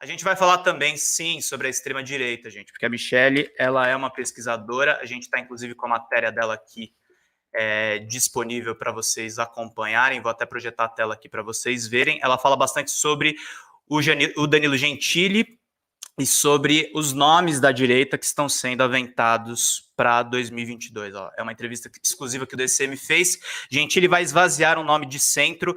A gente vai falar também, sim, sobre a extrema-direita, gente, porque a Michelle, ela é uma pesquisadora, a gente está, inclusive, com a matéria dela aqui disponível para vocês acompanharem, vou até projetar a tela aqui para vocês verem. Ela fala bastante sobre o Danilo Gentili e sobre os nomes da direita que estão sendo aventados para 2022. Ó, é uma entrevista exclusiva que o DCM fez. Gentili vai esvaziar um nome de centro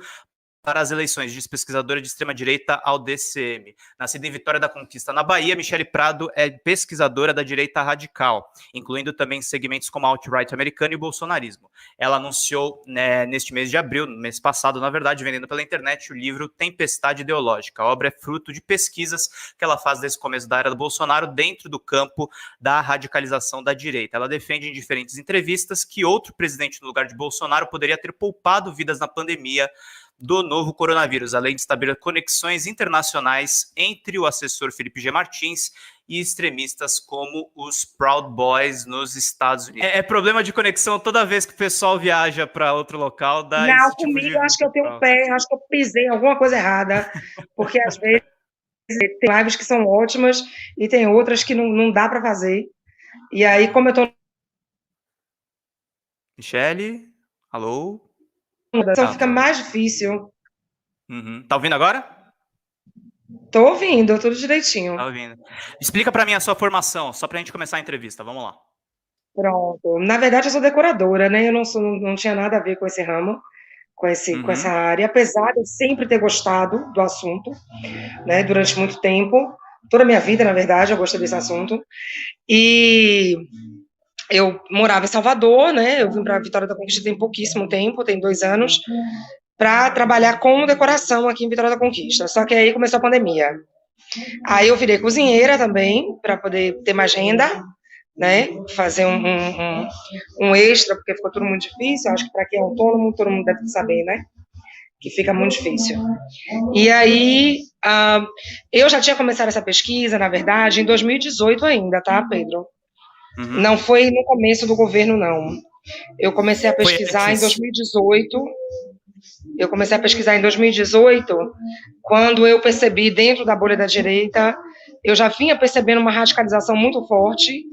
para as eleições, diz pesquisadora de extrema-direita ao DCM. Nascida em Vitória da Conquista, na Bahia, Michelle Prado é pesquisadora da direita radical, incluindo também segmentos como alt-right americano e bolsonarismo. Ela anunciou, neste mês de abril, no mês passado, na verdade, vendendo pela internet, o livro Tempestade Ideológica. A obra é fruto de pesquisas que ela faz desde o começo da era do Bolsonaro dentro do campo da radicalização da direita. Ela defende em diferentes entrevistas que outro presidente no lugar de Bolsonaro poderia ter poupado vidas na pandemia do novo coronavírus, além de estabelecer conexões internacionais entre o assessor Felipe G. Martins e extremistas como os Proud Boys nos Estados Unidos. É problema de conexão toda vez que o pessoal viaja para outro local. Não, comigo eu acho que eu tenho um pé, acho que eu pisei alguma coisa errada, porque às vezes tem lives que são ótimas e tem outras que não dá para fazer. E aí, como eu tô... Michelle, alô? Então fica mais difícil. Tá ouvindo agora? Tô ouvindo, tudo direitinho. Tá ouvindo. Explica para mim a sua formação, só pra gente começar a entrevista, vamos lá. Pronto. Na verdade, eu sou decoradora, né? Eu não tinha nada a ver com esse ramo, com essa área, apesar de eu sempre ter gostado do assunto, né? Durante muito tempo, toda a minha vida, na verdade, eu gostei desse assunto. E eu morava em Salvador, né? Eu vim para Vitória da Conquista tem pouquíssimo tempo, tem 2 anos, para trabalhar com decoração aqui em Vitória da Conquista. Só que aí começou a pandemia. Aí eu virei cozinheira também, para poder ter mais renda, né? Fazer um extra, porque ficou tudo muito difícil. Acho que para quem é autônomo, todo mundo deve saber, né? Que fica muito difícil. E aí, eu já tinha começado essa pesquisa, na verdade, em 2018 ainda, tá, Pedro? Não foi no começo do governo, não. Eu comecei a pesquisar em 2018. Eu comecei a pesquisar em 2018, quando eu percebi, dentro da bolha da direita, eu já vinha percebendo uma radicalização muito forte.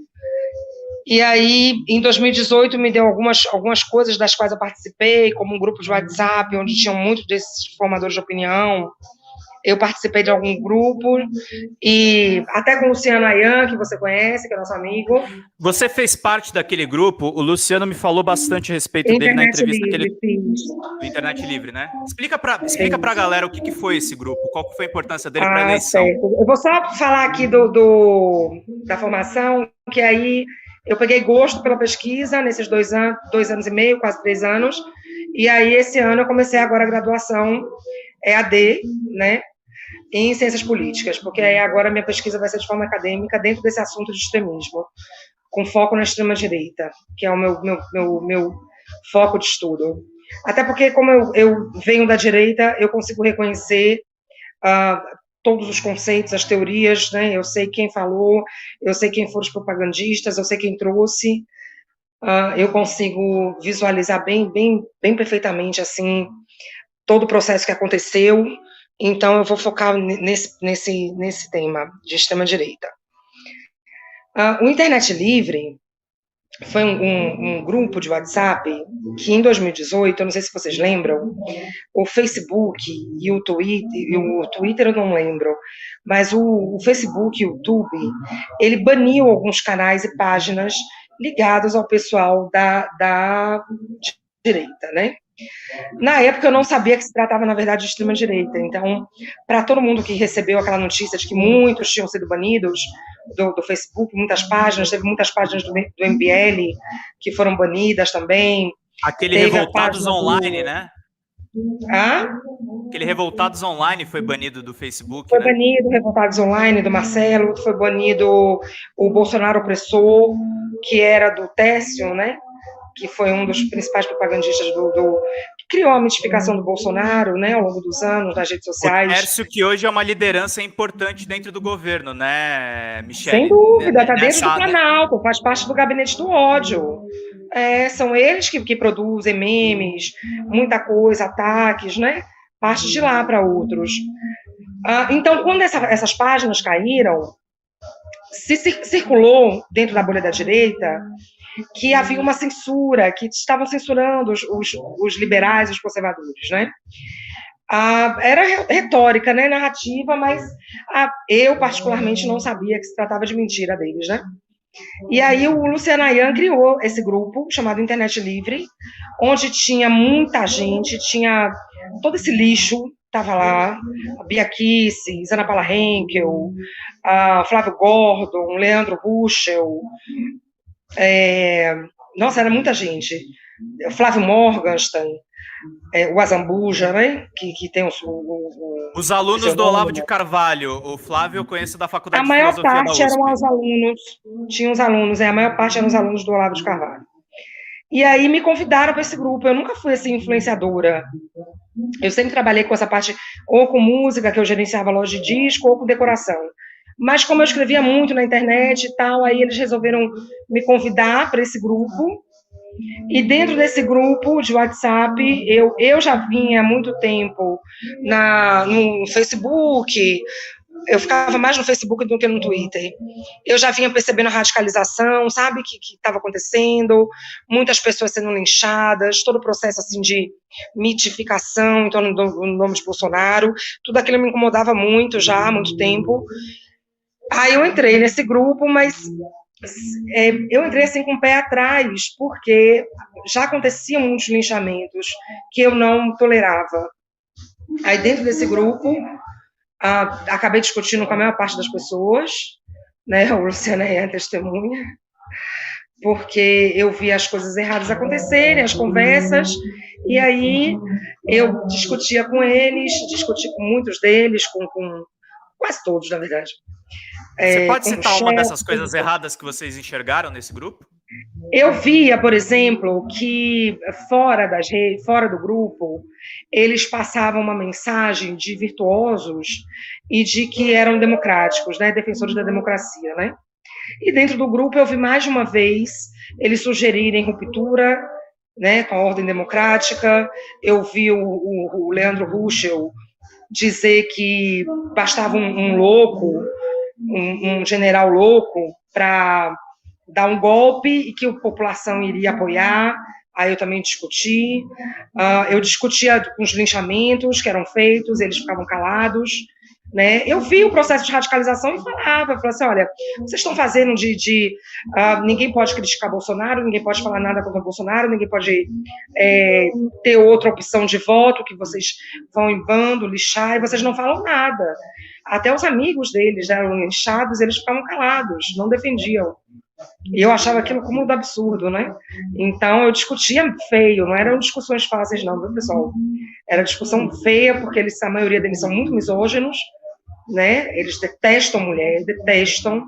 E aí, em 2018, me deu algumas coisas das quais eu participei, como um grupo de WhatsApp, onde tinham muitos desses formadores de opinião. Eu participei de algum grupo, e até com o Luciano Ayan, que você conhece, que é nosso amigo. Você fez parte daquele grupo, o Luciano me falou bastante a respeito dele na entrevista que ele fez. Do Internet Livre, né? Explica pra galera o que foi esse grupo, qual foi a importância dele para a eleição. Certo. Eu vou só falar aqui da formação, que aí eu peguei gosto pela pesquisa nesses 2 anos e meio, quase 3 anos, e aí esse ano eu comecei agora a graduação EAD, né, em Ciências Políticas, porque aí agora a minha pesquisa vai ser de forma acadêmica dentro desse assunto de extremismo, com foco na extrema-direita, que é o meu foco de estudo. Até porque, como eu venho da direita, eu consigo reconhecer todos os conceitos, as teorias, né? Eu sei quem falou, eu sei quem foram os propagandistas, eu sei quem trouxe, eu consigo visualizar bem perfeitamente, assim, todo o processo que aconteceu. Então, eu vou focar nesse tema de extrema-direita. O Internet Livre foi um grupo de WhatsApp que, em 2018, eu não sei se vocês lembram, o Facebook e o Twitter eu não lembro, mas o Facebook e o YouTube, ele baniu alguns canais e páginas ligados ao pessoal da direita, né? Na época eu não sabia que se tratava, na verdade, de extrema-direita. Então, para todo mundo que recebeu aquela notícia de que muitos tinham sido banidos do Facebook, muitas páginas, teve muitas páginas do MBL que foram banidas também. Aquele Revoltados Online, né? Aquele Revoltados Online foi banido do Facebook, Foi banido, Revoltados Online, do Marcelo, foi banido o Bolsonaro Opressor, que era do Técio, né? Que foi um dos principais propagandistas que criou a mitificação do Bolsonaro, né, ao longo dos anos, nas redes sociais. O Tércio, que hoje é uma liderança importante dentro do governo, né, Michelle? Sem dúvida, está dentro do Planalto, faz parte do gabinete do ódio. São eles que produzem memes, muita coisa, ataques, né? Parte de lá para outros. Então, quando essas páginas caíram, circulou dentro da bolha da direita que havia uma censura, que estavam censurando os liberais, os conservadores, né? Era retórica, né, narrativa, mas eu particularmente não sabia que se tratava de mentira deles, né? E aí o Luciano Ayan criou esse grupo chamado Internet Livre, onde tinha muita gente, tinha todo esse lixo, estava lá, a Bia Kicis, Ana Paula Henkel, Flávio Gordon, Leandro Ruschel, nossa, era muita gente, Flávio Morgenstern, o Azambuja, né, que tem os alunos do Olavo de Carvalho, o Flávio eu conheço da Faculdade de Filosofia da USP. A maior parte eram os alunos, tinha os alunos, a maior parte eram os alunos do Olavo de Carvalho. E aí me convidaram para esse grupo, eu nunca fui assim influenciadora, eu sempre trabalhei com essa parte, ou com música, que eu gerenciava loja de disco, ou com decoração. Mas como eu escrevia muito na internet e tal, aí eles resolveram me convidar para esse grupo. E dentro desse grupo de WhatsApp, eu já vinha há muito tempo no Facebook, eu ficava mais no Facebook do que no Twitter. Eu já vinha percebendo a radicalização, sabe, que estava acontecendo, muitas pessoas sendo linchadas, todo o processo assim de mitificação em torno do nome de Bolsonaro, tudo aquilo me incomodava muito já há muito tempo. Aí eu entrei nesse grupo, mas eu entrei assim com o pé atrás, porque já aconteciam muitos linchamentos que eu não tolerava. Aí dentro desse grupo, acabei discutindo com a maior parte das pessoas, né? O Luciano é testemunha, porque eu vi as coisas erradas acontecerem, as conversas, e aí eu discutia com eles, discuti com muitos deles, com quase todos, na verdade. Você pode citar uma dessas coisas erradas que vocês enxergaram nesse grupo? Eu via, por exemplo, que fora do grupo, eles passavam uma mensagem de virtuosos e de que eram democráticos, né, defensores da democracia, né? E dentro do grupo eu vi mais de uma vez eles sugerirem ruptura, né, com a ordem democrática. Eu vi o Leandro Ruschel dizer que bastava um louco, um general louco, para dar um golpe e que a população iria apoiar. Aí eu também discuti. Eu discutia com os linchamentos que eram feitos, eles ficavam calados. Né? Eu vi o processo de radicalização e falava assim, olha, vocês estão fazendo ninguém pode criticar Bolsonaro, ninguém pode falar nada contra Bolsonaro, ninguém pode ter outra opção de voto, que vocês vão em bando, lixar, e vocês não falam nada. Até os amigos deles eram linchados, eles ficavam calados, não defendiam. E eu achava aquilo como um absurdo, né? Então eu discutia feio, não eram discussões fáceis não, viu, pessoal? Era discussão feia, porque a maioria deles são muito misóginos, né? Eles detestam mulher, detestam.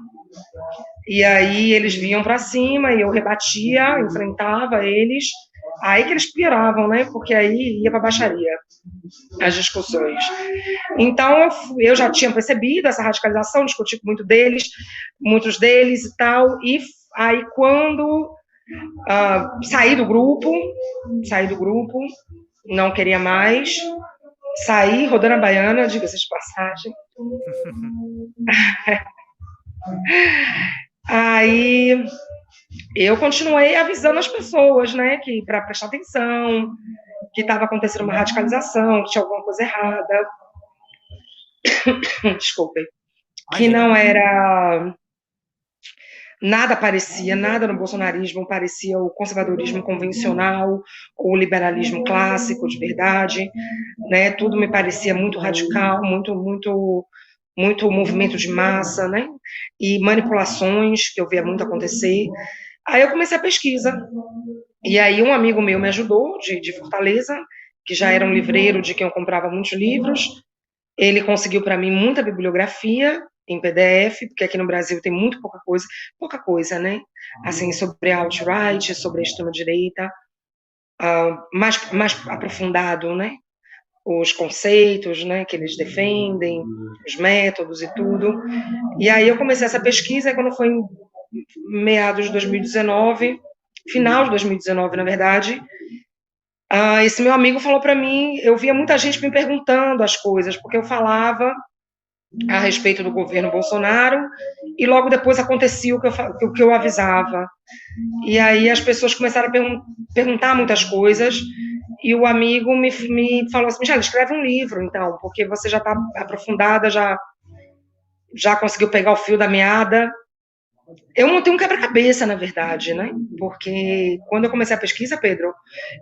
E aí eles vinham para cima e eu rebatia, enfrentava eles. Aí que eles piravam, né? Porque aí ia para baixaria as discussões. Então eu já tinha percebido essa radicalização, discuti com muitos deles e tal. E aí quando saí do grupo, não queria mais, saí rodando a baiana, diga-se de passagem. Aí eu continuei avisando as pessoas, né, que para prestar atenção, que estava acontecendo uma radicalização, que tinha alguma coisa errada. Desculpem. Que não era... Nada no bolsonarismo parecia o conservadorismo convencional ou o liberalismo clássico de verdade, né? Tudo me parecia muito radical, muito movimento de massa, né? E manipulações que eu via muito acontecer. Aí eu comecei a pesquisa. E aí um amigo meu me ajudou, de Fortaleza, que já era um livreiro de quem eu comprava muitos livros. Ele conseguiu para mim muita bibliografia em PDF, porque aqui no Brasil tem muito pouca coisa, né? Assim, sobre a alt-right, sobre a extrema-direita, mais aprofundado, né? Os conceitos, né, que eles defendem, os métodos e tudo. E aí eu comecei essa pesquisa, e quando foi em meados de 2019, final de 2019, na verdade, esse meu amigo falou para mim, eu via muita gente me perguntando as coisas, porque eu falava a respeito do governo Bolsonaro, e logo depois acontecia o que eu avisava. E aí as pessoas começaram a perguntar muitas coisas, e o amigo me falou assim, Michele, escreve um livro, então, porque você já está aprofundada, já conseguiu pegar o fio da meada. Eu montei um quebra-cabeça, na verdade, né? Porque quando eu comecei a pesquisa, Pedro,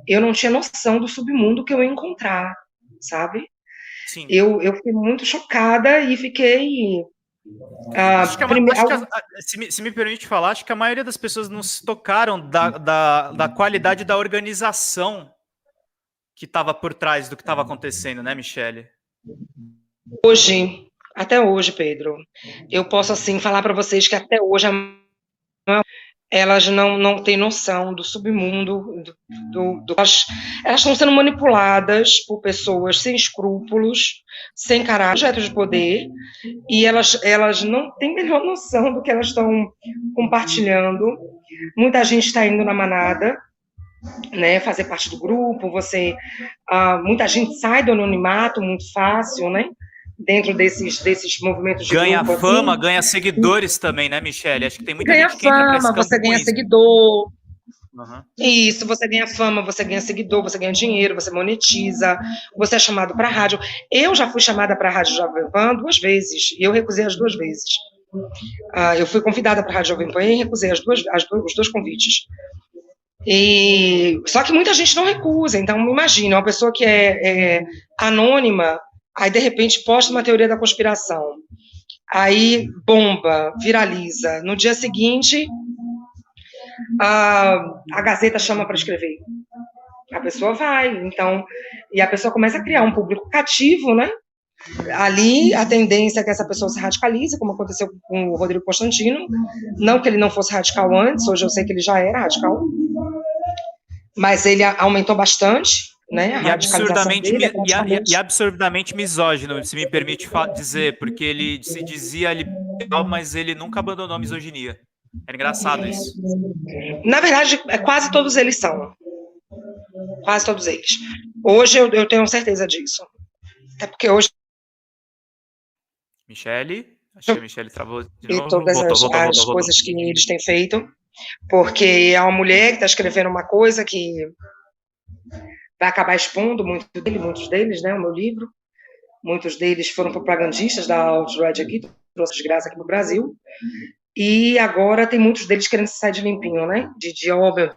eu não tinha noção do submundo que eu ia encontrar, sabe? Sim. Eu fiquei muito chocada e fiquei... se me permite falar, acho que a maioria das pessoas não se tocaram da qualidade da organização que estava por trás do que estava acontecendo, né, Michele? Hoje, até hoje, Pedro, eu posso, assim, falar para vocês que até hoje elas não têm noção do submundo, elas estão sendo manipuladas por pessoas sem escrúpulos, sem caráter, projetos de poder, e elas não têm a menor noção do que elas estão compartilhando. Muita gente está indo na manada, né, fazer parte do grupo, muita gente sai do anonimato muito fácil, né, dentro desses movimentos de ganha grupo. Ganha fama, assim. Ganha seguidores também, né, Michele? Acho que tem muita ganha gente que entra pra esse fama, campo você ganha isso. seguidor. Uhum. Isso, você ganha fama, você ganha seguidor, você ganha dinheiro, você monetiza, você é chamado para rádio. Eu já fui chamada para a Rádio Jovem Pan 2 vezes, e eu recusei as 2 vezes. Eu fui convidada para a Rádio Jovem Pan e recusei os 2 convites. Só que muita gente não recusa, então imagina, uma pessoa que é anônima, aí de repente posta uma teoria da conspiração, aí bomba, viraliza, no dia seguinte a Gazeta chama para escrever, a pessoa vai, então, e a pessoa começa a criar um público cativo, né? Ali a tendência é que essa pessoa se radicalize, como aconteceu com o Rodrigo Constantino, não que ele não fosse radical antes, hoje eu sei que ele já era radical, mas ele aumentou bastante, né? A radicalização dele e absurdamente misógino, se me permite dizer, porque ele se dizia liberal, mas ele nunca abandonou a misoginia. Era engraçado isso. Na verdade, quase todos eles são. Quase todos eles. Hoje eu tenho certeza disso. Até porque hoje... Michele? Acho que a Michele travou de novo. E todas as coisas que eles têm feito. Porque é uma mulher que está escrevendo uma coisa que vai acabar expondo muitos deles, né? O meu livro. Muitos deles foram propagandistas da alt-right aqui, trouxe desgraça aqui no Brasil. E agora tem muitos deles querendo se sair de limpinho, né? De óbvio,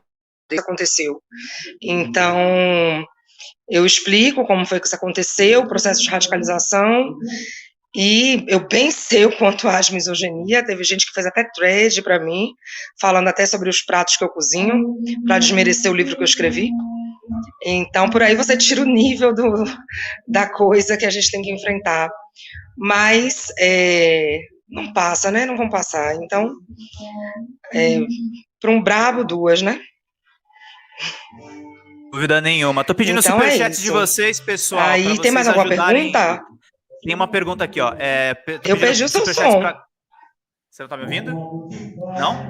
isso aconteceu. Então, eu explico como foi que isso aconteceu, o processo de radicalização, e eu bem sei o quanto há de misoginia. Teve gente que fez até thread para mim, falando até sobre os pratos que eu cozinho, para desmerecer o livro que eu escrevi. Então, por aí você tira o nível da coisa que a gente tem que enfrentar. Mas não passa, né? Não vão passar. Então, para um brabo, 2, né? Dúvida nenhuma. Tô pedindo então superchats de vocês, pessoal. Aí tem mais alguma pergunta? Tem uma pergunta aqui, ó. Eu perdi o seu som. Você não tá me ouvindo? Não?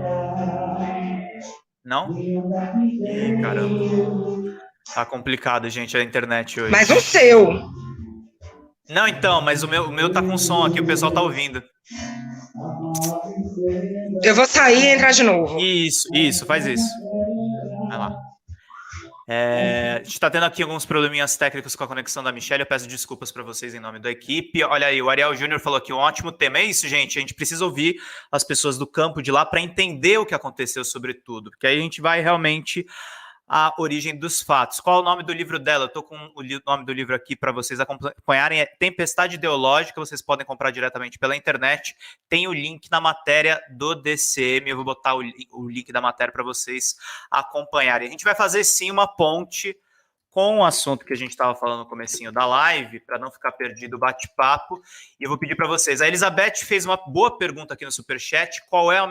Não? Ih, caramba. Tá complicado, gente, a internet hoje. Mas o seu. Não, então, mas o meu tá com som aqui, o pessoal tá ouvindo. Eu vou sair e entrar de novo. Isso, faz isso. Vai lá. A gente tá tendo aqui alguns probleminhas técnicos com a conexão da Michele. Eu peço desculpas para vocês em nome da equipe. Olha aí, o Ariel Júnior falou aqui um ótimo tema. É isso, gente. A gente precisa ouvir as pessoas do campo de lá para entender o que aconteceu sobre tudo, porque aí a gente vai realmente à origem dos fatos. Qual é o nome do livro dela? Eu tô com o nome do livro aqui para vocês acompanharem. É Tempestade Ideológica. Vocês podem comprar diretamente pela internet. Tem o link na matéria do DCM. Eu vou botar o link da matéria para vocês acompanharem. A gente vai fazer sim uma ponte com o assunto que a gente estava falando no comecinho da live, para não ficar perdido o bate-papo, e eu vou pedir para vocês. A Elizabeth fez uma boa pergunta aqui no Superchat. Qual era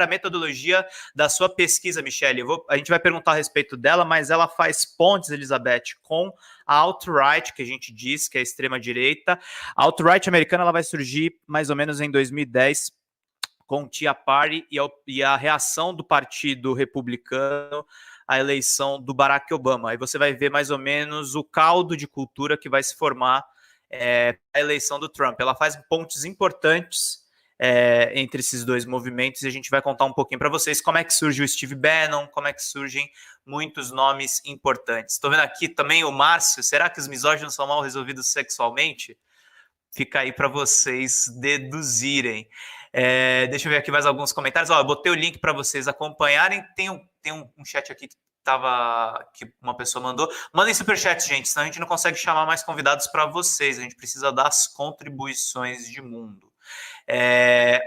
a metodologia da sua pesquisa, Michele? A gente vai perguntar a respeito dela, mas ela faz pontes, Elizabeth, com a alt-right, que a gente diz que é a extrema-direita. A alt-right americana ela vai surgir mais ou menos em 2010, com Tea Party e a reação do Partido Republicano a eleição do Barack Obama. Aí você vai ver mais ou menos o caldo de cultura que vai se formar a eleição do Trump. Ela faz pontes importantes entre esses dois movimentos, e a gente vai contar um pouquinho para vocês como é que surge o Steve Bannon, como é que surgem muitos nomes importantes. Estou vendo aqui também o Márcio. Será que os misóginos são mal resolvidos sexualmente? Fica aí para vocês deduzirem. Deixa eu ver aqui mais alguns comentários. Eu botei o link para vocês acompanharem. Tem um chat aqui que uma pessoa mandou. Mandem superchat, gente, senão a gente não consegue chamar mais convidados para vocês. A gente precisa das contribuições de mundo.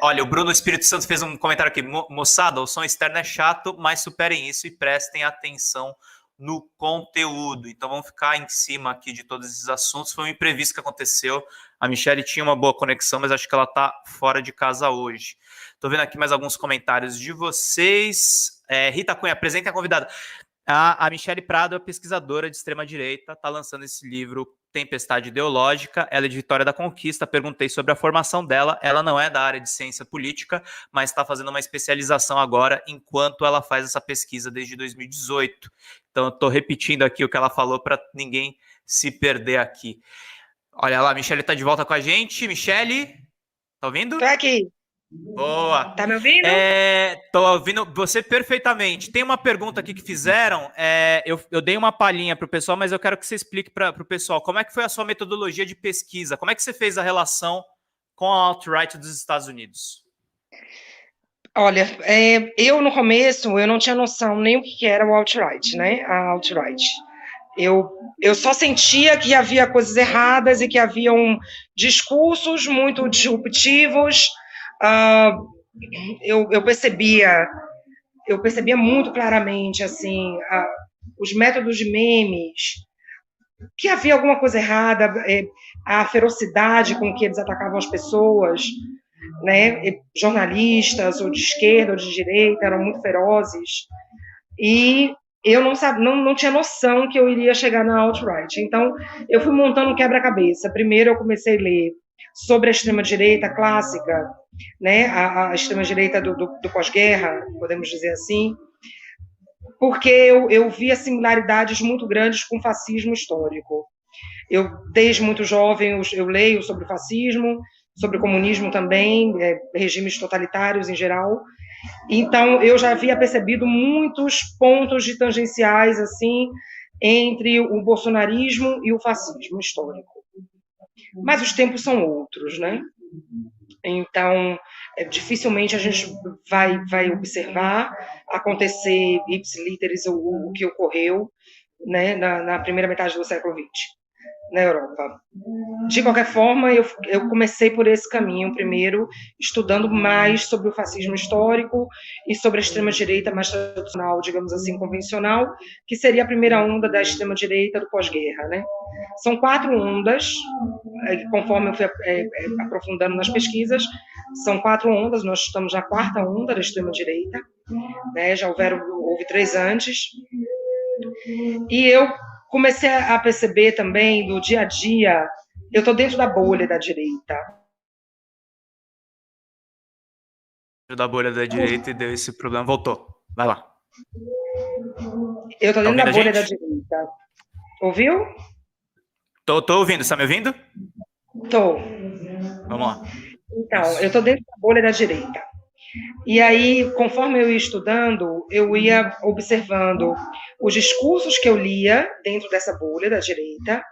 Olha, o Bruno Espírito Santo fez um comentário aqui. Moçada, o som externo é chato, mas superem isso e prestem atenção no conteúdo. Então vamos ficar em cima aqui de todos esses assuntos. Foi um imprevisto que aconteceu. A Michelle tinha uma boa conexão, mas acho que ela está fora de casa hoje. Estou vendo aqui mais alguns comentários de vocês. Rita Cunha, apresenta a convidada. A Michelle Prado é pesquisadora de extrema-direita, está lançando esse livro Tempestade Ideológica. Ela é de Vitória da Conquista. Perguntei sobre a formação dela. Ela não é da área de ciência política, mas está fazendo uma especialização agora, enquanto ela faz essa pesquisa desde 2018. Então, eu estou repetindo aqui o que ela falou para ninguém se perder aqui. Olha lá, a Michelle está de volta com a gente. Michelle, tá ouvindo? Estou aqui. Boa. Tá me ouvindo? Tô ouvindo você perfeitamente. Tem uma pergunta aqui que fizeram. Eu dei uma palhinha para o pessoal, mas eu quero que você explique para o pessoal como é que foi a sua metodologia de pesquisa. Como é que você fez a relação com a alt-right dos Estados Unidos? Olha, eu no começo eu não tinha noção nem o que era o alt-right, né? A alt-right. Eu só sentia que havia coisas erradas e que haviam discursos muito disruptivos. Eu percebia muito claramente assim os métodos de memes, que havia alguma coisa errada, a ferocidade com que eles atacavam as pessoas, né? Jornalistas ou de esquerda ou de direita eram muito ferozes, e eu não tinha noção que eu iria chegar na alt-right. Então, eu fui montando um quebra-cabeça. Primeiro, eu comecei a ler sobre a extrema-direita clássica, né, a extrema-direita do pós-guerra, podemos dizer assim, porque eu via similaridades muito grandes com o fascismo histórico. Desde muito jovem, eu leio sobre o fascismo, sobre o comunismo também, regimes totalitários em geral. Então, eu já havia percebido muitos pontos de tangenciais assim entre o bolsonarismo e o fascismo histórico. Mas os tempos são outros, né? Então, dificilmente a gente vai observar acontecer ipsilíteres o que ocorreu, né, na primeira metade do século XX na Europa. De qualquer forma, eu comecei por esse caminho primeiro, estudando mais sobre o fascismo histórico e sobre a extrema-direita mais tradicional, digamos assim, convencional, que seria a primeira onda da extrema-direita do pós-guerra, né? São 4 ondas, conforme eu fui aprofundando nas pesquisas, são 4 ondas, nós estamos na 4ª onda da extrema-direita, né? Já houve 3 antes, e eu comecei a perceber também do dia a dia, eu estou dentro da bolha da direita. Da bolha da direita e deu esse problema. Voltou. Vai lá. Eu estou dentro da bolha da direita. Ouviu? Tô ouvindo. Está me ouvindo? Tô. Vamos lá. Então, eu estou dentro da bolha da direita. E aí, conforme eu ia estudando, eu ia observando os discursos que eu lia dentro dessa bolha da direita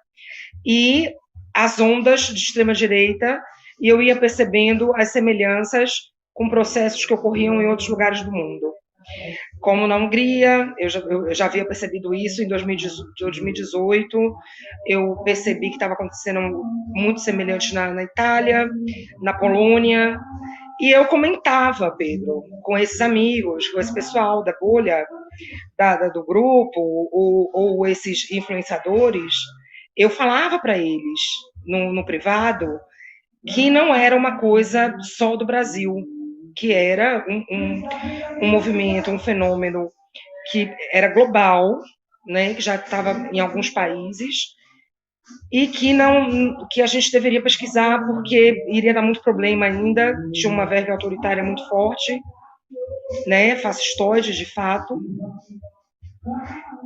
e as ondas de extrema-direita, e eu ia percebendo as semelhanças com processos que ocorriam em outros lugares do mundo. Como na Hungria, eu já havia percebido isso em 2018, eu percebi que estava acontecendo muito semelhante na Itália, na Polônia, e eu comentava, Pedro, com esses amigos, com esse pessoal da bolha, do grupo, ou esses influenciadores, eu falava para eles, no privado, que não era uma coisa só do Brasil, que era um movimento, um fenômeno que era global, né, que já estava em alguns países, e que a gente deveria pesquisar, porque iria dar muito problema ainda, tinha uma verve autoritária muito forte, né, fascistoide, de fato.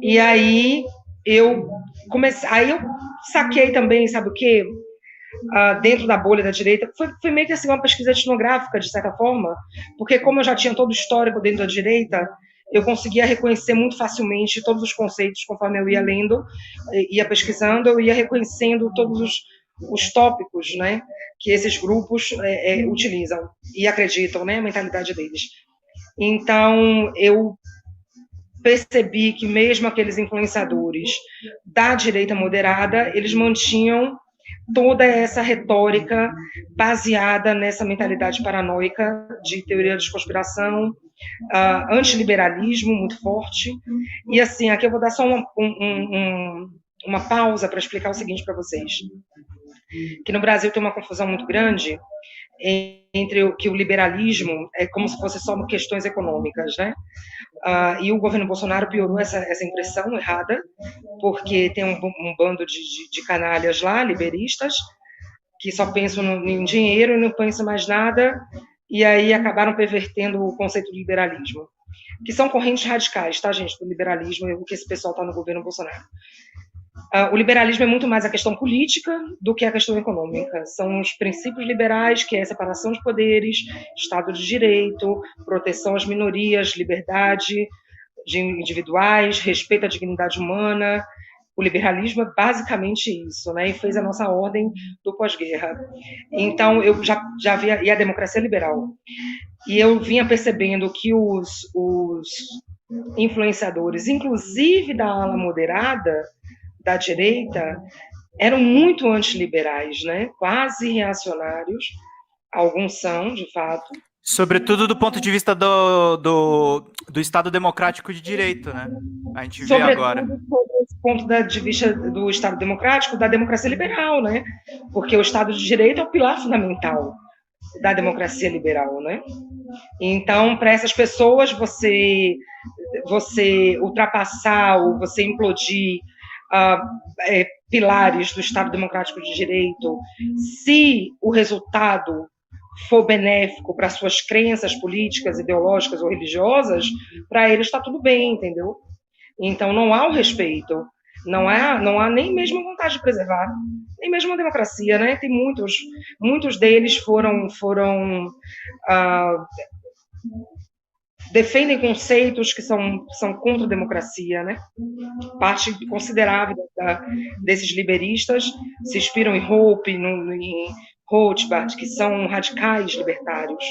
E aí eu saquei também, sabe o quê? dentro da bolha da direita. Foi meio que assim, uma pesquisa etnográfica, de certa forma, porque como eu já tinha todo o histórico dentro da direita, eu conseguia reconhecer muito facilmente todos os conceitos conforme eu ia lendo, ia pesquisando, eu ia reconhecendo todos os tópicos, né, que esses grupos utilizam e acreditam, né, a mentalidade deles. Então, eu percebi que mesmo aqueles influenciadores da direita moderada, eles mantinham toda essa retórica baseada nessa mentalidade paranoica de teoria de conspiração, antiliberalismo muito forte. E assim, aqui eu vou dar só uma pausa para explicar o seguinte para vocês. Que no Brasil tem uma confusão muito grande entre o que o liberalismo é como se fosse só questões econômicas, né? E o governo Bolsonaro piorou essa impressão errada, porque tem um bando de canalhas lá, liberistas, que só pensam em dinheiro e não pensam mais nada, e aí acabaram pervertendo o conceito do liberalismo, que são correntes radicais, tá, gente, do liberalismo, o que esse pessoal está no governo Bolsonaro. O liberalismo é muito mais a questão política do que a questão econômica. São os princípios liberais, que é a separação de poderes, Estado de Direito, proteção às minorias, liberdade de individuais, respeito à dignidade humana. O liberalismo é basicamente isso, né? E fez a nossa ordem do pós-guerra. Então, eu já via... E a democracia liberal. E eu vinha percebendo que os influenciadores, inclusive da ala moderada, da direita, eram muito antiliberais, né? Quase reacionários. Alguns são, de fato. Sobretudo do ponto de vista do Estado Democrático de Direito, né? A gente vê agora. Sobre esse ponto de vista do Estado Democrático, da democracia liberal, né? Porque o Estado de Direito é o pilar fundamental da democracia liberal, né? Então, para essas pessoas, você ultrapassar ou você implodir pilares do Estado Democrático de Direito, se o resultado for benéfico para suas crenças políticas, ideológicas ou religiosas, para eles está tudo bem, entendeu? Então não há o respeito, não há nem mesmo vontade de preservar, nem mesmo a democracia, né? Tem muitos deles foram defendem conceitos que são contra a democracia, né? Parte considerável desses liberistas se inspiram em Hope, em Rothbard, que são radicais libertários,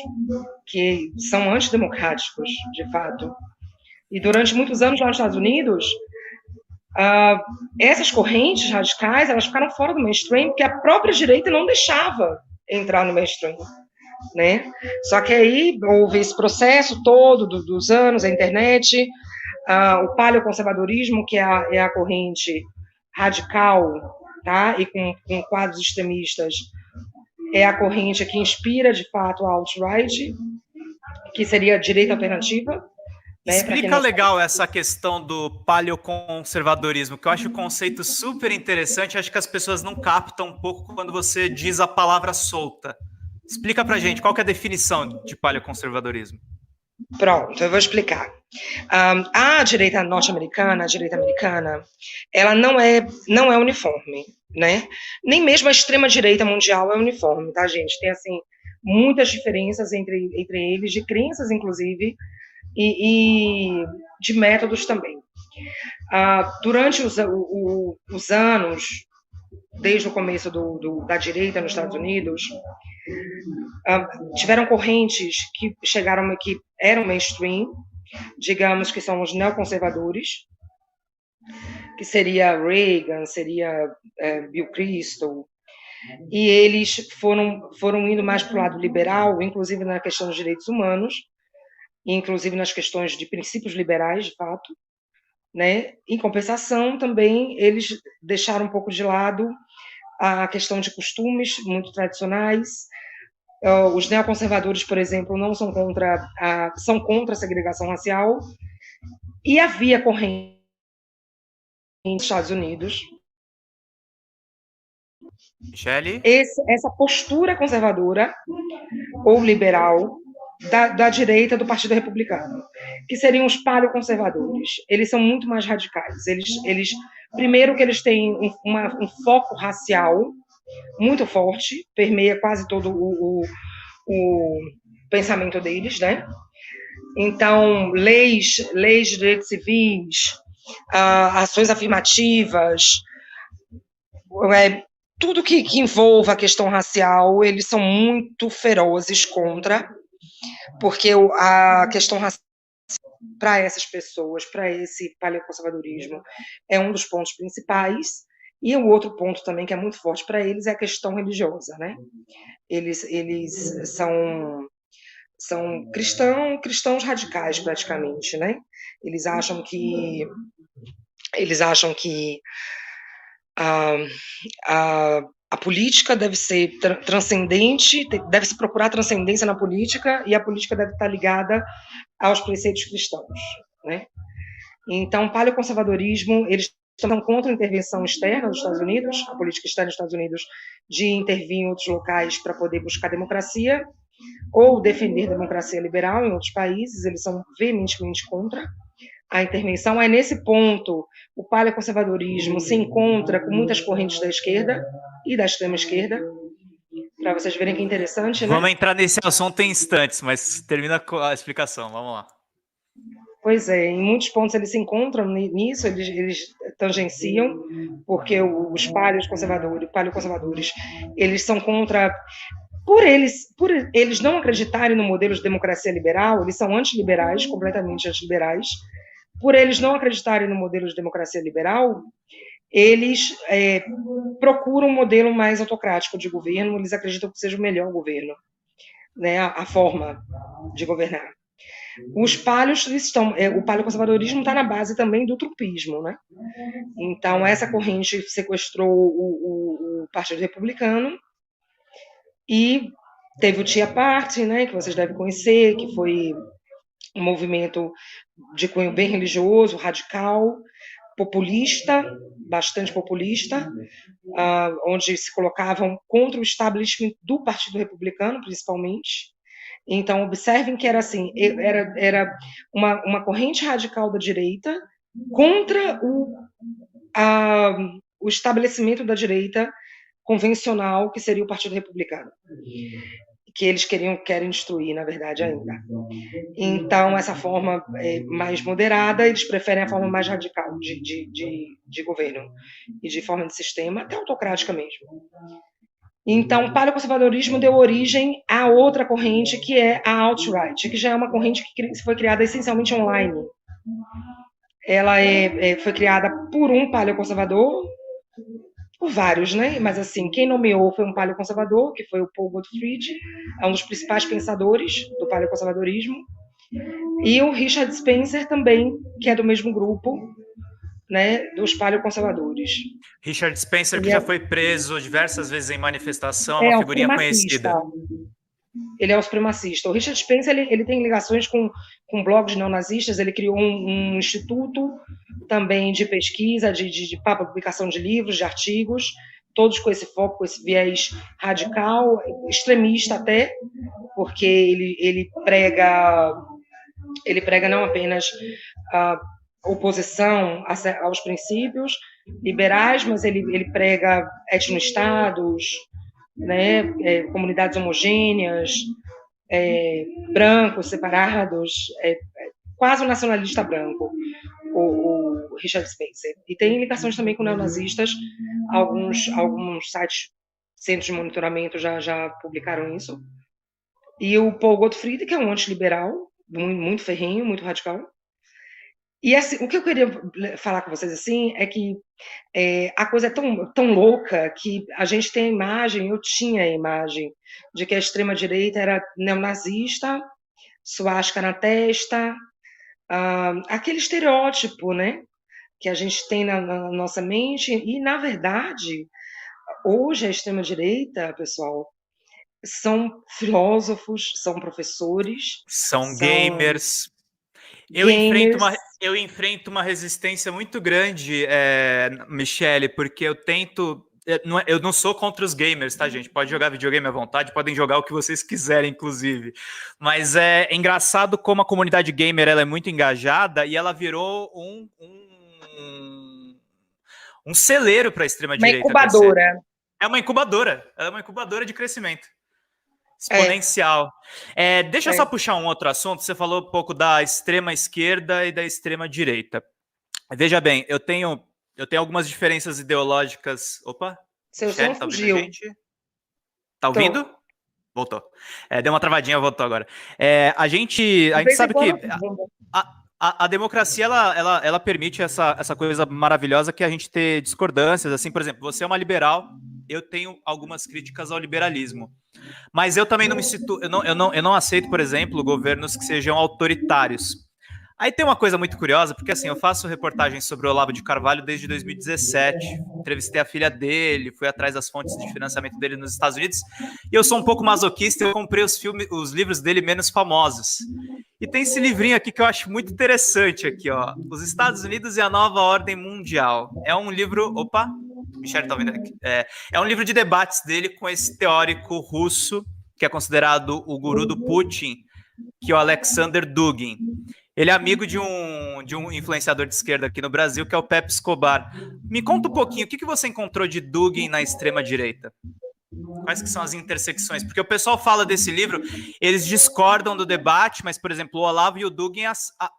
que são antidemocráticos, de fato. E durante muitos anos lá nos Estados Unidos, essas correntes radicais, elas ficaram fora do mainstream, porque a própria direita não deixava entrar no mainstream, né? Só que aí houve esse processo todo dos anos, a internet, o paleoconservadorismo, que é a corrente radical, tá? E com quadros extremistas, é a corrente que inspira, de fato, a alt-right, que seria a direita alternativa. Né? Explica legal essa questão do paleoconservadorismo, que eu acho o conceito super interessante, acho que as pessoas não captam um pouco quando você diz a palavra solta. Explica pra gente, qual que é a definição de paleoconservadorismo? Pronto, eu vou explicar. A direita norte-americana, a direita americana, ela não é uniforme, né? Nem mesmo a extrema-direita mundial é uniforme, tá, gente? Tem, assim, muitas diferenças entre eles, de crenças, inclusive, e de métodos também. Durante os anos, desde o começo da direita nos Estados Unidos, tiveram correntes que eram mainstream, digamos que são os neoconservadores, que seria Reagan, seria Bill Kristol, e eles foram indo mais para o lado liberal, inclusive na questão dos direitos humanos, inclusive nas questões de princípios liberais, de fato, né? Em compensação, também, eles deixaram um pouco de lado a questão de costumes muito tradicionais. Os neoconservadores, por exemplo, não são são contra a segregação racial, e havia corrente nos Estados Unidos. Michele? Essa postura conservadora ou liberal da direita do Partido Republicano, que seriam os paleoconservadores. Eles são muito mais radicais. Eles primeiro que eles têm um foco racial, muito forte, permeia quase todo o pensamento deles, né? Então, leis de direitos civis, ações afirmativas, tudo que envolva a questão racial, eles são muito ferozes contra, porque a questão racial, para essas pessoas, para esse paleoconservadorismo, é um dos pontos principais. E o outro ponto também que é muito forte para eles é a questão religiosa, né? Eles são cristãos radicais, praticamente, né? Eles acham que a política deve ser transcendente, deve se procurar transcendência na política, e a política deve estar ligada aos preceitos cristãos, né? Então, o paleoconservadorismo, eles estão contra a intervenção externa dos Estados Unidos, a política externa dos Estados Unidos de intervir em outros locais para poder buscar democracia, ou defender democracia liberal em outros países, eles são veementemente contra a intervenção. É nesse ponto, o paleoconservadorismo se encontra com muitas correntes da esquerda e da extrema-esquerda, para vocês verem que é interessante, né? Vamos entrar nesse assunto em instantes, mas termina a explicação, vamos lá. Pois é, em muitos pontos eles se encontram nisso, eles tangenciam, porque os paleoconservadores, eles são contra, por eles não acreditarem no modelo de democracia liberal, eles são antiliberais, completamente antiliberais. Por eles não acreditarem no modelo de democracia liberal, eles procuram um modelo mais autocrático de governo, eles acreditam que seja o melhor governo, né, a forma de governar. Os palhos o paleoconservadorismo está na base também do trumpismo, né? Então, essa corrente sequestrou o Partido Republicano e teve o Tea Party, né, que vocês devem conhecer, que foi um movimento de cunho bem religioso, radical, populista, bastante populista, onde se colocavam contra o establishment do Partido Republicano, principalmente. Então, observem que era assim, era uma corrente radical da direita contra o estabelecimento da direita convencional, que seria o Partido Republicano, que eles querem destruir, na verdade, ainda. Então, essa forma mais moderada, eles preferem a forma mais radical de governo e de forma de sistema, até autocrática mesmo. Então, o paleoconservadorismo deu origem a outra corrente, que é a alt-right, que já é uma corrente que foi criada essencialmente online. Ela foi criada por um paleoconservador, por vários, né? Mas, assim, quem nomeou foi um paleoconservador, que foi o Paul Gottfried, é um dos principais pensadores do paleoconservadorismo, e o Richard Spencer também, que é do mesmo grupo, né, dos paleoconservadores. Richard Spencer, que já foi preso diversas vezes em manifestação, é uma figurinha conhecida. Ele é o supremacista. O Richard Spencer, ele tem ligações com blogs neonazistas, ele criou um instituto também de pesquisa, de publicação de livros, de artigos, todos com esse foco, com esse viés radical, extremista até, porque ele prega não apenas oposição aos princípios liberais, mas ele prega etnoestados, né, comunidades homogêneas, brancos separados, quase um nacionalista branco, o Richard Spencer. E tem ligações também com neonazistas, alguns sites, centros de monitoramento já publicaram isso. E o Paul Gottfried, que é um antiliberal, muito ferrenho, muito radical. E assim, o que eu queria falar com vocês assim é que a coisa é tão louca que a gente tem a imagem, eu tinha a imagem, de que a extrema-direita era neonazista, suástica na testa, aquele estereótipo, né, que a gente tem na nossa mente. E, na verdade, hoje a extrema-direita, pessoal, são filósofos, são professores, são gamers. Eu enfrento uma resistência muito grande, Michele, porque eu tento... Eu não sou contra os gamers, tá, gente? Pode jogar videogame à vontade, podem jogar o que vocês quiserem, inclusive. Mas é engraçado como a comunidade gamer ela é muito engajada e ela virou um celeiro para a extrema-direita. Uma incubadora. É uma incubadora. Ela é uma incubadora de crescimento É, exponencial. Deixa eu só é. puxar um outro assunto. Você falou um pouco da extrema esquerda e da extrema direita. Veja bem, eu tenho algumas diferenças ideológicas. Opa, Seu som Michele, tá ouvindo a fugiu. gente? Tá Tô. ouvindo? Voltou. Deu uma travadinha, voltou agora. A De gente vez em sabe quando. que a democracia ela permite essa coisa maravilhosa que é a gente ter discordâncias. Assim, por exemplo, você é uma liberal, eu tenho algumas críticas ao liberalismo. Mas eu também não me situ, eu não aceito, por exemplo, governos que sejam autoritários. Aí tem uma coisa muito curiosa, porque assim, eu faço reportagens sobre o Olavo de Carvalho desde 2017. Entrevistei a filha dele, fui atrás das fontes de financiamento dele nos Estados Unidos. E eu sou um pouco masoquista, eu comprei os livros dele menos famosos. E tem esse livrinho aqui que eu acho muito interessante aqui, ó. Os Estados Unidos e a Nova Ordem Mundial. É um livro. Opa, Michele tá vendo aqui. É um livro de debates dele com esse teórico russo, que é considerado o guru do Putin, que é o Alexander Dugin. Ele é amigo de um influenciador de esquerda aqui no Brasil, que é o Pepe Escobar. Me conta um pouquinho, o que você encontrou de Dugin na extrema-direita? Quais que são as intersecções? Porque o pessoal fala desse livro, eles discordam do debate, mas, por exemplo, o Olavo e o Dugin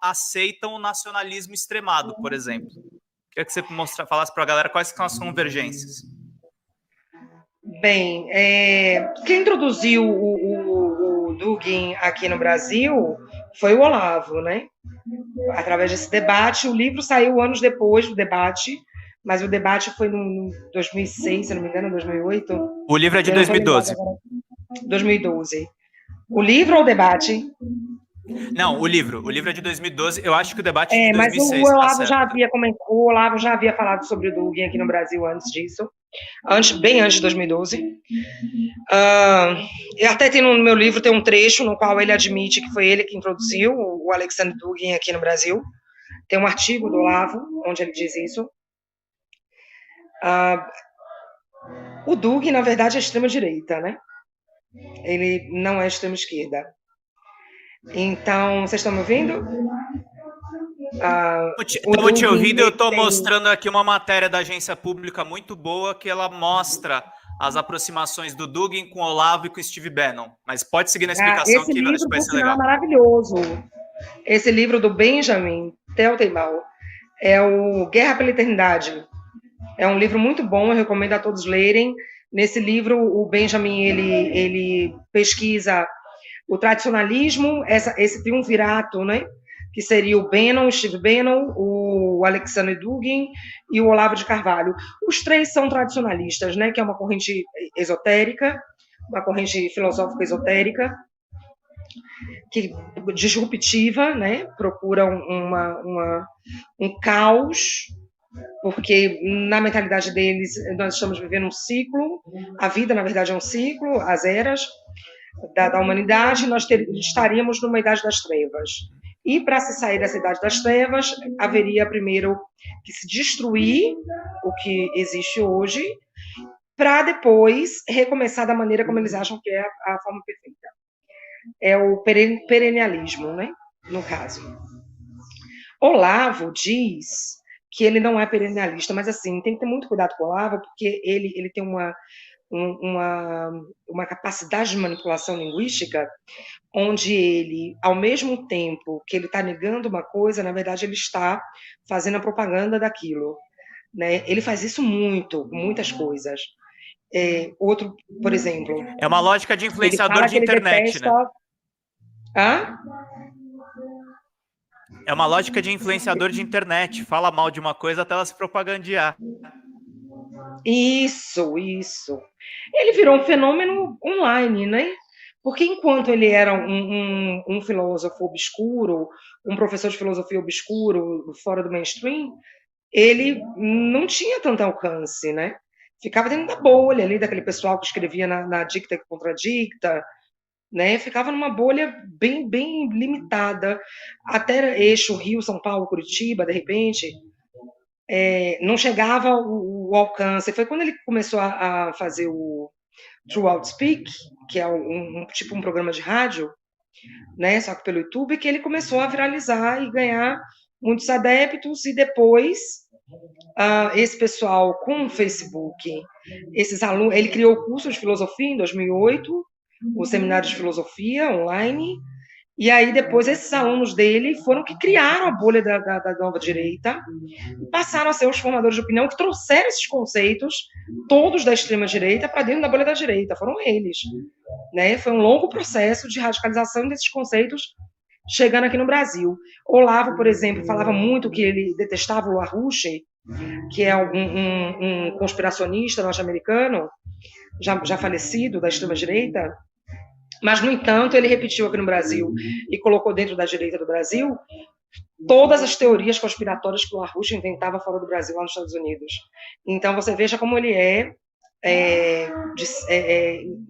aceitam o nacionalismo extremado, por exemplo. Queria que você falasse para a galera quais são as convergências. Bem, quem introduziu o Dugin aqui no Brasil foi o Olavo, né? Através desse debate, o livro saiu anos depois do debate, mas o debate foi no 2006, se não me engano, 2008. O livro é de 2012. 2012. O livro ou o debate? Não, o livro é de 2012. Eu acho que o debate é de Mas 2006. o o Olavo já havia falado sobre o Dugin aqui no Brasil antes disso, bem antes de 2012. Até tem no meu livro tem um trecho no qual ele admite que foi ele que introduziu o Alexander Dugin aqui no Brasil. Tem um artigo do Olavo onde ele diz isso. O Dugin, na verdade, é extrema-direita, né? Ele não é extrema-esquerda. Então, vocês estão me ouvindo? Estamos te ouvindo, eu estou mostrando aqui uma matéria da agência pública muito boa que ela mostra as aproximações do Dugin com o Olavo e com o Steve Bannon. Mas pode seguir na explicação esse que livro, vai ser legal. É maravilhoso. Esse livro do Benjamin Teltemau é o Guerra pela Eternidade. É um livro muito bom, eu recomendo a todos lerem. Nesse livro, o Benjamin ele pesquisa o tradicionalismo, esse triunvirato, né? Que seria o Bannon, o Steve Bannon, o Alexander Dugin e o Olavo de Carvalho. Os três são tradicionalistas, né? Que é uma corrente esotérica, uma corrente filosófica esotérica, que disruptiva, né? Procura um caos, porque na mentalidade deles nós estamos vivendo um ciclo, a vida na verdade é um ciclo, as eras da humanidade, nós estaríamos numa idade das trevas. E para se sair dessa idade das trevas, haveria primeiro que se destruir o que existe hoje, para depois recomeçar da maneira como eles acham que é a forma perfeita. É o perennialismo, né? No caso. Olavo diz que ele não é perennialista, mas assim, tem que ter muito cuidado com o Olavo, porque ele tem uma capacidade de manipulação linguística onde ele, ao mesmo tempo que ele está negando uma coisa, na verdade ele está fazendo a propaganda daquilo, né? Ele faz isso muito, com muitas coisas. Outro, por exemplo... É uma lógica de influenciador de internet, né? Hã? É uma lógica de influenciador de internet. Fala mal de uma coisa até ela se propagandear. Isso. Ele virou um fenômeno online, né? Porque enquanto ele era um filósofo obscuro, um professor de filosofia obscuro, fora do mainstream, ele não tinha tanto alcance, né? Ficava dentro da bolha ali, daquele pessoal que escrevia na Dicta e Contradicta, né? Ficava numa bolha bem, bem limitada. Até eixo Rio, São Paulo, Curitiba, de repente, não chegava o alcance. Foi quando ele começou a fazer o True Outspeak, que é um programa de rádio, né, só que pelo YouTube, que ele começou a viralizar e ganhar muitos adeptos, e depois esse pessoal com o Facebook, esses alunos, ele criou o curso de filosofia em 2008, o seminário de filosofia online, e aí depois esses alunos dele foram que criaram a bolha da nova direita e passaram a ser os formadores de opinião que trouxeram esses conceitos todos da extrema direita para dentro da bolha da direita, foram eles, né? Foi um longo processo de radicalização desses conceitos chegando aqui no Brasil. Olavo, por exemplo, falava muito que ele detestava o LaRouche, que é um conspiracionista norte-americano, já falecido, da extrema-direita, mas, no entanto, ele repetiu aqui no Brasil e colocou dentro da direita do Brasil todas as teorias conspiratórias que o LaRouche inventava fora do Brasil, lá nos Estados Unidos. Então, você veja como ele é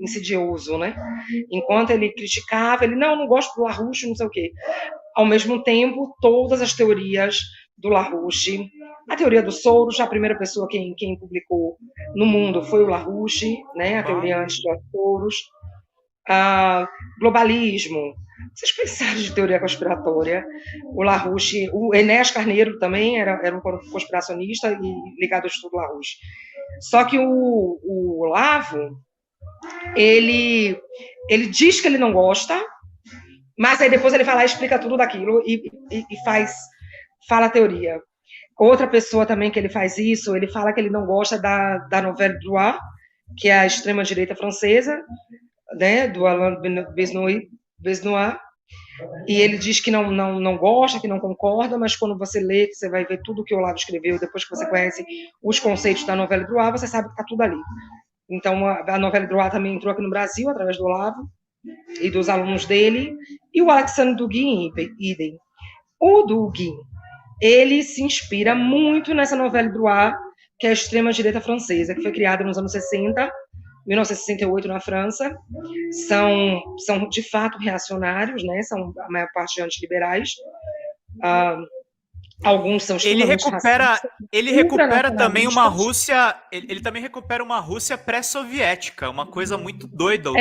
insidioso, né? Enquanto ele criticava, ele, não gosto do LaRouche, não sei o quê. Ao mesmo tempo, todas as teorias do LaRouche, a teoria do Soros, a primeira pessoa quem publicou no mundo foi o LaRouche, né? A teoria antes do Soros. Globalismo. Vocês pensaram de teoria conspiratória? O LaRouche, o Enéas Carneiro também era um conspiracionista e ligado ao estudo LaRouche. Só que o Olavo, ele diz que ele não gosta, mas aí depois ele vai lá e explica tudo daquilo e fala a teoria. Outra pessoa também que ele faz isso, ele fala que ele não gosta da Nouvelle Droite, que é a extrema-direita francesa, né, do Alain Besnoy, e ele diz que não gosta, que não concorda, mas quando você lê, você vai ver tudo que o Olavo escreveu, depois que você conhece os conceitos da Nouvelle Droite, você sabe que está tudo ali. Então, a Nouvelle Droite também entrou aqui no Brasil, através do Olavo e dos alunos dele, e o Alexandre Duguin, idem. O Duguin, ele se inspira muito nessa Nouvelle Droite, que é a extrema-direita francesa, que foi criada nos anos 60, 1968 na França, são de fato reacionários, né? São a maior parte anti-liberais. Alguns são extremamente racistas. Ele recupera também uma Rússia. Ele também recupera uma Rússia pré-soviética, uma coisa muito doida.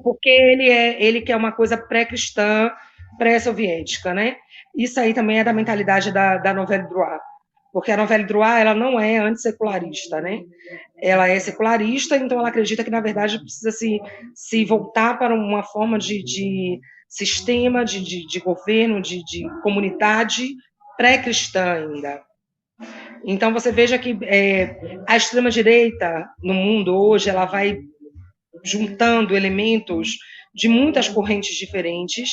Porque ele quer uma coisa pré-cristã, pré-soviética, né? Isso aí também é da mentalidade da Nouvelle Droite. Porque a Nouvelle Droite, ela não é antissecularista, né? Ela é secularista, então ela acredita que, na verdade, precisa se voltar para uma forma de sistema, de governo, de comunidade pré-cristã ainda. Então, você veja que a extrema-direita no mundo hoje, ela vai juntando elementos de muitas correntes diferentes.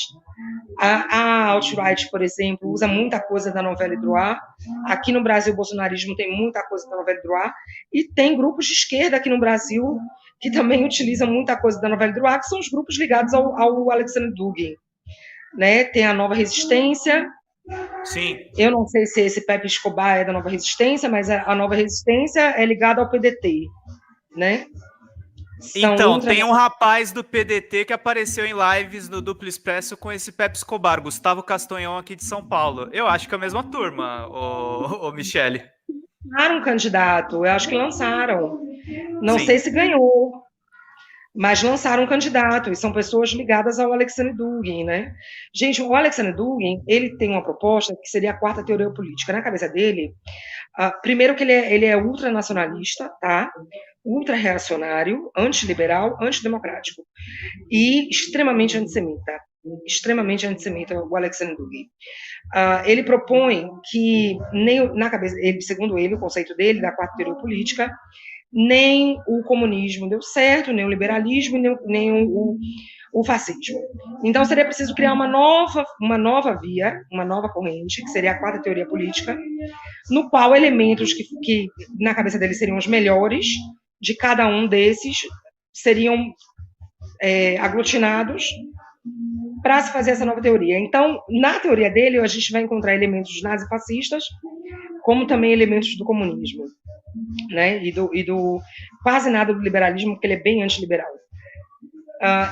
A alt-right, por exemplo, usa muita coisa da Nouvelle Droite. Aqui no Brasil, o bolsonarismo tem muita coisa da Nouvelle Droite. E tem grupos de esquerda aqui no Brasil que também utilizam muita coisa da Nouvelle Droite, que são os grupos ligados ao Alexandre Dugin. Né? Tem a Nova Resistência. Sim. Eu não sei se esse Pepe Escobar é da Nova Resistência, mas a Nova Resistência é ligada ao PDT, né? Então, tem um rapaz do PDT que apareceu em lives no Duplo Expresso com esse Pepe Escobar, Gustavo Castanhon, aqui de São Paulo. Eu acho que é a mesma turma, ô Michele. Lançaram um candidato, eu acho que lançaram. Não sei se ganhou, mas lançaram um candidato, e são pessoas ligadas ao Alexandre Dugin, né? Gente, o Alexandre Dugin, ele tem uma proposta que seria a quarta teoria política. Na cabeça dele, primeiro que ele é ultranacionalista, tá? Ultra-reacionário, antiliberal, antidemocrático e extremamente antissemita. Extremamente antissemita, o Alexandre Dugin. Ele propõe que, nem na cabeça, segundo ele, o conceito dele, da quarta teoria política, nem o comunismo deu certo, nem o liberalismo, nem o fascismo. Então, seria preciso criar uma nova via, uma nova corrente, que seria a quarta teoria política, no qual elementos que na cabeça dele seriam os melhores de cada um desses seriam aglutinados para se fazer essa nova teoria. Então, na teoria dele, a gente vai encontrar elementos nazifascistas, como também elementos do comunismo, né? E do quase nada do liberalismo, porque ele é bem antiliberal.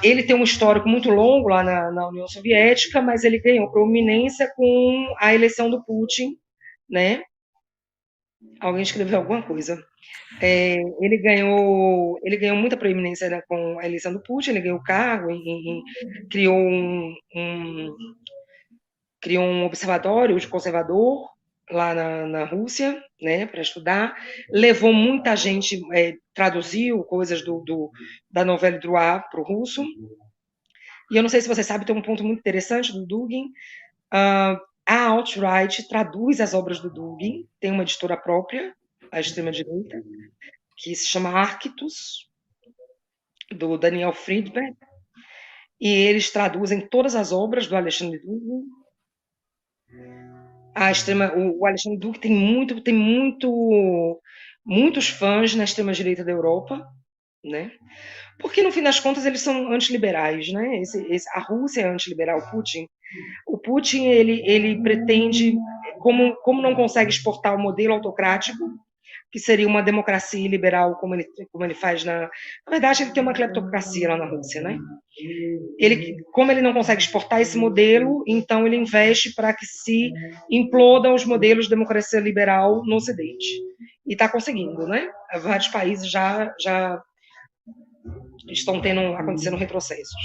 Ele tem um histórico muito longo lá na União Soviética, mas ele ganhou proeminência com a eleição do Putin, né? Alguém escreveu alguma coisa. Ele ganhou muita proeminência, né, com a eleição do Putin, ele ganhou o cargo, criou um observatório conservador, lá na Rússia, né, para estudar. Levou muita gente, traduziu coisas da novela Drouin para o russo. E eu não sei se você sabe, tem um ponto muito interessante do Dugin. A alt-right traduz as obras do Dugin, tem uma editora própria, a extrema-direita, que se chama Arctus, do Daniel Friedberg, e eles traduzem todas as obras do Alexandre Dugin. O Alexandre Dugin tem muitos fãs na extrema-direita da Europa, né? Porque, no fim das contas, eles são antiliberais, né? A Rússia é antiliberal, o Putin, ele pretende, como não consegue exportar o modelo autocrático, que seria uma democracia liberal, como ele faz na verdade, ele tem uma cleptocracia lá na Rússia, né? Como ele não consegue exportar esse modelo, então ele investe para que se implodam os modelos de democracia liberal no Ocidente. E está conseguindo, né? Vários países já estão acontecendo retrocessos.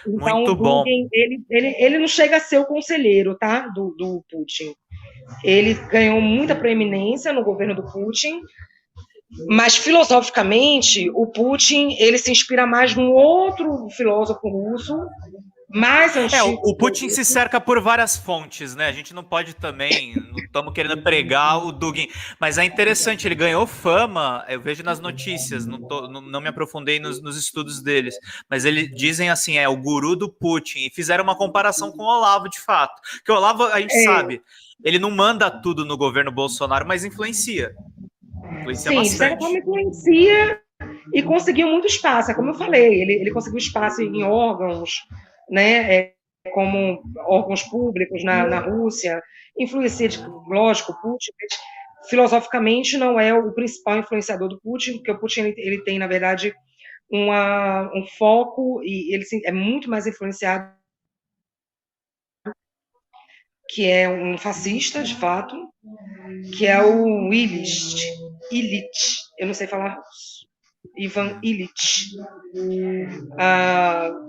Então, muito o Dugin, ele não chega a ser o conselheiro, tá, do Putin. Ele ganhou muita proeminência no governo do Putin, mas filosoficamente o Putin ele se inspira mais num outro filósofo russo mais antigo. O Putin se cerca por várias fontes, né? A gente não pode também, não estamos querendo pregar o Dugin, mas é interessante, ele ganhou fama, eu vejo nas notícias, não me aprofundei nos estudos deles, mas eles dizem assim, é o guru do Putin, e fizeram uma comparação com o Olavo, de fato, que o Olavo, a gente sabe, ele não manda tudo no governo Bolsonaro, mas influencia Sim, de certa bastante. forma influencia e conseguiu muito espaço, como eu falei, ele conseguiu espaço em órgãos, né, como órgãos públicos na Rússia, influencia, lógico, Putin, filosoficamente não é o principal influenciador do Putin, porque o Putin ele tem, na verdade, um foco, e ele é muito mais influenciado, que é um fascista, de fato, que é o Illich, eu não sei falar russo, Ivan Illich.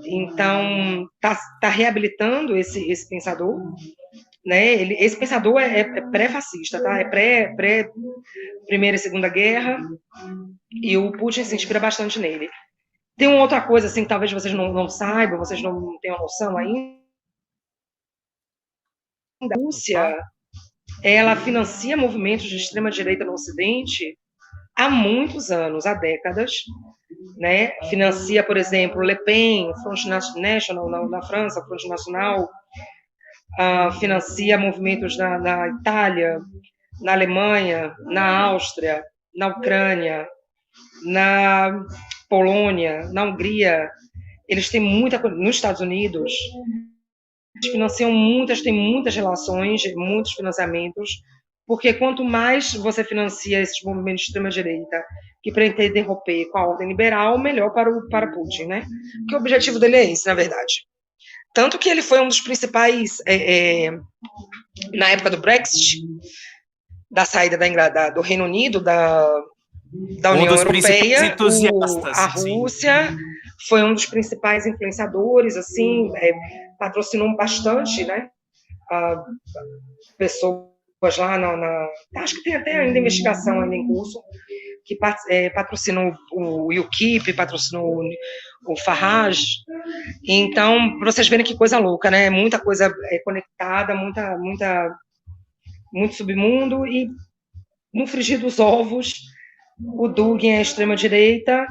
Então, tá reabilitando esse pensador, né? Esse pensador é pré-fascista, tá? É pré Primeira e Segunda Guerra, e o Putin se inspira bastante nele. Tem uma outra coisa, assim, que talvez vocês não saibam, vocês não tenham noção ainda. A Rússia, ela financia movimentos de extrema-direita no Ocidente há muitos anos, há décadas, né? Financia, por exemplo, Le Pen, Front National na França, Front National, financia movimentos na Itália, na Alemanha, na Áustria, na Ucrânia, na Polônia, na Hungria. Eles têm nos Estados Unidos, eles financiam têm muitas relações, muitos financiamentos, porque quanto mais você financia esses movimentos de extrema-direita que pretendem romper com a ordem liberal, melhor para Putin, né? Porque o objetivo dele é esse, na verdade. Tanto que ele foi um dos principais, na época do Brexit, da saída do Reino Unido, da União Europeia, a Rússia foi um dos principais influenciadores, assim, patrocinou bastante, né? Pessoas lá acho que tem até ainda investigação ainda em curso, que patrocinou o UKIP, patrocinou o Farage. Então, para vocês verem que coisa louca, né? Muita coisa conectada, muito submundo, e no frigir dos ovos, o Dugin é a extrema-direita,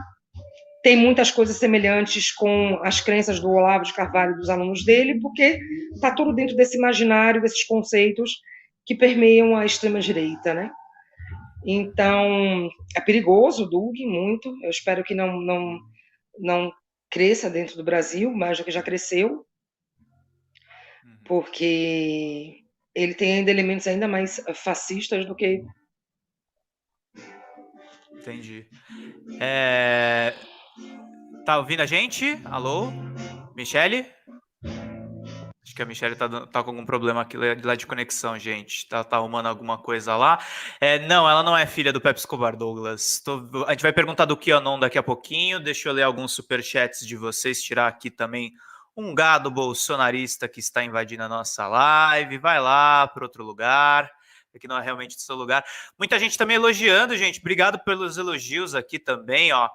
tem muitas coisas semelhantes com as crenças do Olavo de Carvalho e dos alunos dele, porque está tudo dentro desse imaginário, desses conceitos que permeiam a extrema-direita, né? Então, é perigoso o Dugin, muito. Eu espero que não cresça dentro do Brasil, mais do que já cresceu, porque ele tem ainda elementos ainda mais fascistas do que... Entendi. Tá ouvindo a gente? Alô? Michele? Acho que a Michelle tá com algum problema aqui lá de conexão, gente. Tá arrumando alguma coisa lá. Não, ela não é filha do Pepe Escobar, Douglas. A gente vai perguntar do QAnon daqui a pouquinho. Deixa eu ler alguns superchats de vocês, tirar aqui também um gado bolsonarista que está invadindo a nossa live. Vai lá para outro lugar, aqui não é realmente o seu lugar. Muita gente também elogiando, gente. Obrigado pelos elogios aqui também, ó.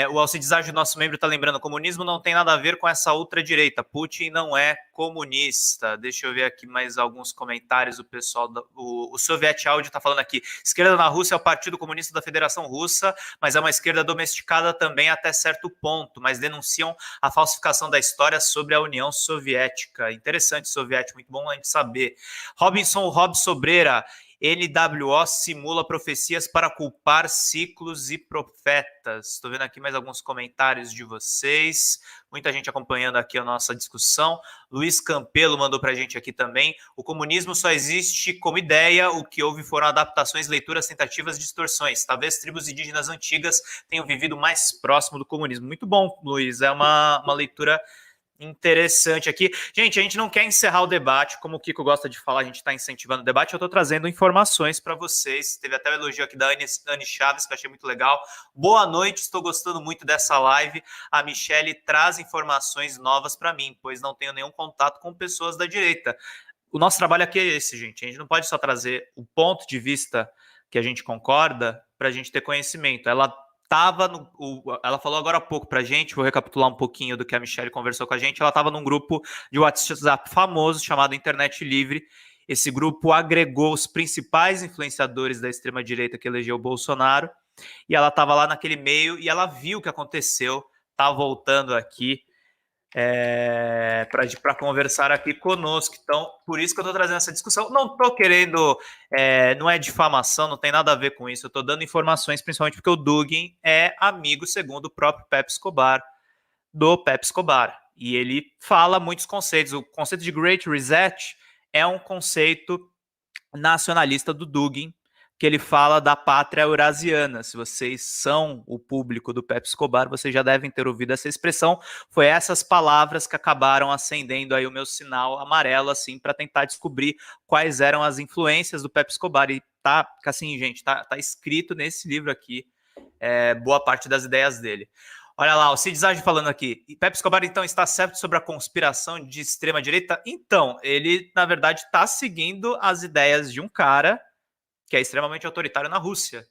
O Alcides Ágio, nosso membro, está lembrando: comunismo não tem nada a ver com essa ultradireita. Putin não é comunista. Deixa eu ver aqui mais alguns comentários. O pessoal, o Soviet Audio está falando aqui: esquerda na Rússia é o Partido Comunista da Federação Russa, mas é uma esquerda domesticada também até certo ponto, mas denunciam a falsificação da história sobre a União Soviética. Interessante, soviético, muito bom a gente saber. Robinson Rob Sobreira: NWO simula profecias para culpar ciclos e profetas. Estou vendo aqui mais alguns comentários de vocês. Muita gente acompanhando aqui a nossa discussão. Luiz Campelo mandou para a gente aqui também: o comunismo só existe como ideia, o que houve foram adaptações, leituras, tentativas, distorções. Talvez tribos indígenas antigas tenham vivido mais próximo do comunismo. Muito bom, Luiz. É uma leitura interessante aqui. Gente, a gente não quer encerrar o debate, como o Kiko gosta de falar, a gente está incentivando o debate, eu estou trazendo informações para vocês. Teve até o elogio aqui da Anne Chaves, que eu achei muito legal. Boa noite, estou gostando muito dessa live. A Michelle traz informações novas para mim, pois não tenho nenhum contato com pessoas da direita. O nosso trabalho aqui é esse, gente. A gente não pode só trazer o ponto de vista que a gente concorda para a gente ter conhecimento. Ela falou agora há pouco pra gente, vou recapitular um pouquinho do que a Michelle conversou com a gente. Ela estava num grupo de WhatsApp famoso chamado Internet Livre. Esse grupo agregou os principais influenciadores da extrema-direita que elegeu o Bolsonaro, e ela estava lá naquele meio e ela viu o que aconteceu, tá voltando aqui para conversar aqui conosco. Então, por isso que eu estou trazendo essa discussão. Não estou querendo, não é difamação, não tem nada a ver com isso. Eu estou dando informações, principalmente porque o Dugin é amigo, segundo o próprio Pepe Escobar, do Pepe Escobar. E ele fala muitos conceitos. O conceito de Great Reset é um conceito nacionalista do Dugin, que ele fala da pátria eurasiana. Se vocês são o público do Pepe Escobar, vocês já devem ter ouvido essa expressão. Foi essas palavras que acabaram acendendo aí o meu sinal amarelo, assim, para tentar descobrir quais eram as influências do Pepe Escobar. E tá, assim, gente, tá escrito nesse livro aqui, boa parte das ideias dele. Olha lá, o Cid Zage falando aqui: Pepe Escobar, então, está certo sobre a conspiração de extrema-direita? Então, ele, na verdade, está seguindo as ideias de um cara que é extremamente autoritário na Rússia.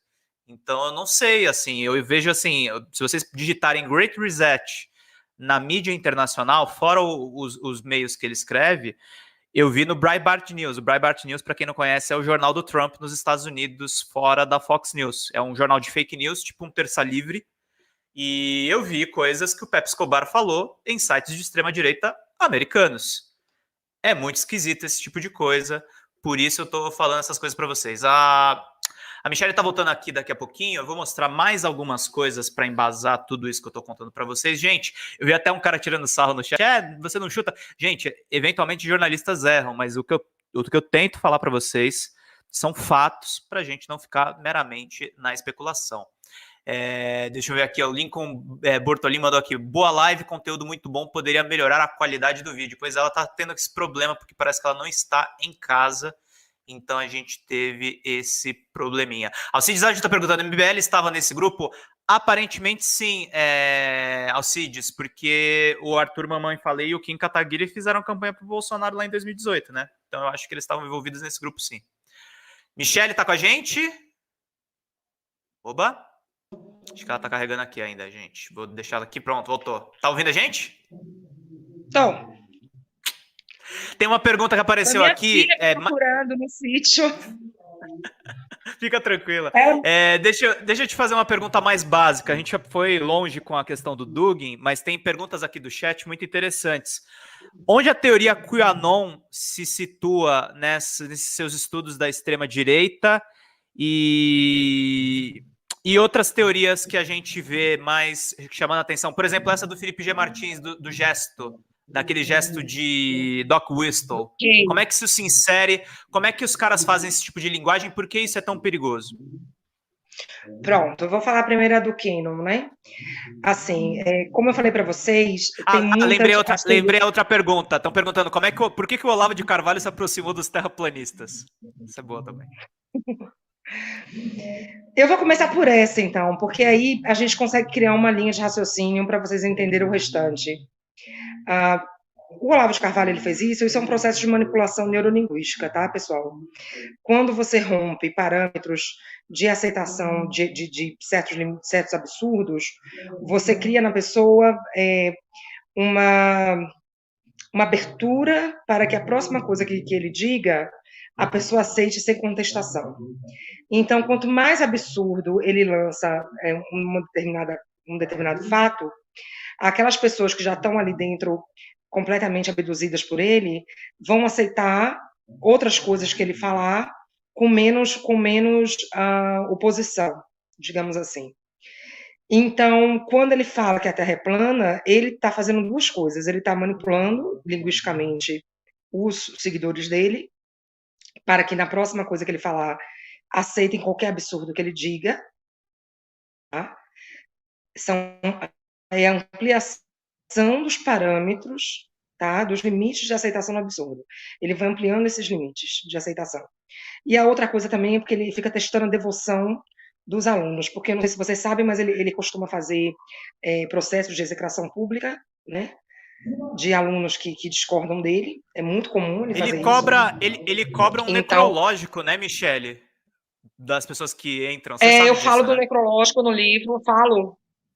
Então, eu não sei, assim, eu vejo assim, se vocês digitarem Great Reset na mídia internacional, fora os meios que ele escreve, eu vi no Breitbart News. O Breitbart News, para quem não conhece, é o jornal do Trump nos Estados Unidos, fora da Fox News. É um jornal de fake news, tipo um Terça Livre, e eu vi coisas que o Pepe Escobar falou em sites de extrema-direita americanos. É muito esquisito esse tipo de coisa. Por isso eu tô falando essas coisas para vocês. A Michelle tá voltando aqui daqui a pouquinho. Eu vou mostrar mais algumas coisas para embasar tudo isso que eu tô contando para vocês. Gente, eu vi até um cara tirando sarro no chat. Você não chuta? Gente, eventualmente jornalistas erram, mas o que eu tento falar para vocês são fatos para a gente não ficar meramente na especulação. Deixa eu ver aqui, o Lincoln Bortolin mandou aqui: boa live, conteúdo muito bom, poderia melhorar a qualidade do vídeo. Pois ela tá tendo esse problema, porque parece que ela não está em casa, então a gente teve esse probleminha. Alcides está perguntando: MBL estava nesse grupo? Aparentemente sim, Alcides, porque o Arthur Mamãe Falei e o Kim Kataguiri fizeram campanha pro Bolsonaro lá em 2018, né? Então eu acho que eles estavam envolvidos nesse grupo sim. Michelle tá com a gente? Oba! Acho que ela tá carregando aqui ainda, gente. Vou deixar ela aqui. Pronto, voltou. Tá ouvindo a gente? Então. Tem uma pergunta que apareceu aqui. Procurando no sítio. Fica tranquila. Deixa eu te fazer uma pergunta mais básica. A gente já foi longe com a questão do Dugin, mas tem perguntas aqui do chat muito interessantes. Onde a teoria QAnon se situa nesses seus estudos da extrema-direita e outras teorias que a gente vê mais chamando a atenção? Por exemplo, essa do Felipe G. Martins, do gesto, daquele gesto de Doc Whistle. Sim. Como é que isso se insere? Como é que os caras fazem esse tipo de linguagem? Por que isso é tão perigoso? Pronto, eu vou falar primeiro a do Cannon, né? Assim, como eu falei para vocês... lembrei a outra pergunta. Estão perguntando por que o Olavo de Carvalho se aproximou dos terraplanistas? Isso é boa também. Eu vou começar por essa, então, porque aí a gente consegue criar uma linha de raciocínio para vocês entenderem o restante. O Olavo de Carvalho ele fez isso é um processo de manipulação neurolinguística, tá, pessoal? Quando você rompe parâmetros de aceitação de certos absurdos, você cria na pessoa uma, uma abertura para que a próxima coisa que ele diga, a pessoa aceite sem contestação. Então, quanto mais absurdo ele lança um determinado fato, aquelas pessoas que já estão ali dentro completamente abduzidas por ele vão aceitar outras coisas que ele falar com menos oposição, digamos assim. Então, quando ele fala que a Terra é plana, ele está fazendo duas coisas. Ele está manipulando linguisticamente os seguidores dele para que na próxima coisa que ele falar aceitem qualquer absurdo que ele diga. Tá? É a ampliação dos parâmetros, tá? Dos limites de aceitação no absurdo. Ele vai ampliando esses limites de aceitação. E a outra coisa também é porque ele fica testando a devoção dos alunos, porque não sei se vocês sabem, mas ele costuma fazer processos de execração pública, né? De alunos que discordam dele. É muito comum ele fazer isso. Ele cobra um então, necrológico, né, Michele? Das pessoas que entram. Você sabe eu disso, falo do necrológico no livro,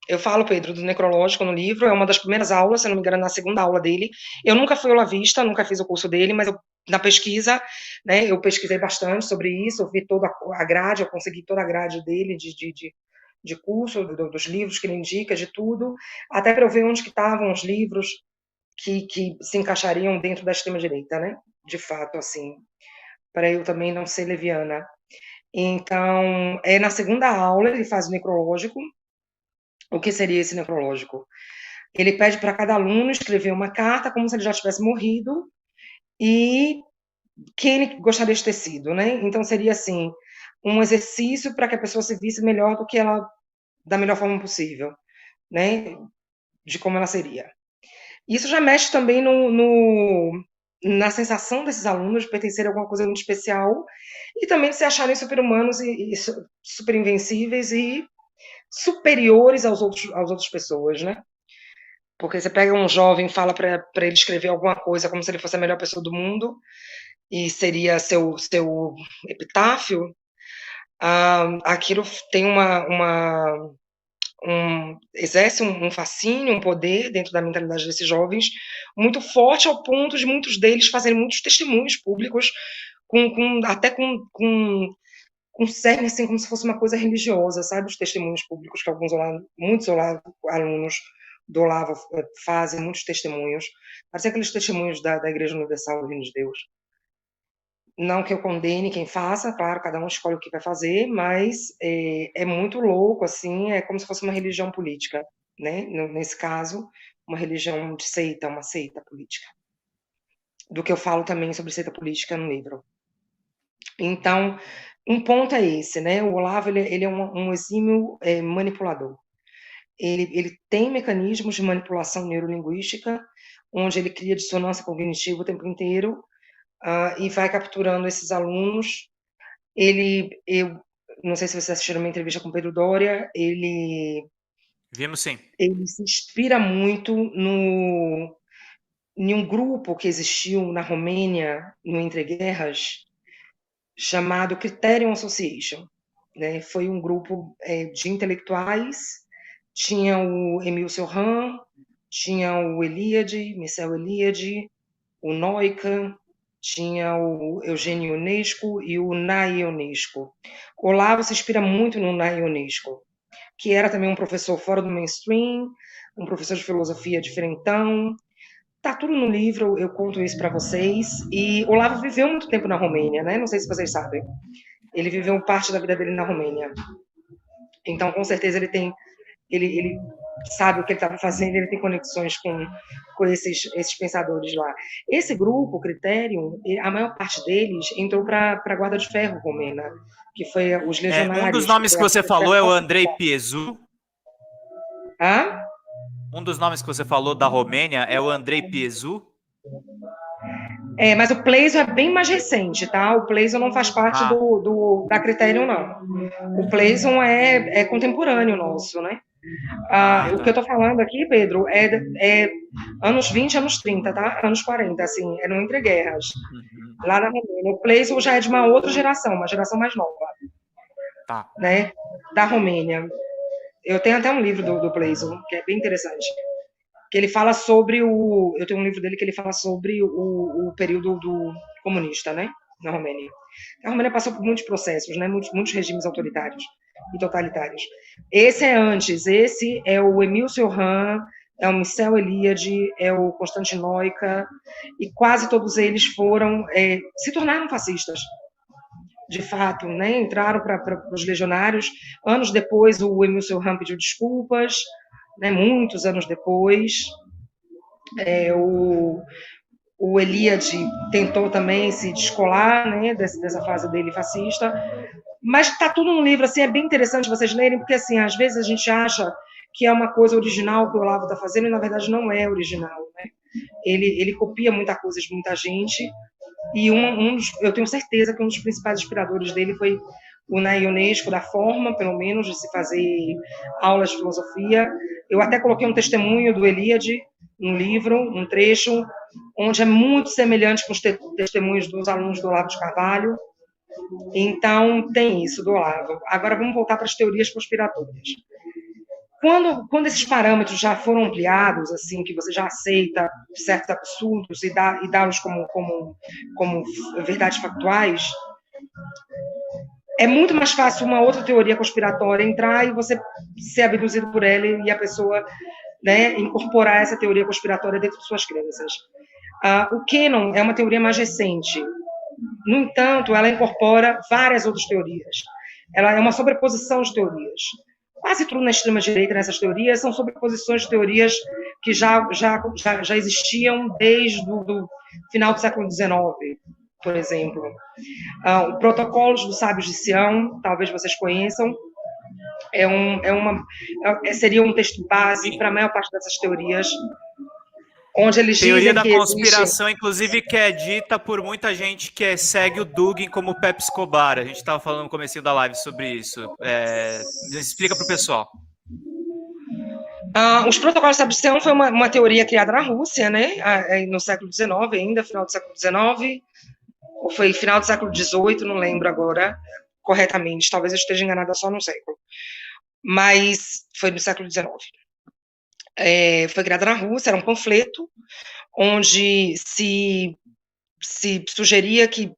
eu falo, Pedro, do necrológico no livro, é uma das primeiras aulas, se não me engano, na segunda aula dele. Eu nunca fui olavista, nunca fiz o curso dele, mas na pesquisa, né, eu pesquisei bastante sobre isso, eu vi toda a grade, eu consegui toda a grade dele de curso, dos livros que ele indica, de tudo, até para eu ver onde que estavam os livros que se encaixariam dentro da extrema-direita, né, de fato, assim, para eu também não ser leviana. Então, na segunda aula, ele faz o necrológico. O que seria esse necrológico? Ele pede para cada aluno escrever uma carta como se ele já tivesse morrido e quem ele gostaria de ter sido, né? Então, seria assim, um exercício para que a pessoa se visse melhor do que ela, da melhor forma possível, né? De como ela seria. Isso já mexe também na sensação desses alunos de pertencer a alguma coisa muito especial e também de se acharem super-humanos e super invencíveis e superiores às outras pessoas, né? Porque você pega um jovem e fala para ele escrever alguma coisa como se ele fosse a melhor pessoa do mundo e seria seu epitáfio, aquilo tem exerce um fascínio, um poder dentro da mentalidade desses jovens muito forte ao ponto de muitos deles fazerem muitos testemunhos públicos até com cerne assim como se fosse uma coisa religiosa, sabe? Os testemunhos públicos que muitos alunos do Olavo fazem, muitos testemunhos. Parece aqueles testemunhos da Igreja Universal do Reino de Deus. Não que eu condene quem faça, claro, cada um escolhe o que vai fazer, mas é muito louco, assim, é como se fosse uma religião política, né? Nesse caso, uma religião de seita, uma seita política. Do que eu falo também sobre seita política no livro. Então, um ponto é esse, né? O Olavo ele é um exímio manipulador. Ele tem mecanismos de manipulação neurolinguística, onde ele cria dissonância cognitiva o tempo inteiro e vai capturando esses alunos. Eu não sei se vocês assistiram uma entrevista com o Pedro Doria, Vimos sim. Ele se inspira muito em um grupo que existiu na Romênia, no Entreguerras, chamado Criterion Association. Né? Foi um grupo de intelectuais, tinha o Emil Cioran, tinha o Mircea Eliade, o Noica, tinha o Eugênio Ionesco e o Nae Ionesco. Olavo se inspira muito no Nae Ionesco, que era também um professor fora do mainstream, um professor de filosofia diferentão. Tá tudo no livro, eu conto isso para vocês. E Olavo viveu muito tempo na Romênia, né? Não sei se vocês sabem. Ele viveu parte da vida dele na Romênia. Então, com certeza, ele sabe o que ele estava fazendo, ele tem conexões com esses pensadores lá. Esse grupo, Criterium, a maior parte deles entrou para a Guarda de Ferro romena, que foi os legionários. Um dos nomes que você falou é o Andrei Piezu. Hã? Um dos nomes que você falou da Romênia é o Andrei Piezu. Mas o Pleiso é bem mais recente, tá? O Pleiso não faz parte da Criterium, não. O Pleiso é contemporâneo nosso, né? O que eu estou falando aqui, Pedro, é anos 20, anos 30, tá? Anos 40, assim, é no Entre Guerras, lá na Romênia. O Playzool já é de uma outra geração, uma geração mais nova, Tá. né? Da Romênia. Eu tenho até um livro do Playzool, que é bem interessante. Que ele fala sobre o. Eu tenho um livro dele que ele fala sobre o período do comunista, né? Na Romênia. A Romênia passou por muitos processos, né? Muitos regimes autoritários e totalitários. Esse é antes, esse é o Emil Cioran, é o Michel Eliade, é o Constantinoica, e quase todos eles se tornaram fascistas, de fato, né? Entraram para os legionários. Anos depois, o Emil Cioran pediu desculpas, né? Muitos anos depois. O Eliade tentou também se descolar, né, dessa fase dele fascista, mas está tudo no livro, assim, é bem interessante vocês lerem, porque assim, às vezes a gente acha que é uma coisa original que o Olavo está fazendo, e na verdade não é original, né? Ele copia muita coisa de muita gente, e eu tenho certeza que um dos principais inspiradores dele foi o Ney Ionesco, da forma, pelo menos, de se fazer aulas de filosofia. Eu até coloquei um testemunho do Eliade, um livro, um trecho, onde é muito semelhante com os testemunhos dos alunos do Olavo de Carvalho. Então, tem isso do Olavo. Agora, vamos voltar para as teorias conspiratórias. Quando esses parâmetros já foram ampliados, assim, que você já aceita certos absurdos e dá-los como verdades factuais, é muito mais fácil uma outra teoria conspiratória entrar e você ser abduzido por ela e a pessoa, né, incorporar essa teoria conspiratória dentro de suas crenças. O Quanon é uma teoria mais recente. No entanto, ela incorpora várias outras teorias. Ela é uma sobreposição de teorias. Quase tudo na extrema-direita, nessas teorias, são sobreposições de teorias que já existiam desde o final do século XIX, por exemplo. O Protocolos dos Sábios de Sião, talvez vocês conheçam, seria um texto base para a maior parte dessas teorias, onde eles teoria dizem da que conspiração, inclusive, que é dita por muita gente que segue o Dugin como o Pepe Escobar. A gente estava falando no comecinho da live sobre isso. Explica para o pessoal. Os protocolos de Sabicião foi uma teoria criada na Rússia, né, no século XIX, ainda final do século XIX, ou foi final do século XVIII, não lembro agora corretamente, talvez eu esteja enganada só no século, mas foi no século XIX. Foi criada na Rússia, era um panfleto onde se sugeria que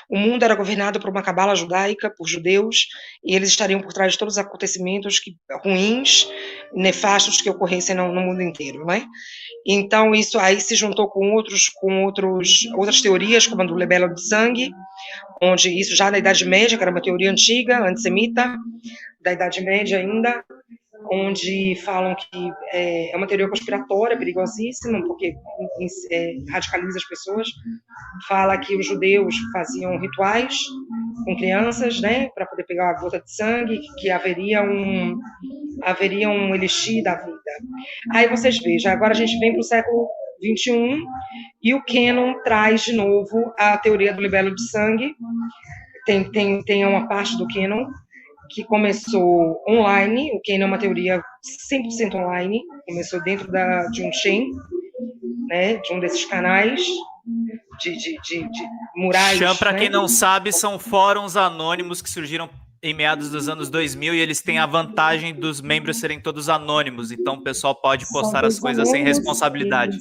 o mundo era governado por uma cabala judaica, por judeus, e eles estariam por trás de todos os acontecimentos ruins, nefastos que ocorressem no mundo inteiro, né? Então, isso aí se juntou com outras teorias, como a do libelo de sangue, onde isso já na Idade Média, que era uma teoria antiga, antissemita, da Idade Média ainda, onde falam que é uma teoria conspiratória, perigosíssima, porque radicaliza as pessoas. Fala que os judeus faziam rituais com crianças, né, para poder pegar uma gota de sangue, que haveria um elixir da vida. Aí vocês vejam, agora a gente vem para o século XXI e o Quanon traz de novo a teoria do libelo de sangue. Tem uma parte do Quanon que começou online. O Quanon é uma teoria 100% online, começou dentro de um chain, né, de um desses canais de murais. Cham, para né? quem não sabe, são fóruns anônimos que surgiram em meados dos anos 2000 e eles têm a vantagem dos membros serem todos anônimos, então o pessoal pode postar as coisas sem responsabilidade.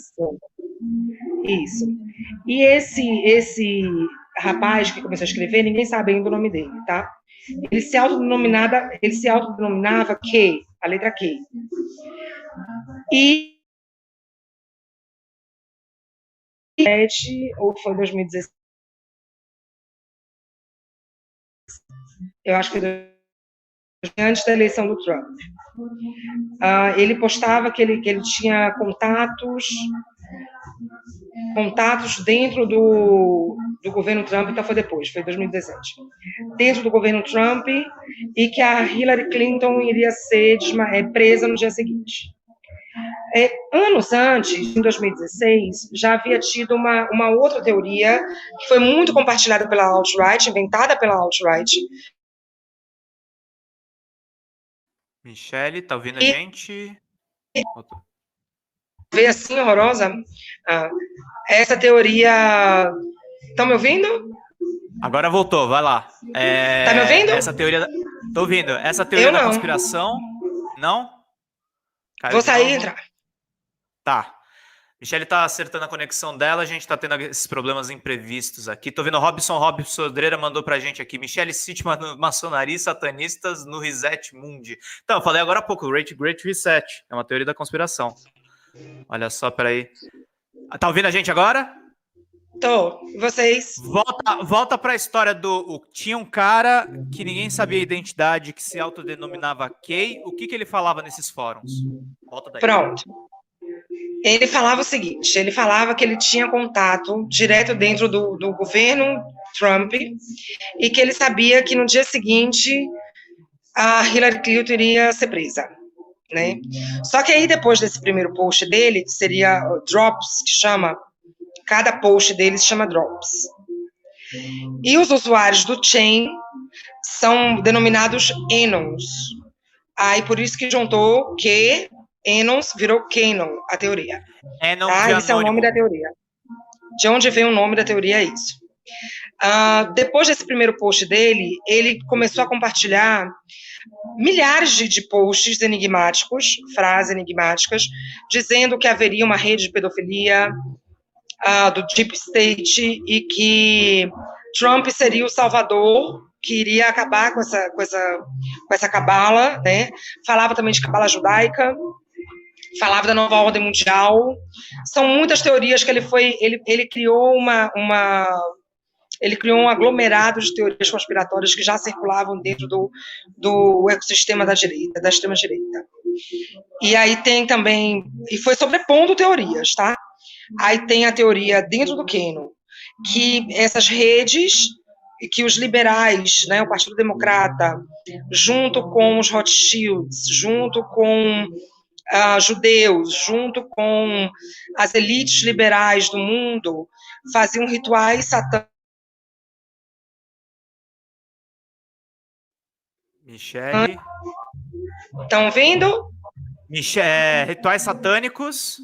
Isso. E esse rapaz que começou a escrever, ninguém sabe ainda o nome dele, tá? Ele se autodenominava Q, a letra Q. E ou foi 2016? Eu acho que foi antes da eleição do Trump. Ele postava que ele tinha contatos dentro do governo Trump, então foi depois, foi 2017. Dentro do governo Trump, e que a Hillary Clinton iria ser presa no dia seguinte. Anos antes, em 2016, já havia tido uma outra teoria, que foi muito compartilhada pela alt-right, inventada pela alt-right. Michele, tá ouvindo a E gente? vê assim, horrorosa. Ah, essa teoria. Estão me ouvindo? Agora voltou, vai lá. Tá me ouvindo? Essa teoria. Tô ouvindo. Essa teoria Eu da não. conspiração. Não? Caiu Vou de sair e novo? entrar. Tá. Michele tá acertando a conexão dela, a gente tá tendo esses problemas imprevistos aqui. Tô vendo o Robson Sodreira mandou pra gente aqui. Michele cite maçonaria e satanistas no Reset Mundi. Então, eu falei agora há pouco, o Great Reset. É uma teoria da conspiração. Olha só, peraí. Tá ouvindo a gente agora? Tô. E vocês? Volta para a história do. Tinha um cara que ninguém sabia a identidade, que se autodenominava Kay. O que ele falava nesses fóruns? Volta daí. Pronto. Ele falava o seguinte: ele falava que ele tinha contato direto dentro do governo Trump e que ele sabia que no dia seguinte a Hillary Clinton iria ser presa, né? Só que aí depois desse primeiro post dele, que seria Drops, que chama, cada post dele se chama Drops. E os usuários do Chain são denominados Anons. Aí por isso que juntou que Anons virou Canon, a teoria. Anon Tá? de Esse é o nome anônimo. da teoria. De onde vem o nome da teoria é isso. Depois desse primeiro post dele, ele começou a compartilhar milhares de posts enigmáticos, frases enigmáticas, dizendo que haveria uma rede de pedofilia do Deep State e que Trump seria o salvador que iria acabar com essa cabala, né? Falava também de cabala judaica, falava da nova ordem mundial. São muitas teorias que ele criou ele criou um aglomerado de teorias conspiratórias que já circulavam dentro do ecossistema da direita, da extrema-direita. E aí tem também, e foi sobrepondo teorias, tá? Aí tem a teoria dentro do Keno, que essas redes, que os liberais, né, o Partido Democrata, junto com os Rothschilds, junto com judeus, junto com as elites liberais do mundo, faziam rituais satânicos. Michele. Estão ouvindo? Rituais satânicos.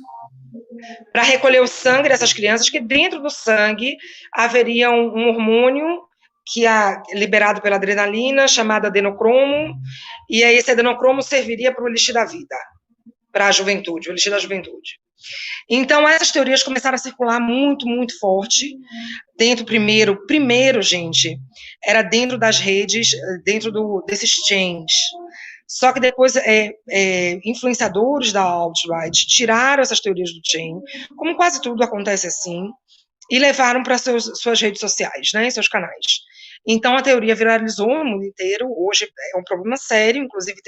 Para recolher o sangue dessas crianças, que dentro do sangue haveria um hormônio que é liberado pela adrenalina, chamado adenocromo, e aí esse adenocromo serviria para o elixir da vida, para a juventude, o elixir da juventude. Então, essas teorias começaram a circular muito, muito forte. Dentro, primeiro, gente, era dentro das redes, dentro desses chains. Só que depois, influenciadores da alt-right tiraram essas teorias do chain, como quase tudo acontece assim, e levaram para suas redes sociais, né, seus canais. Então, a teoria viralizou no mundo inteiro. Hoje é um problema sério, inclusive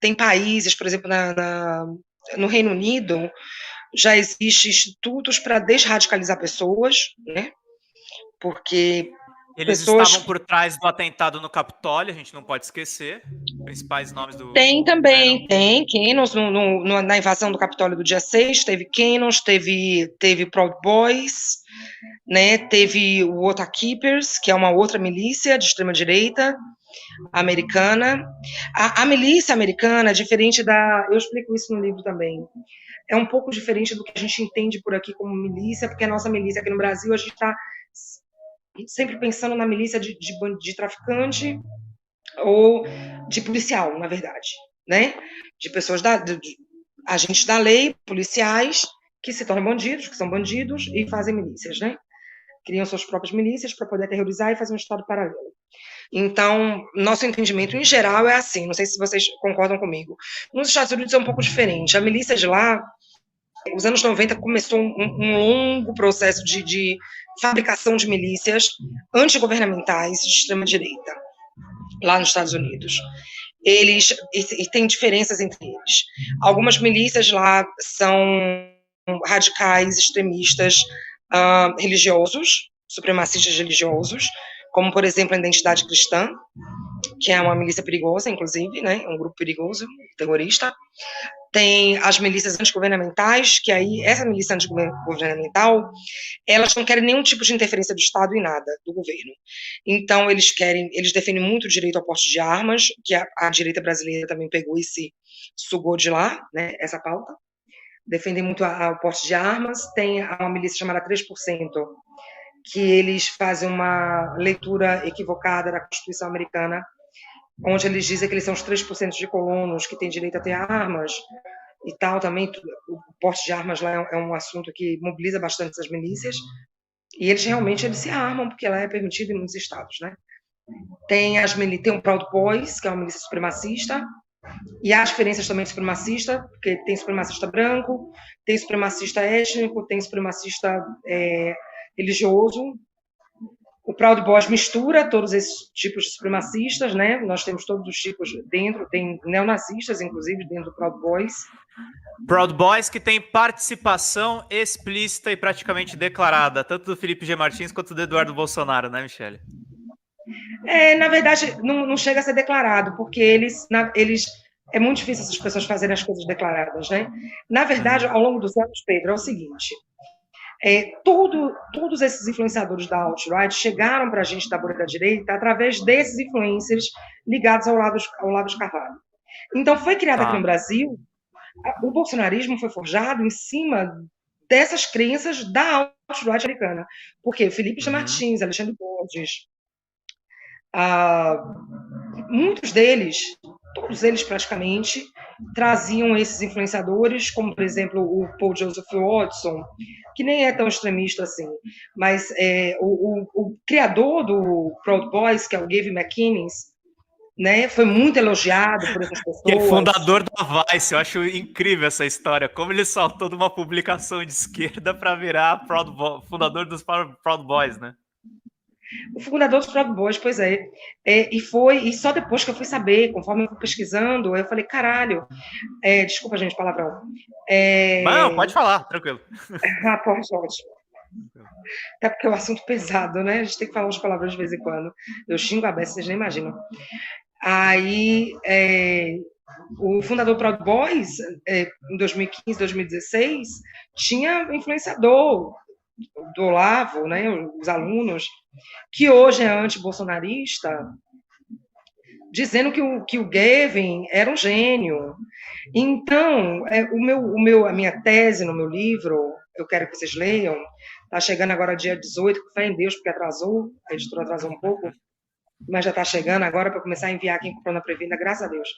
tem países, por exemplo, no Reino Unido, já existem institutos para desradicalizar pessoas, né? Porque eles estavam por trás do atentado no Capitólio, a gente não pode esquecer. Principais nomes do... Tem também, tem Canons na invasão do Capitólio do dia 6, teve Canons, teve Proud Boys, né? Teve o Oath Keepers, que é uma outra milícia de extrema-direita americana. A milícia americana, diferente eu explico isso no livro também, é um pouco diferente do que a gente entende por aqui como milícia, porque a nossa milícia aqui no Brasil, a gente está sempre pensando na milícia de traficante ou de policial, na verdade, né? De pessoas agentes da lei, policiais, que se tornam bandidos, que são bandidos e fazem milícias, né? Criam suas próprias milícias para poder aterrorizar e fazer um estado paralelo. Então, nosso entendimento em geral é assim, não sei se vocês concordam comigo. Nos Estados Unidos é um pouco diferente. A milícia de lá, os anos 90 começou um longo processo de fabricação de milícias antigovernamentais de extrema-direita, lá nos Estados Unidos. Eles têm diferenças entre eles. Algumas milícias lá são radicais, extremistas, religiosos, supremacistas religiosos, como, por exemplo, a Identidade Cristã, que é uma milícia perigosa, inclusive, né? Um grupo perigoso, terrorista. Tem as milícias antigovernamentais, que aí, essa milícia antigovernamental, elas não querem nenhum tipo de interferência do Estado em nada, do governo. Então, eles defendem muito o direito ao porte de armas, que a direita brasileira também pegou e se sugou de lá, né, essa pauta. Defendem muito o porte de armas. Tem uma milícia chamada 3%, que eles fazem uma leitura equivocada da Constituição americana, onde eles dizem que eles são os 3% de colonos que têm direito a ter armas e tal. Também o porte de armas lá é um assunto que mobiliza bastante essas milícias, e eles realmente se armam, porque ela é permitida em muitos estados, né? Tem o Proud Boys, que é uma milícia supremacista, e há diferenças também de supremacista, porque tem supremacista branco, tem supremacista étnico, tem supremacista religioso. O Proud Boys mistura todos esses tipos de supremacistas, né? Nós temos todos os tipos dentro, tem neonazistas, inclusive, dentro do Proud Boys. Proud Boys que tem participação explícita e praticamente declarada, tanto do Felipe G. Martins quanto do Eduardo Bolsonaro, né, Michele? Na verdade, não chega a ser declarado, porque eles é muito difícil essas pessoas fazerem as coisas declaradas, né? Na verdade, ao longo dos anos, Pedro, é o seguinte: todos esses influenciadores da alt-right chegaram para a gente da bolha da direita através desses influencers ligados ao Olavo de Carvalho. Então, foi criado aqui no Brasil, o bolsonarismo foi forjado em cima dessas crenças da alt-right americana. Porque Felipe G. Martins, Alexandre Borges, muitos deles, todos eles praticamente, traziam esses influenciadores, como, por exemplo, o Paul Joseph Watson, que nem é tão extremista assim, mas o criador do Proud Boys, que é o Gavin McInnes, né, foi muito elogiado por essas pessoas. Que é fundador da Vice. Eu acho incrível essa história, como ele saltou de uma publicação de esquerda para virar fundador dos Proud Boys, né? O fundador dos Proud Boys, pois é. E só depois que eu fui saber, conforme eu fui pesquisando, eu falei, caralho, desculpa, gente, palavrão. Não, pode falar, tranquilo. Pode, ótimo. Até porque é um assunto pesado, né? A gente tem que falar umas palavras de vez em quando. Eu xingo a beça, vocês nem imaginam. Aí, o fundador do Proud Boys, em 2015, 2016, tinha influenciador do Olavo, né, os alunos, que hoje é anti-bolsonarista, dizendo que o Gavin era um gênio. Então, a minha tese no meu livro, eu quero que vocês leiam, está chegando agora dia 18, com fé em Deus, porque atrasou, a editora atrasou um pouco, mas já está chegando agora para começar a enviar quem comprou na pré-venda, graças a Deus.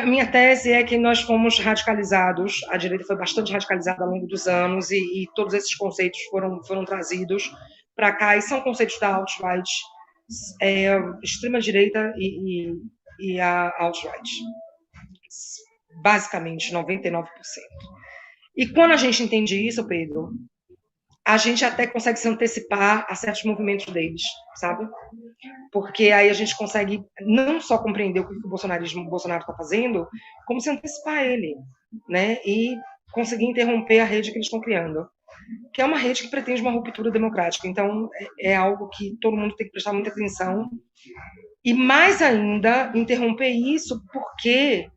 Minha tese é que nós fomos radicalizados, a direita foi bastante radicalizada ao longo dos anos, e todos esses conceitos foram trazidos para cá, e são conceitos da alt-right, extrema-direita e a alt-right. Basicamente, 99%. E quando a gente entende isso, Pedro, a gente até consegue se antecipar a certos movimentos deles, sabe? Porque aí a gente consegue não só compreender o que o Bolsonaro está fazendo, como se antecipar a ele, né? E conseguir interromper a rede que eles estão criando, que é uma rede que pretende uma ruptura democrática. Então, é algo que todo mundo tem que prestar muita atenção. E mais ainda, interromper isso porque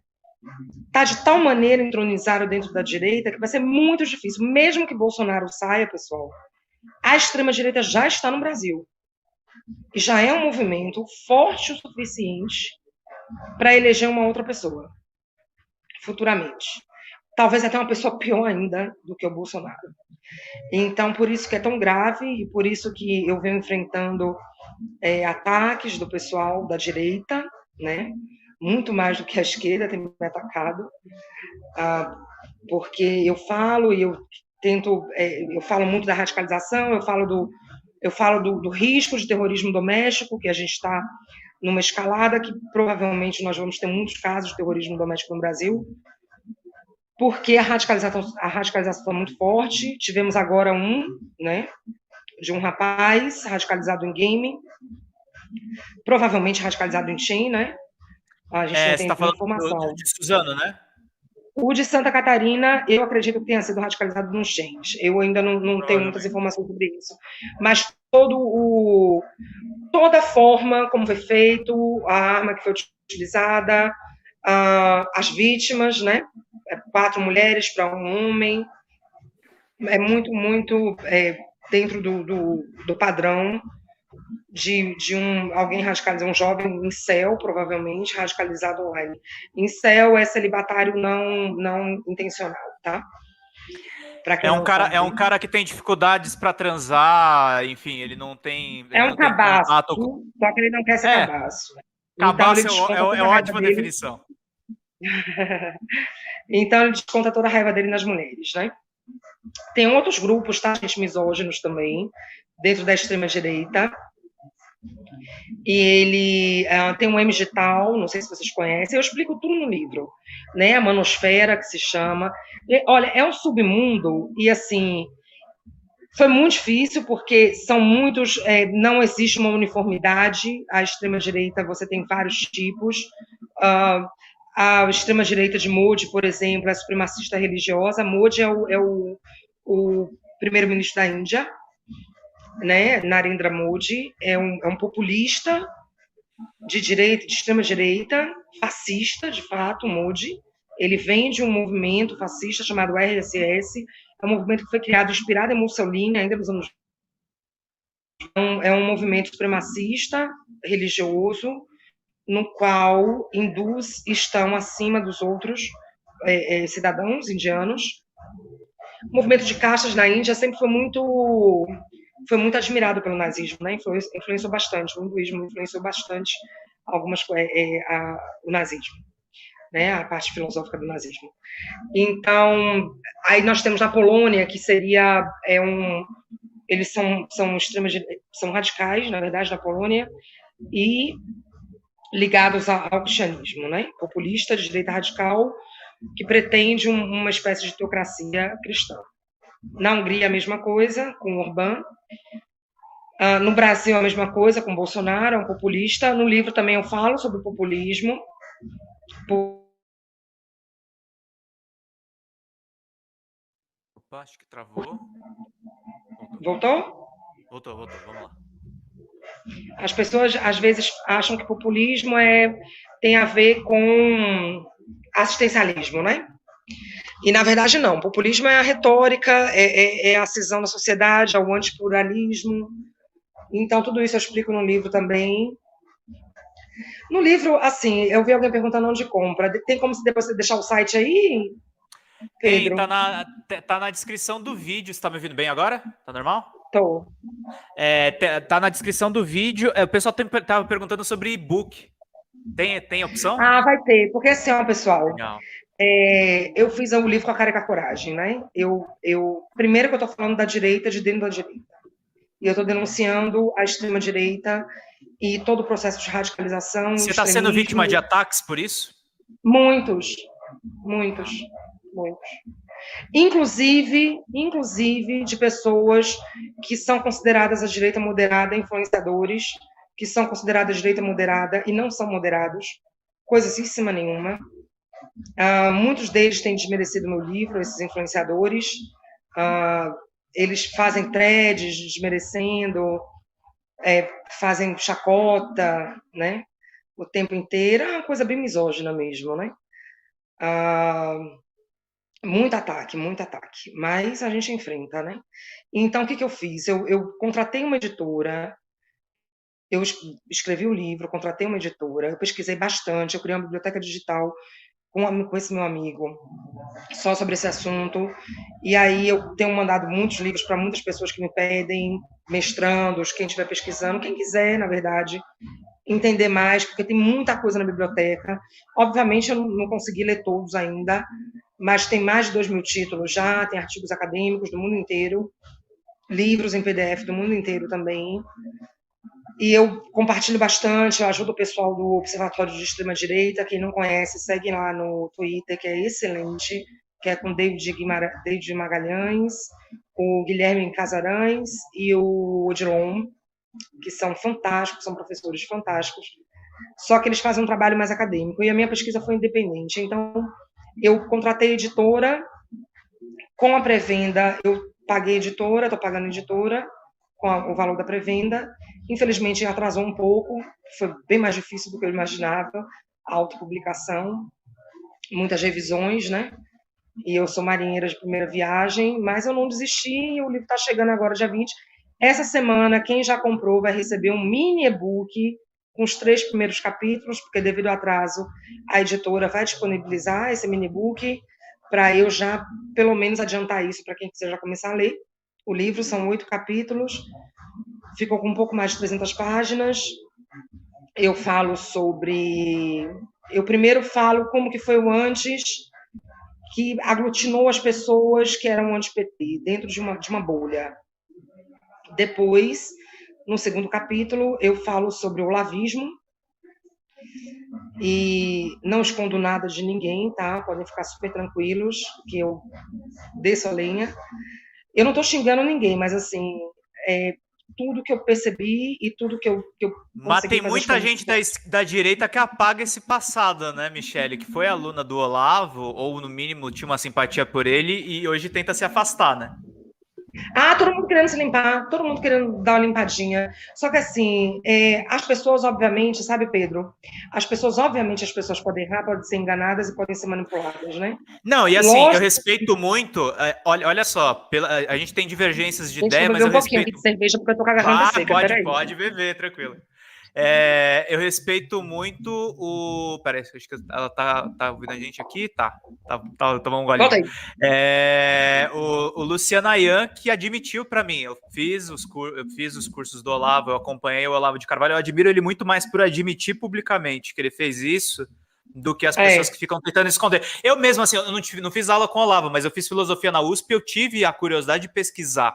está de tal maneira entronizado dentro da direita que vai ser muito difícil. Mesmo que Bolsonaro saia, pessoal, a extrema-direita já está no Brasil. E já é um movimento forte o suficiente para eleger uma outra pessoa, futuramente. Talvez até uma pessoa pior ainda do que o Bolsonaro. Então, por isso que é tão grave e por isso que eu venho enfrentando ataques do pessoal da direita, né? Muito mais do que a esquerda tem me atacado, porque eu falo e eu tento, eu falo muito da radicalização, eu falo do risco de terrorismo doméstico, que a gente está numa escalada que provavelmente nós vamos ter muitos casos de terrorismo doméstico no Brasil, porque a radicalização é muito forte. Tivemos agora né, de um rapaz radicalizado em game, provavelmente radicalizado em Shein, né? A gente não tem tá falando informação. de Suzano, né? O de Santa Catarina, eu acredito que tenha sido radicalizado no Shein. Eu ainda não tenho muitas informações sobre isso. Mas toda a forma como foi feito, a arma que foi utilizada, as vítimas, né? 4 mulheres para um homem, é muito dentro do padrão de alguém radicalizado, um jovem incel, provavelmente, radicalizado online. Incel é celibatário não intencional, tá? É um cara que tem dificuldades para transar, enfim, ele não tem cabaço, contato só que ele não quer ser cabaço. Cabaço então, é ótima definição. Então ele desconta toda a raiva dele nas mulheres, né? Tem outros grupos, tá, gente, misóginos também, dentro da extrema-direita. E ele tem um M-Digital, não sei se vocês conhecem, eu explico tudo no livro, né? A Manosfera, que se chama. Olha, é um submundo, e assim, foi muito difícil, porque são muitos, não existe uma uniformidade, a extrema-direita você tem vários tipos, a extrema-direita de Modi, por exemplo, é supremacista religiosa. Modi é o primeiro-ministro da Índia, né? Narendra Modi é um populista de direita, de extrema-direita, fascista, de fato, Modi. Ele vem de um movimento fascista chamado RSS, é um movimento que foi criado inspirado em Mussolini, ainda nos anos... É um movimento supremacista religioso, no qual hindus estão acima dos outros cidadãos indianos. O movimento de castas na Índia sempre foi muito admirado pelo nazismo, né? Influenciou bastante, o hinduísmo influenciou bastante o nazismo, né? A parte filosófica do nazismo. Então, aí nós temos na Polônia, que seria eles são radicais, na verdade, na Polônia, e ligados ao cristianismo, né? Populista, de direita radical, que pretende uma espécie de teocracia cristã. Na Hungria, a mesma coisa, com Orbán. No Brasil, a mesma coisa, com Bolsonaro, é um populista. No livro também eu falo sobre o populismo. Opa, acho que travou. Voltou? Voltou, vamos lá. As pessoas, às vezes, acham que populismo tem a ver com assistencialismo, né? E, na verdade, não. Populismo é a retórica, é a cisão da sociedade, é o antipluralismo. Então, tudo isso eu explico no livro também. No livro, assim, eu vi alguém perguntando onde compra. Tem como depois você deixar o site aí, Pedro? Tá na descrição do vídeo. Você tá me ouvindo bem agora? Tá normal? Tô. Tá na descrição do vídeo. O pessoal tava perguntando sobre e-book. Tem opção? Vai ter. Porque assim, ó, pessoal... Legal. Eu fiz o livro com a cara e com a coragem, né? Primeiro que eu tô falando da direita, de dentro da direita. E eu tô denunciando a extrema-direita e todo o processo de radicalização. Você está sendo vítima de ataques por isso? Muitos. Inclusive de pessoas que são consideradas a direita moderada, influenciadores, que são consideradas a direita moderada e não são moderados, coisíssima nenhuma. Muitos deles têm desmerecido meu livro, esses influenciadores. Eles fazem threads desmerecendo, fazem chacota, né? O tempo inteiro. É uma coisa bem misógina mesmo, né? Muito ataque. Mas a gente enfrenta, né? Então, o que eu fiz? Eu contratei uma editora, eu escrevi o livro, contratei uma editora, eu pesquisei bastante, eu criei uma biblioteca digital com esse meu amigo, só sobre esse assunto. E aí eu tenho mandado muitos livros para muitas pessoas que me pedem, mestrandos, quem estiver pesquisando, quem quiser, na verdade, entender mais, porque tem muita coisa na biblioteca. Obviamente eu não consegui ler todos ainda, mas tem mais de 2.000 títulos já, tem artigos acadêmicos do mundo inteiro, livros em PDF do mundo inteiro também. E eu compartilho bastante, eu ajudo o pessoal do Observatório de Extrema-Direita. Quem não conhece, segue lá no Twitter, que é excelente, que é com David Magalhães, o Guilherme Casarães e o Odilon, que são fantásticos, são professores fantásticos, só que eles fazem um trabalho mais acadêmico, e a minha pesquisa foi independente. Então, eu contratei a editora, com a pré-venda, eu paguei a editora, estou pagando a editora, com o valor da pré-venda. Infelizmente, atrasou um pouco, foi bem mais difícil do que eu imaginava, a autopublicação, muitas revisões, né? E eu sou marinheira de primeira viagem, mas eu não desisti e o livro está chegando agora, dia 20. Essa semana, quem já comprou vai receber um mini e-book com os 3 primeiros capítulos, porque devido ao atraso, a editora vai disponibilizar esse mini e-book para eu já, pelo menos, adiantar isso para quem quiser já começar a ler. O livro são 8 capítulos, ficou com um pouco mais de 300 páginas. Eu falo sobre... Eu primeiro falo como que foi o antes, que aglutinou as pessoas que eram anti-PT, dentro de uma bolha. Depois, no segundo capítulo, eu falo sobre o olavismo, e não escondo nada de ninguém, tá? Podem ficar super tranquilos, que eu desço a lenha. Eu não estou xingando ninguém, mas, assim, tudo que eu percebi e tudo que eu Mas tem muita gente da direita que apaga esse passado, né, Michele? Que foi aluna do Olavo, ou no mínimo tinha uma simpatia por ele, e hoje tenta se afastar, né? Ah, todo mundo querendo se limpar, todo mundo querendo dar uma limpadinha. Só que assim, as pessoas, obviamente, sabe, Pedro? As pessoas podem errar, podem ser enganadas e podem ser manipuladas, né? Não, e assim, eu respeito muito. Olha só, a gente tem divergências de ideia, mas eu respeito. Aqui de cerveja porque eu tô com a garganta seca. Pode beber, tranquilo. Eu respeito muito o. Peraí, acho que ela tá ouvindo a gente aqui? Tá tomando um golinho. Volta aí. O Luciano Ayan, que admitiu para mim. Eu fiz os cursos do Olavo, eu acompanhei o Olavo de Carvalho. Eu admiro ele muito mais por admitir publicamente que ele fez isso do que as pessoas que ficam tentando esconder. Eu mesmo, assim, eu não fiz aula com o Olavo, mas eu fiz filosofia na USP e eu tive a curiosidade de pesquisar.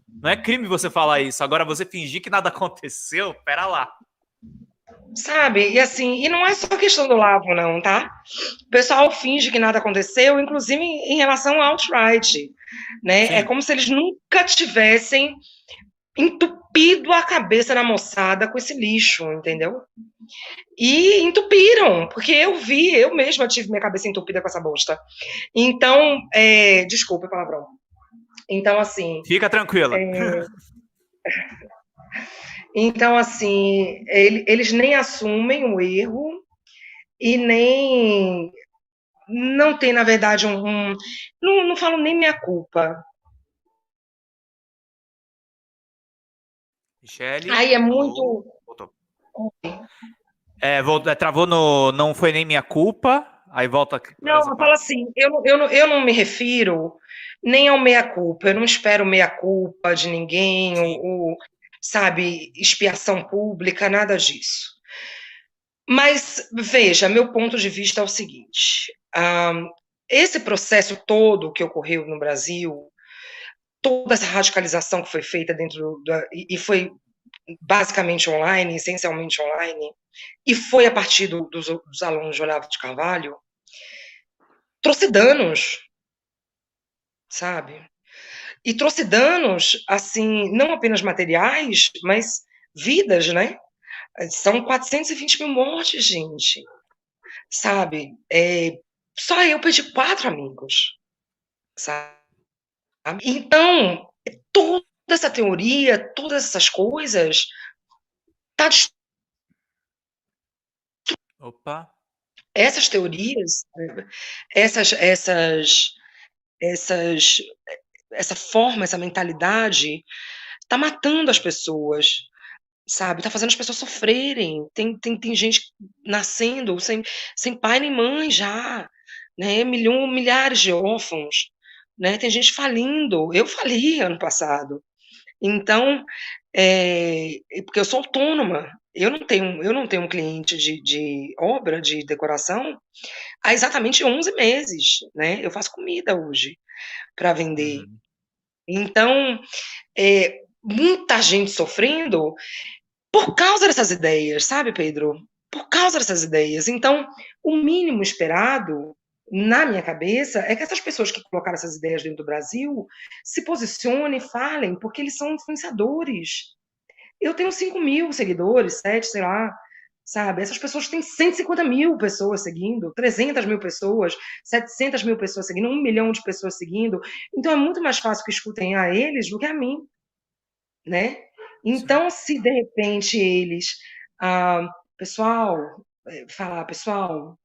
Não é crime você falar isso. Agora, você fingir que nada aconteceu, pera lá. Sabe? E assim, e não é só questão do Olavo, não, tá? O pessoal finge que nada aconteceu, inclusive em relação ao alt-right, né? Sim. É como se eles nunca tivessem entupido a cabeça da moçada com esse lixo, entendeu? E entupiram, porque eu mesma tive minha cabeça entupida com essa bosta. Então, desculpa o palavrão. Então, assim... Fica tranquila. Então, assim, eles nem assumem o erro e nem... Não tem, na verdade, não falo nem minha culpa. Michele? Aí é muito... Voltou. Travou no não foi nem minha culpa, aí volta... Não, eu falo assim, eu não me refiro nem ao meia-culpa, eu não espero meia-culpa de ninguém, ou, sabe, expiação pública, nada disso. Mas, veja, meu ponto de vista é o seguinte, esse processo todo que ocorreu no Brasil, toda essa radicalização que foi feita e foi basicamente online, essencialmente online, e foi a partir dos alunos de Olavo de Carvalho, trouxe danos, sabe? E trouxe danos, assim, não apenas materiais, mas vidas, né? São 420 mil mortes, gente, sabe? Só eu perdi 4 amigos, sabe? Então, toda essa teoria, todas essas coisas, tá... Opa! Essas teorias, essa forma, essa mentalidade, tá matando as pessoas, sabe? Tá fazendo as pessoas sofrerem. Tem gente nascendo sem pai nem mãe já, né? Milhares de órfãos, né? Tem gente falindo. Eu fali ano passado. Então, porque eu sou autônoma, eu não tenho um cliente de obra, de decoração, há exatamente 11 meses, né? Eu faço comida hoje para vender. Então, muita gente sofrendo por causa dessas ideias, sabe, Pedro? Por causa dessas ideias. Então, o mínimo esperado, na minha cabeça, é que essas pessoas que colocaram essas ideias dentro do Brasil se posicionem e falem, porque eles são influenciadores. Eu tenho 5 mil seguidores, 7, sei lá, sabe? Essas pessoas têm 150 mil pessoas seguindo, 300 mil pessoas, 700 mil pessoas seguindo, 1 milhão de pessoas seguindo. Então, é muito mais fácil que escutem a eles do que a mim. né? Sim. Então, se de repente eles, pessoal, falar, pessoal,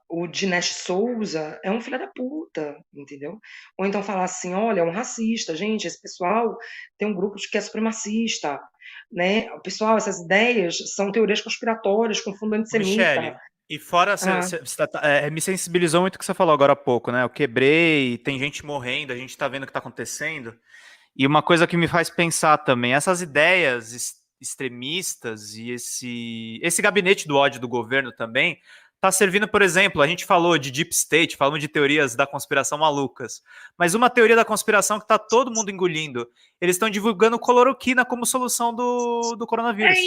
o Dinesh Souza é um filho da puta, entendeu? Ou então falar assim, olha, é um racista, gente, esse pessoal tem um grupo que é supremacista, né? Pessoal, essas ideias são teorias conspiratórias com fundo antissemita. Michele, e fora, Ah, me sensibilizou muito o que você falou agora há pouco, né? Eu quebrei, tem gente morrendo, a gente tá vendo o que tá acontecendo. E uma coisa que me faz pensar também, essas ideias extremistas e esse gabinete do ódio do governo também está servindo, por exemplo, a gente falou de deep state, falamos de teorias da conspiração malucas, mas uma teoria da conspiração que está todo mundo engolindo, eles estão divulgando cloroquina como solução do coronavírus.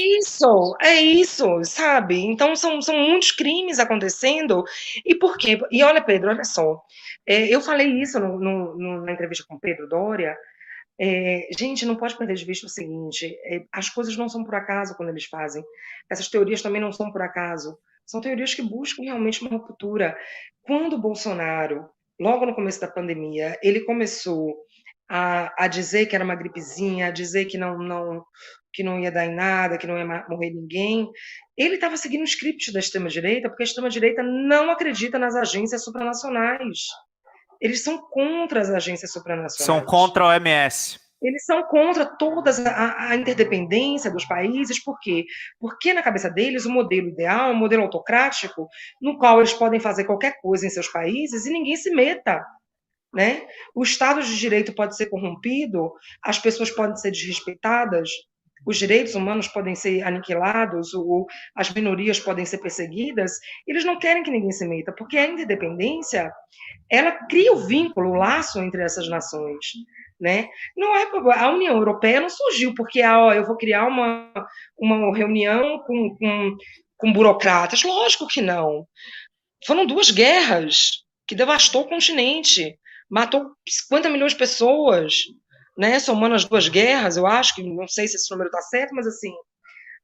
é isso, sabe? Então são muitos crimes acontecendo. E por quê? E olha, Pedro, olha só. Eu falei isso na entrevista com o Pedro Doria. Gente, não pode perder de vista o seguinte: as coisas não são por acaso quando eles fazem. Essas teorias também não são por acaso. São teorias que buscam realmente uma ruptura. Quando o Bolsonaro, logo no começo da pandemia, ele começou a dizer que era uma gripezinha, a dizer que não ia dar em nada, que não ia morrer ninguém, ele estava seguindo o script da extrema-direita, porque a extrema-direita não acredita nas agências supranacionais. Eles são contra as agências São supranacionais. contra a OMS. Eles são contra toda a interdependência dos países, por quê? Porque na cabeça deles o modelo ideal é um modelo autocrático, no qual eles podem fazer qualquer coisa em seus países e ninguém se meta. Né? O Estado de Direito pode ser corrompido, as pessoas podem ser desrespeitadas, os direitos humanos podem ser aniquilados, as minorias podem ser perseguidas. Eles não querem que ninguém se meta, porque a interdependência ela cria o vínculo, o laço entre essas nações. Né? Não é a União Europeia não surgiu porque eu vou criar uma reunião com burocratas. Lógico que não. Foram 2 guerras que devastou o continente, matou 50 milhões de pessoas, né? Somando as 2 guerras, eu acho que não sei se esse número está certo, mas assim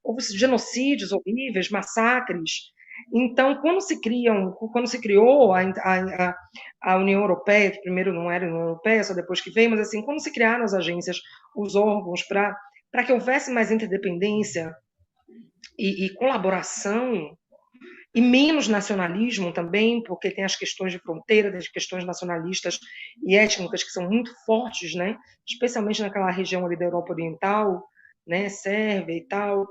houve genocídios horríveis, massacres. Então, quando se criou a União Europeia, que primeiro não era a União Europeia, só depois que veio, mas assim, quando se criaram as agências, os órgãos, para que houvesse mais interdependência e colaboração, e menos nacionalismo também, porque tem as questões de fronteira, as questões nacionalistas e étnicas que são muito fortes, né? Especialmente naquela região ali da Europa Oriental, né? Sérvia e tal,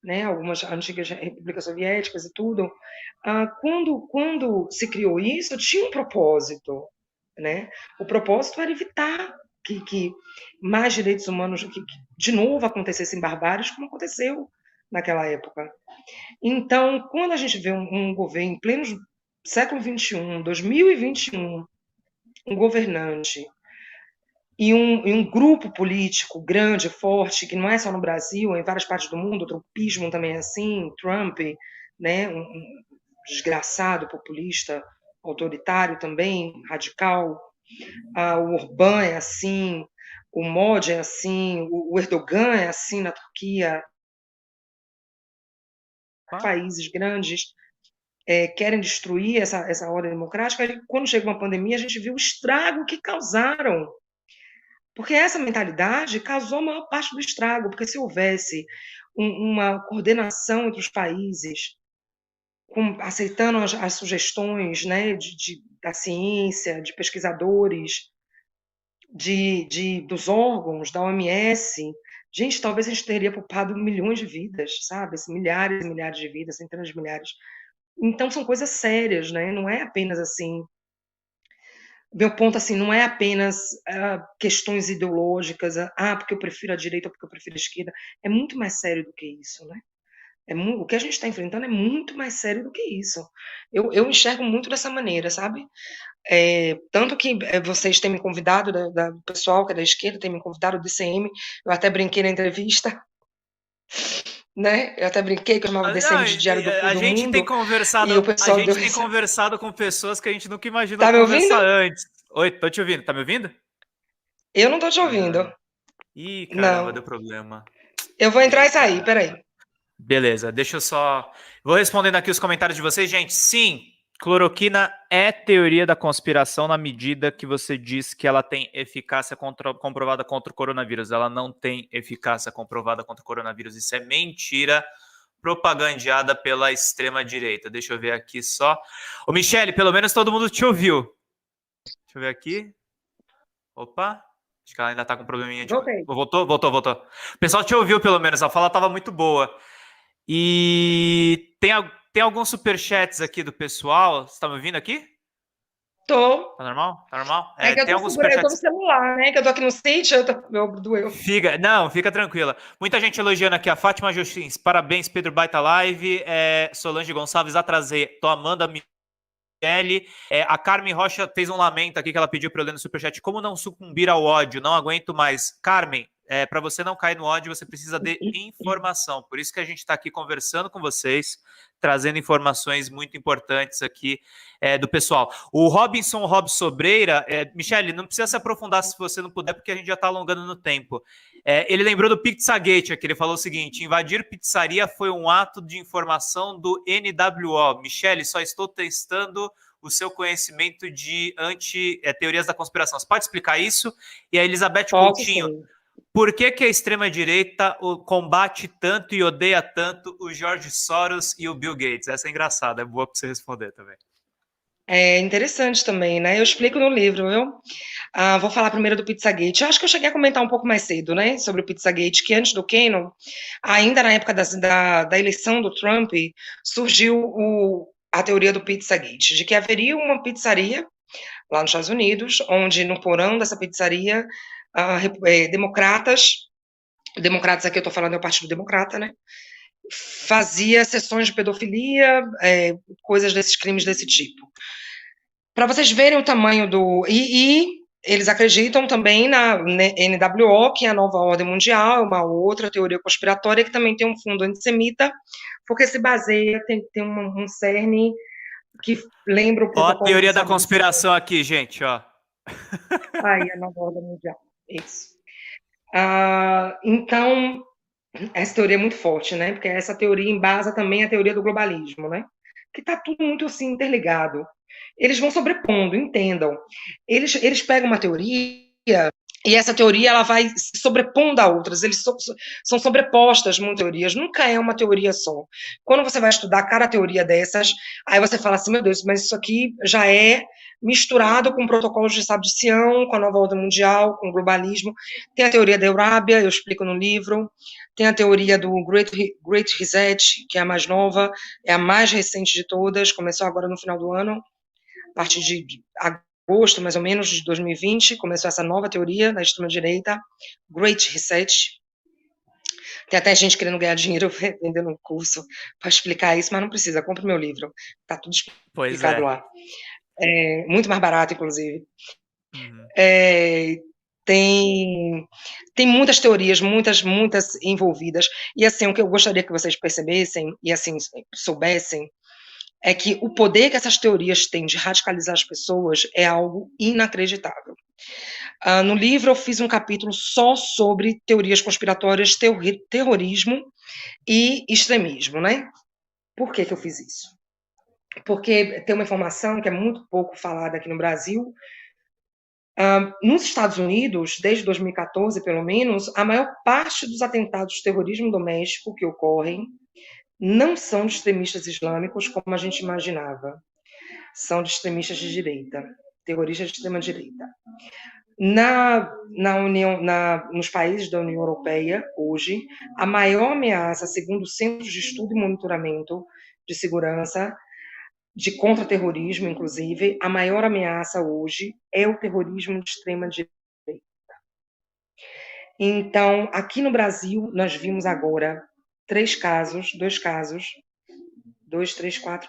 né, algumas antigas repúblicas soviéticas e tudo, quando se criou isso, tinha um propósito, né? O propósito era evitar que mais direitos humanos, que de novo acontecessem barbáries, como aconteceu naquela época. Então, quando a gente vê um governo em pleno século XXI, 2021, um governante e um grupo político grande, forte, que não é só no Brasil, é em várias partes do mundo, o trumpismo também é assim, Trump, né, um desgraçado populista, autoritário também, radical, o Orbán é assim, o Modi é assim, o Erdogan é assim na Turquia, países grandes querem destruir essa ordem democrática, e quando chega uma pandemia, a gente viu o estrago que causaram. Porque essa mentalidade causou a maior parte do estrago, porque se houvesse uma coordenação entre os países, aceitando as sugestões, né, da ciência, de pesquisadores, dos órgãos, da OMS, gente, talvez a gente teria poupado milhões de vidas, sabe? Milhares e milhares de vidas, centenas de milhares. Então são coisas sérias, né? Não é apenas assim. Meu ponto assim não é apenas questões ideológicas, porque eu prefiro a direita ou porque eu prefiro a esquerda. É muito mais sério do que isso, né? O que a gente está enfrentando é muito mais sério do que isso. Eu enxergo muito dessa maneira, sabe? Tanto que vocês têm me convidado, do pessoal que é da esquerda, tem me convidado do DCM, eu até brinquei na entrevista, né? Eu até brinquei que eu chamava Não, DCM de Diário do Fim a do gente tem Mundo, e o conversado, a pessoal deu gente tem essa. conversado com pessoas que a gente nunca imaginou Tá me ouvindo? conversar antes. Oi, tô te ouvindo, tá me ouvindo? Eu não tô te ouvindo. Ah, ih, caramba, Não. deu problema. Eu vou entrar e Eita. sair, peraí. Beleza, deixa eu só. Vou respondendo aqui os comentários de vocês, gente. Sim, Cloroquina é teoria da conspiração na medida que você diz que ela tem eficácia comprovada contra o coronavírus. Ela não tem eficácia comprovada contra o coronavírus. Isso é mentira propagandeada pela extrema-direita. Deixa eu ver aqui só. Ô, Michele, pelo menos todo mundo te ouviu. Deixa eu ver aqui. Opa. Acho que ela ainda tá com um probleminha de... Voltei. Voltou. O pessoal te ouviu, pelo menos. A fala estava muito boa. E tem alguns superchats aqui do pessoal. Você tá me ouvindo aqui? Tô. Tá normal? Tá normal? É que eu Tem tô alguns segurando, eu tô no superchats. celular, né? Que eu tô aqui no sítio, doeu. Fica tranquila. Muita gente elogiando aqui a Fátima Justins. Parabéns, Pedro Baita Live. Solange Gonçalves, atrasei. Tô amando a Michele. A Carmen Rocha fez um lamento aqui que ela pediu para eu ler no superchat. Como não sucumbir ao ódio? Não aguento mais. Carmen, para você não cair no ódio, você precisa de informação. Por isso que a gente está aqui conversando com vocês, trazendo informações muito importantes aqui do pessoal. O Rob Sobreira, Michele, não precisa se aprofundar se você não puder, porque a gente já está alongando no tempo. Ele lembrou do Pizzagate aqui, ele falou o seguinte: invadir pizzaria foi um ato de informação do NWO. Michele, só estou testando o seu conhecimento de teorias da conspiração. Você pode explicar isso? E a Elizabeth Coutinho, Sim. por que a extrema-direita combate tanto e odeia tanto o George Soros e o Bill Gates? Essa é engraçada, é boa para você responder também. É interessante também, né? Eu explico no livro, viu? Vou falar primeiro do Pizzagate. Eu acho que eu cheguei a comentar um pouco mais cedo, né? Sobre o Pizzagate, que antes do Cannon, ainda na época da eleição do Trump, surgiu a teoria do Pizzagate, de que haveria uma pizzaria lá nos Estados Unidos, onde no porão dessa pizzaria, democratas aqui eu estou falando é o Partido Democrata, né? Fazia sessões de pedofilia, coisas desses crimes desse tipo. Para vocês verem o tamanho do... E eles acreditam também na NWO, que é a Nova Ordem Mundial, uma outra teoria conspiratória que também tem um fundo antissemita, porque se baseia, tem um cerne que lembra o protocolo... Ó a teoria da conspiração aqui, gente, ó. Aí, a Nova Ordem Mundial. Isso. Então, essa teoria é muito forte, né? Porque essa teoria embasa também a teoria do globalismo, né? Que está tudo muito assim interligado. Eles vão sobrepondo, entendam. Eles pegam uma teoria e essa teoria ela vai se sobrepondo a outras. Eles são sobrepostas muitas teorias. Nunca é uma teoria só. Quando você vai estudar cada teoria dessas, aí você fala assim, meu Deus, mas isso aqui já é misturado com protocolos de Sábio de Sião, com a Nova Ordem Mundial, com o globalismo. Tem a teoria da Eurábia, eu explico no livro. Tem a teoria do Great Reset, que é a mais nova, é a mais recente de todas, começou agora no final do ano, a partir de agosto, mais ou menos, de 2020, começou essa nova teoria da extrema-direita, Great Reset. Tem até gente querendo ganhar dinheiro vendendo um curso para explicar isso, mas não precisa, compre meu livro, está tudo explicado lá. Muito mais barato, inclusive. Uhum. Tem muitas teorias, muitas envolvidas, e assim, o que eu gostaria que vocês percebessem, e assim, soubessem, é que o poder que essas teorias têm de radicalizar as pessoas é algo inacreditável. No livro eu fiz um capítulo só sobre teorias conspiratórias, terrorismo e extremismo, né? Por que eu fiz isso? Porque tem uma informação que é muito pouco falada aqui no Brasil. Nos Estados Unidos, desde 2014, pelo menos, a maior parte dos atentados de terrorismo doméstico que ocorrem não são de extremistas islâmicos, como a gente imaginava. São de extremistas de direita, terroristas de extrema-direita. Nos países da União Europeia, hoje, a maior ameaça, segundo o Centro de Estudo e Monitoramento de Segurança, de contra-terrorismo, inclusive, a maior ameaça hoje é o terrorismo de extrema-direita. Então, aqui no Brasil, nós vimos agora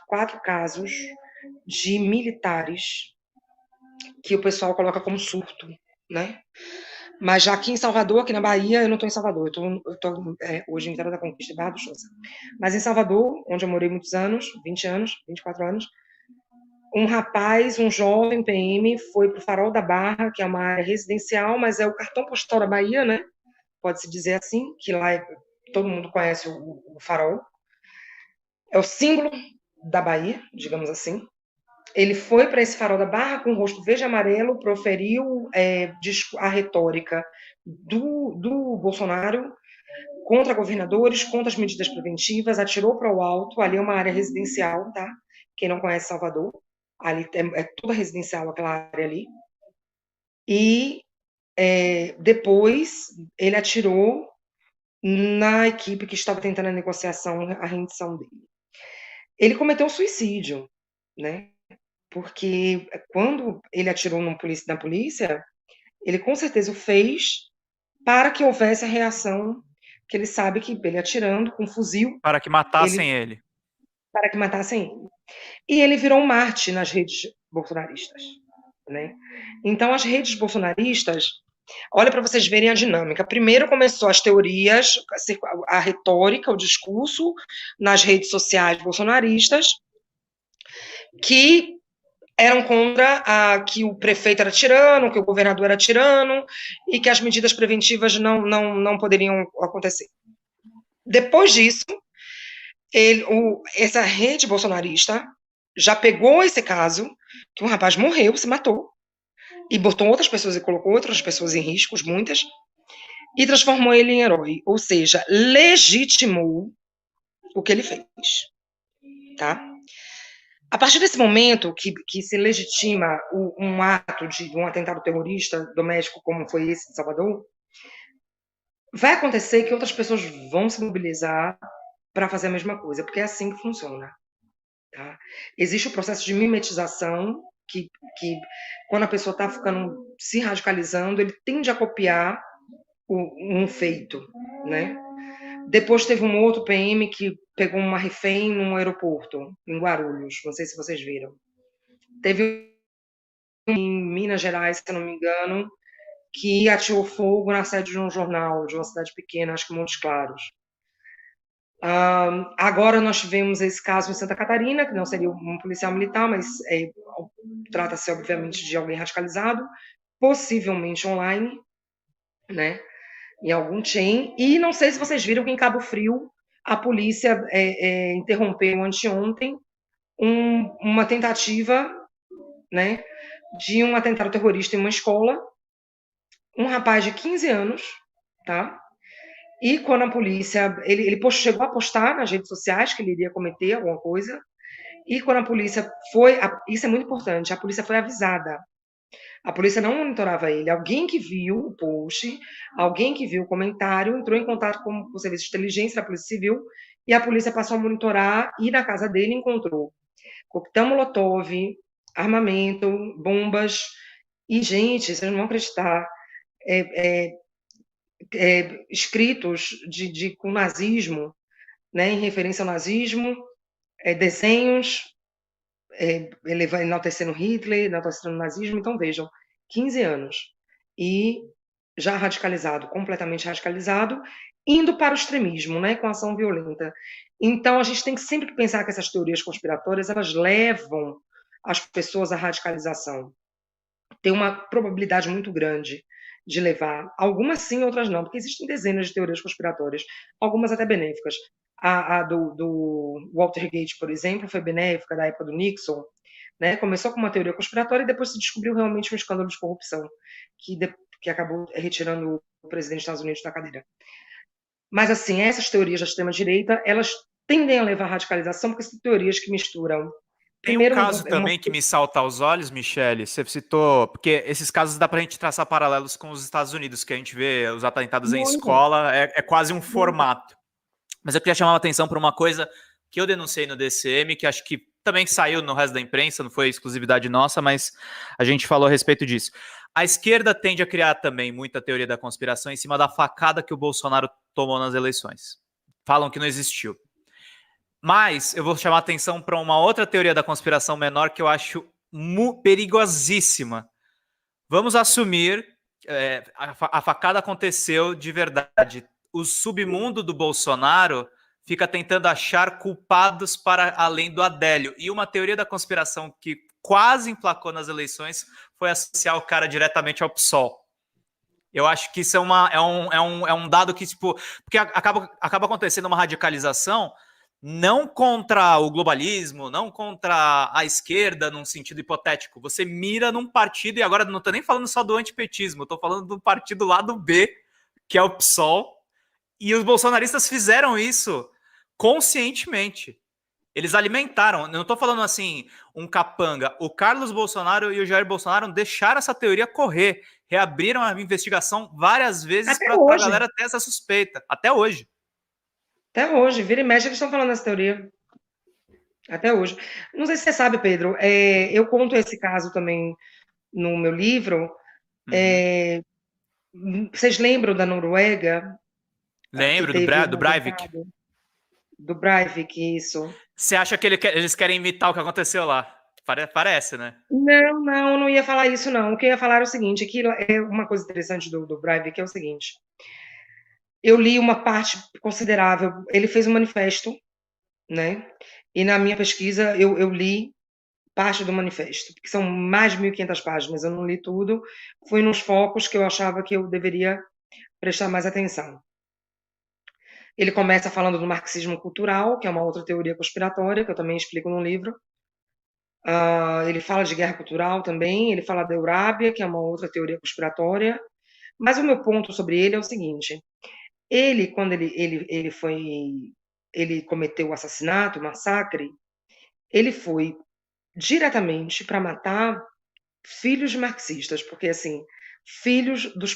quatro casos de militares que o pessoal coloca como surto, né? Mas já aqui em Salvador, aqui na Bahia, eu não estou em Salvador, eu estou hoje em Vitória da Conquista e Barra do Souza. Mas em Salvador, onde eu morei muitos anos, 20 anos, 24 anos, um jovem PM, foi para o Farol da Barra, que é uma área residencial, mas é o cartão postal da Bahia, né? Pode-se dizer assim, que lá todo mundo conhece o Farol. É o símbolo da Bahia, digamos assim. ele foi para esse Farol da Barra com o rosto verde e amarelo, proferiu a retórica do Bolsonaro contra governadores, contra as medidas preventivas, atirou para o alto. Ali é uma área residencial, tá? Quem não conhece Salvador, ali é toda residencial aquela área ali. E depois ele atirou na equipe que estava tentando a negociação, a rendição dele. Ele cometeu um suicídio, né? Porque quando ele atirou na polícia, ele com certeza o fez para que houvesse a reação, que ele sabe que ele atirando com um fuzil... Para que matassem ele. Para que matassem ele. E ele virou um Marte nas redes bolsonaristas, né? Então, as redes bolsonaristas, olha para vocês verem a dinâmica. Primeiro começou as teorias, a retórica, o discurso nas redes sociais bolsonaristas, que eram contra que o prefeito era tirano, que o governador era tirano e que as medidas preventivas não poderiam acontecer. Depois disso, essa rede bolsonarista já pegou esse caso, que um rapaz morreu, se matou, e botou outras pessoas e colocou outras pessoas em riscos, muitas, e transformou ele em herói, ou seja, legitimou o que ele fez, tá? A partir desse momento que se legitima um ato de um atentado terrorista doméstico como foi esse de Salvador, vai acontecer que outras pessoas vão se mobilizar para fazer a mesma coisa, porque é assim que funciona. Tá? Existe o processo de mimetização, que quando a pessoa está se radicalizando, ele tende a copiar um feito, né? Depois teve um outro PM que pegou uma refém num aeroporto, em Guarulhos, não sei se vocês viram. Teve em Minas Gerais, se não me engano, que atirou fogo na sede de um jornal, de uma cidade pequena, acho que Montes Claros. Agora nós tivemos esse caso em Santa Catarina, que não seria um policial militar, mas trata-se, obviamente, de alguém radicalizado, possivelmente online, né, em algum chain. E não sei se vocês viram que em Cabo Frio a polícia interrompeu anteontem uma tentativa, né, de um atentado terrorista em uma escola, um rapaz de 15 anos, tá? E quando a polícia... Ele chegou a postar nas redes sociais que ele iria cometer alguma coisa, e quando a polícia foi... Isso é muito importante, a polícia foi avisada. A polícia não monitorava ele. Alguém que viu o post, alguém que viu o comentário, entrou em contato com o Serviço de Inteligência da Polícia Civil, e a polícia passou a monitorar, e na casa dele encontrou coquetel molotov, armamento, bombas, e, gente, vocês não vão acreditar, escritos com nazismo, né, em referência ao nazismo, desenhos, enaltecendo Hitler, enaltecendo o nazismo. Então, vejam, 15 anos, e já radicalizado, completamente radicalizado, indo para o extremismo, né, com ação violenta. Então, a gente tem que sempre pensar que essas teorias conspiratórias, elas levam as pessoas à radicalização. Tem uma probabilidade muito grande de levar, algumas sim, outras não, porque existem dezenas de teorias conspiratórias, algumas até benéficas. A do Watergate, por exemplo, foi benéfica, da época do Nixon, né? Começou com uma teoria conspiratória e depois se descobriu realmente um escândalo de corrupção, que acabou retirando o presidente dos Estados Unidos da cadeira. Mas, assim, essas teorias da extrema-direita, elas tendem a levar à radicalização, porque são teorias que misturam... Tem um caso também que me salta aos olhos, Michele, você citou, porque esses casos dá para a gente traçar paralelos com os Estados Unidos, que a gente vê os atentados em escola, é quase um formato. Mas eu queria chamar a atenção para uma coisa que eu denunciei no DCM, que acho que também saiu no resto da imprensa, não foi exclusividade nossa, mas a gente falou a respeito disso. A esquerda tende a criar também muita teoria da conspiração em cima da facada que o Bolsonaro tomou nas eleições. Falam que não existiu. Mas eu vou chamar a atenção para uma outra teoria da conspiração menor que eu acho perigosíssima. Vamos assumir a facada aconteceu de verdade. O submundo do Bolsonaro fica tentando achar culpados para além do Adélio. E uma teoria da conspiração que quase emplacou nas eleições foi associar o cara diretamente ao PSOL. Eu acho que isso é um dado que, tipo, porque acaba acontecendo uma radicalização não contra o globalismo, não contra a esquerda num sentido hipotético. Você mira num partido, e agora não estou nem falando só do antipetismo, estou falando do partido lá do B, que é o PSOL, e os bolsonaristas fizeram isso conscientemente. Eles alimentaram, não estou falando assim, um capanga. O Carlos Bolsonaro e o Jair Bolsonaro deixaram essa teoria correr, reabriram a investigação várias vezes Até para a hoje. galera ter essa suspeita, até hoje. Até hoje. Vira e mexe, eles estão falando dessa teoria. Até hoje. Não sei se você sabe, Pedro, eu conto esse caso também no meu livro. Uhum. Vocês lembram da Noruega, que Lembro teve Do um Breivik. atentado? Do Breivik, isso. Você acha que eles querem imitar o que aconteceu lá? Parece, né? Não, não, não ia falar isso, não. O que eu ia falar era o seguinte, aqui é uma coisa interessante do Breivik, que é o seguinte. Eu li uma parte considerável, ele fez um manifesto, né? E na minha pesquisa eu li parte do manifesto, que são mais de 1.500 páginas, eu não li tudo, fui nos focos que eu achava que eu deveria prestar mais atenção. Ele começa falando do marxismo cultural, que é uma outra teoria conspiratória, que eu também explico no livro. Ele fala de guerra cultural também, ele fala da Eurábia, que é uma outra teoria conspiratória. Mas o meu ponto sobre ele é o seguinte: ele, quando ele cometeu o assassinato, o massacre, ele foi diretamente para matar filhos marxistas, porque assim, filhos dos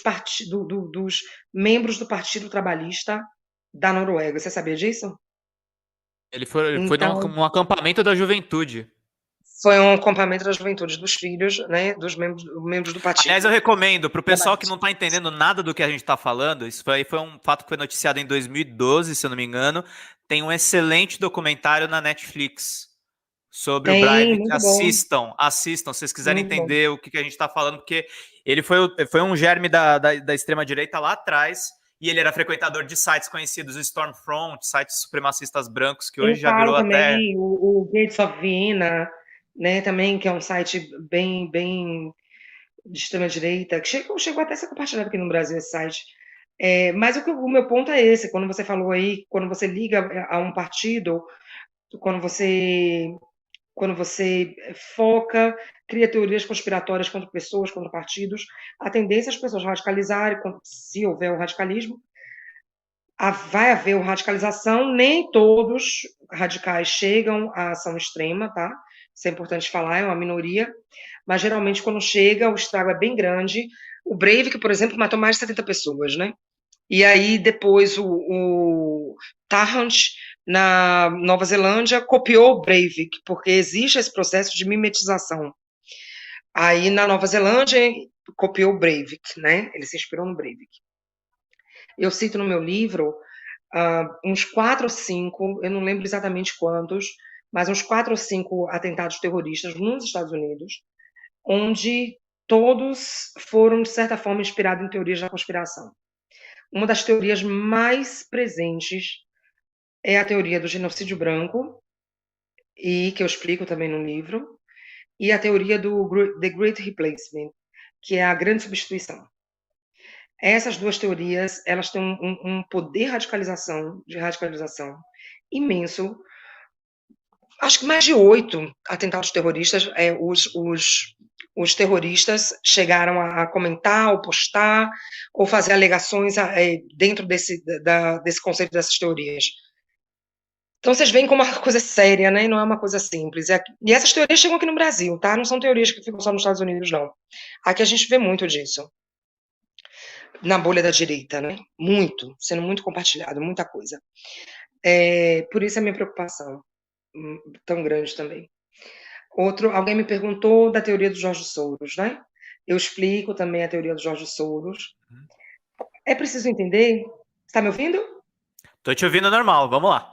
membros do Partido Trabalhista da Noruega. Você sabia disso? Ele foi Então, num acampamento da juventude. foi um acampamento da juventude dos filhos, né, dos membros do Aliás, eu partido recomendo para o pessoal que não trabalhista. está entendendo nada do que a gente está falando. Foi um fato que foi noticiado em 2012, se eu não me engano. Tem um excelente documentário na Netflix sobre o Tem, Breivik. muito bom, Assistam, se vocês quiserem muito bom. entender o que a gente está falando, porque ele foi um germe da extrema-direita lá atrás, e ele era frequentador de sites conhecidos, o Stormfront, sites supremacistas brancos, que Eu hoje já falo virou até. também o Gates of Vienna, né, também, que é um site bem de extrema-direita, que chegou até a ser compartilhado aqui no Brasil, esse site. Mas o meu ponto é esse, quando você falou aí, quando você liga a um partido, quando você quando você foca, cria teorias conspiratórias contra pessoas, contra partidos, a tendência é as pessoas radicalizarem, se houver o radicalismo, vai haver uma radicalização, nem todos radicais chegam à ação extrema, tá? Isso é importante falar, é uma minoria, mas geralmente quando chega, o estrago é bem grande. O Breivik, por exemplo, matou mais de 70 pessoas, né? E aí depois o Tarrant, na Nova Zelândia, copiou o Breivik, porque existe esse processo de mimetização. Aí na Nova Zelândia copiou o Breivik, né? Ele se inspirou no Breivik. Eu cito no meu livro uns 4 ou 5, eu não lembro exatamente quantos, mas uns 4 ou 5 atentados terroristas nos Estados Unidos, onde todos foram, de certa forma, inspirados em teorias da conspiração. Uma das teorias mais presentes é a teoria do genocídio branco, e que eu explico também no livro, e a teoria do The Great Replacement, que é a grande substituição. Essas duas teorias, elas têm um poder de radicalização imenso. Acho que mais de 8 atentados terroristas, os terroristas chegaram a comentar, ou postar, ou fazer alegações dentro desse conceito dessas teorias. Então vocês veem como uma coisa séria, né? Não é uma coisa simples. E essas teorias chegam aqui no Brasil, tá? Não são teorias que ficam só nos Estados Unidos, não. Aqui a gente vê muito disso. Na bolha da direita, né? Muito, sendo muito compartilhado, muita coisa. Por isso a minha preocupação tão grande também. Alguém me perguntou da teoria do Jorge Soros, né? Eu explico também a teoria do Jorge Soros. É preciso entender. Está me ouvindo? Tô te ouvindo normal, vamos lá.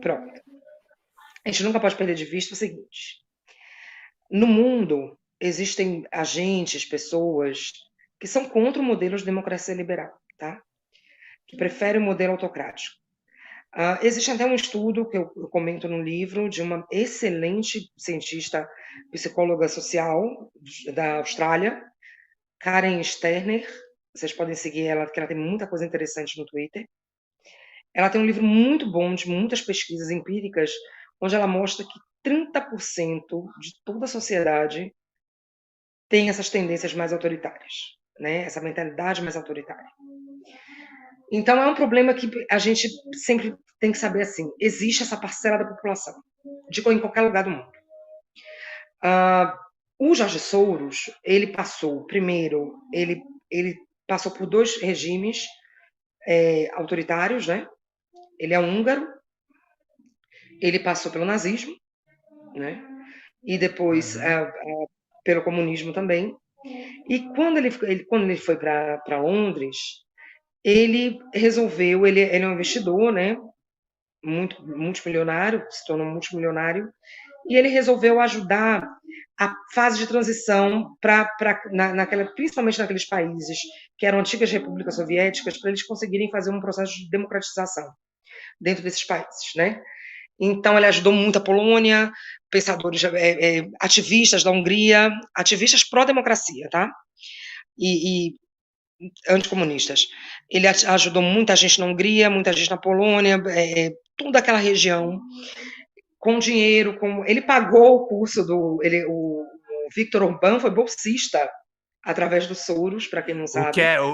Pronto. A gente nunca pode perder de vista o seguinte: no mundo existem agentes, pessoas que são contra o modelo de democracia liberal, tá? Que preferem o modelo autocrático. Existe até um estudo que eu comento no livro de uma excelente cientista psicóloga social da Austrália, Karen Sterner. Vocês podem seguir ela, porque ela tem muita coisa interessante no Twitter. Ela tem um livro muito bom, de muitas pesquisas empíricas, onde ela mostra que 30% de toda a sociedade tem essas tendências mais autoritárias, né? Essa mentalidade mais autoritária. Então, é um problema que a gente sempre tem que saber assim: existe essa parcela da população, em qualquer lugar do mundo. O Jorge Soros, ele passou, primeiro, ele passou por 2 regimes autoritários, né? Ele é húngaro, ele passou pelo nazismo, né? E depois pelo comunismo também. E quando ele foi para Londres, ele resolveu, ele é um investidor, né? Muito multimilionário, se tornou multimilionário, e ele resolveu ajudar a fase de transição principalmente naqueles países que eram antigas repúblicas soviéticas, para eles conseguirem fazer um processo de democratização dentro desses países, né? Então, ele ajudou muito a Polônia, pensadores, ativistas da Hungria, ativistas pró-democracia, tá? E anticomunistas. Ele ajudou muita gente na Hungria, muita gente na Polônia, toda aquela região, com dinheiro. Ele pagou o curso o Viktor Orbán foi bolsista através do Soros, para quem não sabe.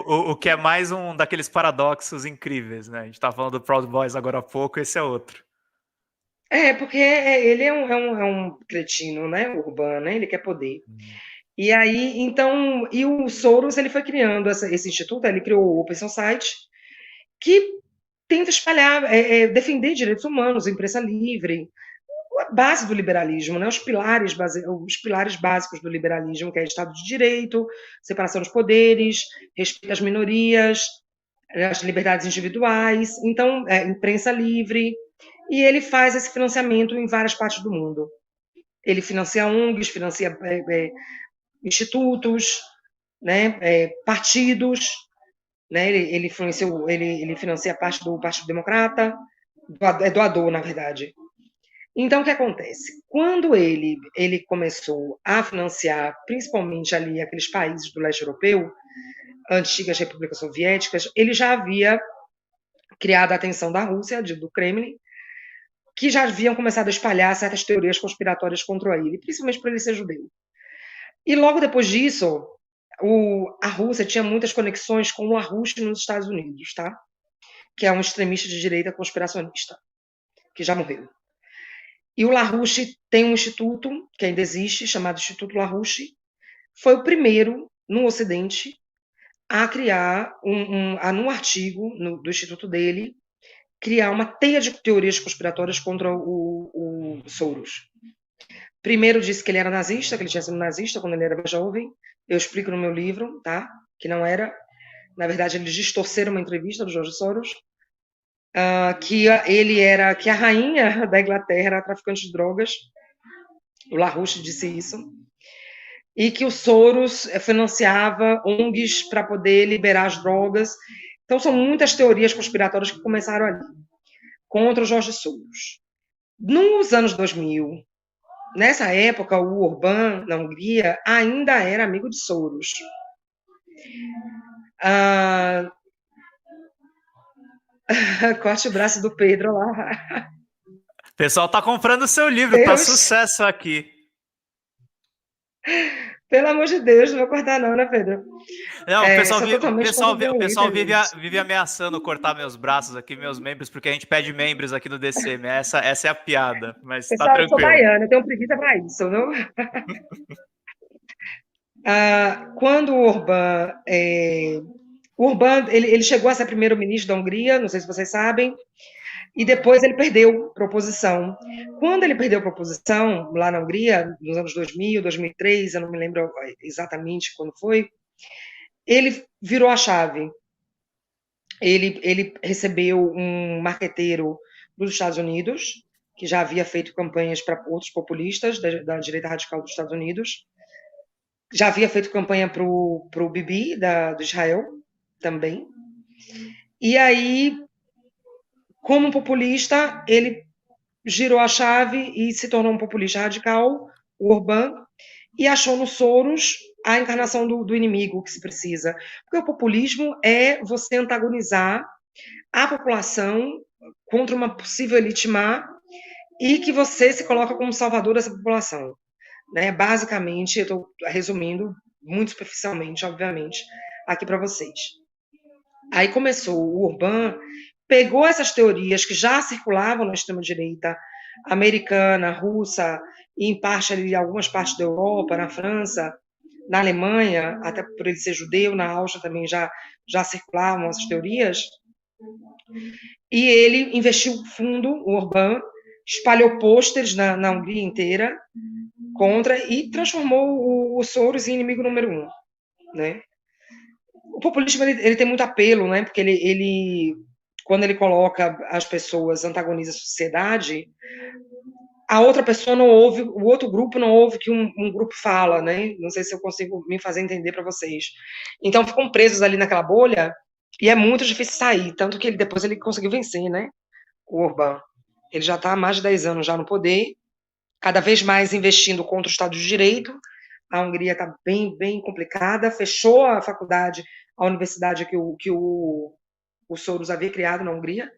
O que é mais um daqueles paradoxos incríveis, né? A gente tá falando do Proud Boys agora há pouco, esse é outro. Porque ele é um cretino, né, urbano, né? Ele quer poder. E aí, então, e o Soros, ele foi criando esse instituto, ele criou o Open Society, que tenta espalhar, defender direitos humanos, imprensa livre, a base do liberalismo, né? Os pilares básicos do liberalismo, que é Estado de Direito, separação dos poderes, respeito às minorias, as liberdades individuais, então, imprensa livre, e ele faz esse financiamento em várias partes do mundo. Ele financia ONGs, financia institutos, né, partidos, né? Ele financia parte do Partido Democrata, é doador, na verdade. Então, o que acontece? Quando ele começou a financiar, principalmente ali aqueles países do leste europeu, antigas repúblicas soviéticas, ele já havia criado a atenção da Rússia, do Kremlin, que já haviam começado a espalhar certas teorias conspiratórias contra ele, principalmente por ele ser judeu. E logo depois disso, a Rússia tinha muitas conexões com o LaRouche nos Estados Unidos, tá? Que é um extremista de direita conspiracionista, que já morreu. E o LaRouche tem um instituto, que ainda existe, chamado Instituto LaRouche. Foi o primeiro, no Ocidente, a criar, num artigo do instituto dele, criar uma teia de teorias conspiratórias contra o Soros. Primeiro disse que ele era nazista, que ele tinha sido nazista quando ele era mais jovem. Eu explico no meu livro, tá? Que não era. Na verdade, eles distorceram uma entrevista do George Soros, que a rainha da Inglaterra era traficante de drogas. O LaRouche disse isso. E que o Soros financiava ONGs para poder liberar as drogas. Então, são muitas teorias conspiratórias que começaram ali, contra o Jorge Soros. Nos anos 2000, nessa época, o Orbán, na Hungria, ainda era amigo de Soros. Corte o braço do Pedro lá. O pessoal tá comprando o seu livro, tá sucesso aqui. Pelo amor de Deus, não vou cortar não, né, Pedro? Não, o pessoal vive ameaçando cortar meus braços aqui, meus membros, porque a gente pede membros aqui no DCM. Essa é a piada, mas tá tranquilo. Eu sou baiana, eu tenho preguiça para isso, não? Quando o Orbán, ele chegou a ser primeiro-ministro da Hungria, não sei se vocês sabem, e depois ele perdeu para a oposição. Quando ele perdeu para a oposição, lá na Hungria, nos anos 2000, 2003, eu não me lembro exatamente quando foi, ele virou a chave. Ele recebeu um marqueteiro dos Estados Unidos, que já havia feito campanhas para outros populistas da direita radical dos Estados Unidos, já havia feito campanha para o Bibi, do Israel, também. E aí, como populista, ele girou a chave e se tornou um populista radical, o Orbán, e achou no Soros a encarnação do inimigo que se precisa. Porque o populismo é você antagonizar a população contra uma possível elite má e que você se coloca como salvador dessa população, né? Basicamente, eu estou resumindo muito superficialmente, obviamente, aqui para vocês. Aí começou o Urban, pegou essas teorias que já circulavam na extrema-direita americana, russa, e em parte ali, algumas partes da Europa, na França, na Alemanha, até por ele ser judeu, na Áustria também já circulavam essas teorias, e ele investiu fundo, o Orbán, espalhou pôsteres na Hungria inteira contra e transformou o Soros em inimigo número um, né? O populismo ele tem muito apelo, né? Porque ele quando ele coloca as pessoas, antagoniza a sociedade, a outra pessoa não ouve, o outro grupo não ouve o que um grupo fala, né? Não sei se eu consigo me fazer entender para vocês. Então ficam presos ali naquela bolha e é muito difícil sair, tanto que depois ele conseguiu vencer, né? O Orbán. Ele já está há mais de 10 anos já no poder, cada vez mais investindo contra o Estado de Direito. A Hungria está bem complicada, fechou a faculdade, a universidade que o Soros havia criado na Hungria,